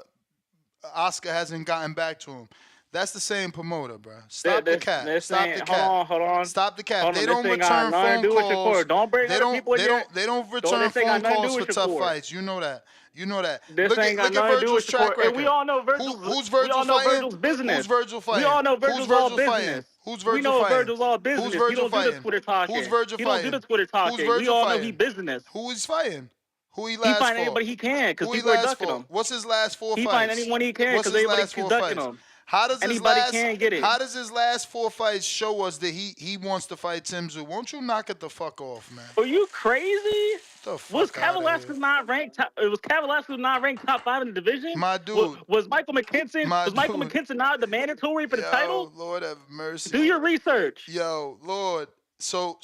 Oscar hasn't gotten back to him? That's the same promoter, bro. Stop the cap. this Stop the ain't. Hold cap. on, hold on, Stop the cap. hold on. They This don't ain't got return nothing to phone do with Shakur. calls. Don't bring They other don't. people in They here. don't. They don't Don't. return This ain't got phone nothing to do calls for with tough Shakur. fights. You know that. You know that. This ain't got Look at nothing to do Virgil's with Shakur. track And we record. all know Virgil's. Who's We Virgil all know fighting? Virgil's business. Who's Virgil We fighting? all know Who's Virgil's all Virgil business. fighting? Who's We Virgil know fighting? Virgil's all Who's business. He Virgil don't do the fighting? Twitter Who's talking. Virgil He don't do fighting? the Twitter Who's talking. We Virgil all know he fighting? business. Who he's fighting? Who he He last find fought? anybody he can because Who he people are last ducking fought? him. What's his last four He find fights? anyone he can What's because his everybody last keeps four ducking fights? him. How does his Anybody last can get it. How does his last four fights show us that he wants to fight Tim Tszyu? Won't you knock it the fuck off, man? Are you crazy? The Was fuck out of Kavaliauskas here. not ranked? Was Kavaliauskas not ranked top 5 in the division? My dude. Was Michael McKinson? My Was Michael dude. McKinson not the mandatory for the title? Yo, Lord have mercy. Do your research. Yo, Lord. So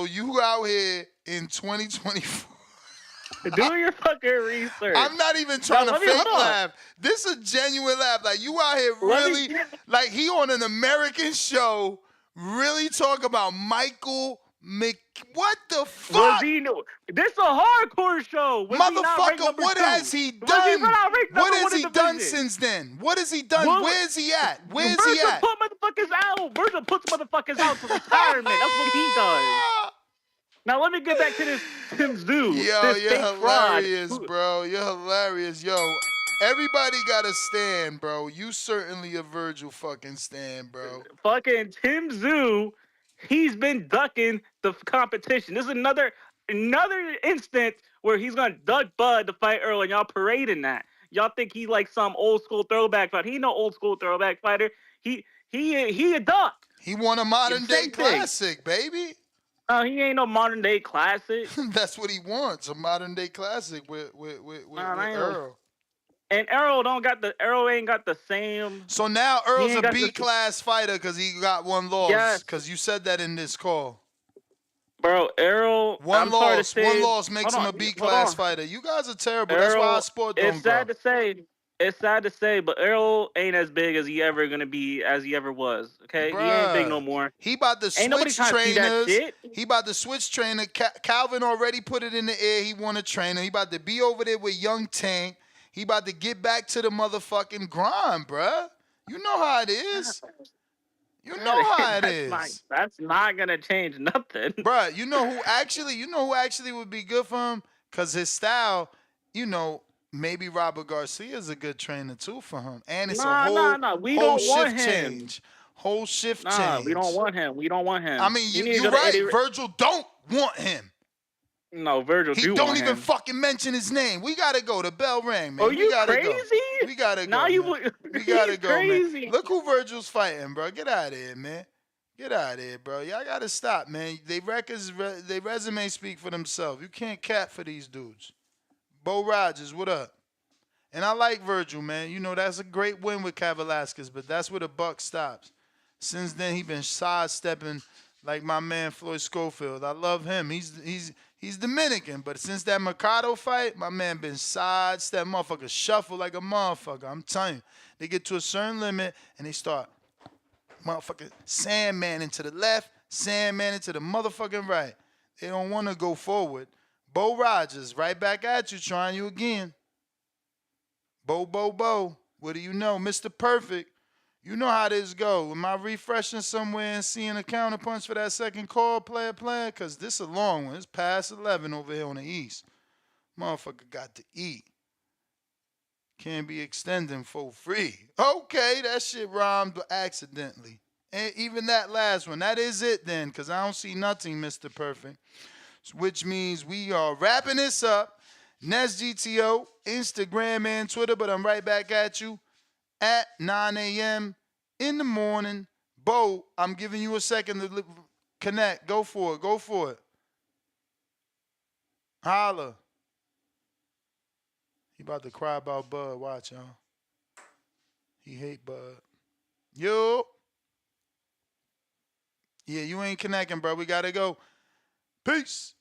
you out here in 2024. Do your fucking research. I'm not even trying Now, to fake hold on. laugh. This is a genuine laugh. Like, you out here Let really, me- like, he on an American show, really talk about Michael What the fuck? Was he? This a hardcore show. Was he not ranked Motherfucker, number what 2? has he Was he done? not ranked What number has 1 in he the done division? since then? What has he done? What- Where's he at? Where's he Virgil at? put motherfuckers out. Virgil puts motherfuckers out to retirement. That's what he does. Now let me get back to this Tim Tszyu, Yo, this you're fake fraud. hilarious, bro. You're hilarious. Yo, everybody got a stand, bro. You certainly a Virgil fucking stand, bro. Fucking Tim Tszyu, he's been ducking the competition. This is another instance where he's gonna duck Bud to fight Earl, and y'all parading that. Y'all think he like some old school throwback fighter. He no old school throwback fighter. He a duck. He won a modern day Same thing. classic, baby. No, he ain't no modern day classic. That's what he wants, a modern day classic with Earl. And Errol ain't got the same. So now Earl's ain't a got B the- class fighter because he got one loss. Yes. Because you said that in this call. Bro, Errol. One loss makes him Hold a B on. class fighter. You guys are terrible. That's why our sport don't It's sad grow. to say. It's sad to say, but Errol ain't as big as he ever gonna be as he ever was. Okay, he ain't big no more. He about to Ain't nobody switch trying to see that trainers. shit. He about to switch trainer. Calvin already put it in the air. He want a trainer. He about to be over there with Young Tank. He about to get back to the motherfucking grind, bruh. You know how it is. You know how it is. That's not gonna change nothing, bruh. You know who actually would be good for him? Cause his style, maybe Robert Garcia is a good trainer too for him. And it's a whole We don't want shift him. change. Whole shift Nah, change. we don't want him. We don't want him. I mean, you're right. Virgil don't want him. No, Virgil He do don't want even him. fucking mention his name. We gotta go. The bell rang, man. Are We you gotta crazy? Go. We gotta go. Now man. you We gotta go, crazy. man. Look who Virgil's fighting, bro. Get out of here, man. Get out of here, bro. Y'all gotta stop, man. They resumes speak for themselves. You can't cap for these dudes. Bo Rogers, what up? And I like Virgil, man. That's a great win with Kavaliauskas, but that's where the buck stops. Since then, he been sidestepping like my man Floyd Schofield. I love him. He's Dominican, but since that Mercado fight, my man been sidestepping, motherfucker shuffle like a motherfucker. I'm telling you, they get to a certain limit and they start motherfucking Sandman into the left, Sandman into the motherfucking right. They don't want to go forward. Bo Rogers, right back at you, trying you again. Bo. What do you know? Mr. Perfect. You know how this go. Am I refreshing somewhere and seeing a counterpunch for that second call, player? Because this is a long one. It's past 11 over here on the East. Motherfucker got to eat. Can't be extending for free. Okay, that shit rhymed accidentally. And even that last one, that is it then, because I don't see nothing, Mr. Perfect. Which means we are wrapping this up. NestGTO, Instagram and Twitter, but I'm right back at you at 9 a.m. in the morning. Bo, I'm giving you a second to connect. Go for it. Holla. He about to cry about Bud. Watch, y'all. He hate Bud. Yo. Yeah, you ain't connecting, bro. We gotta go. Peace.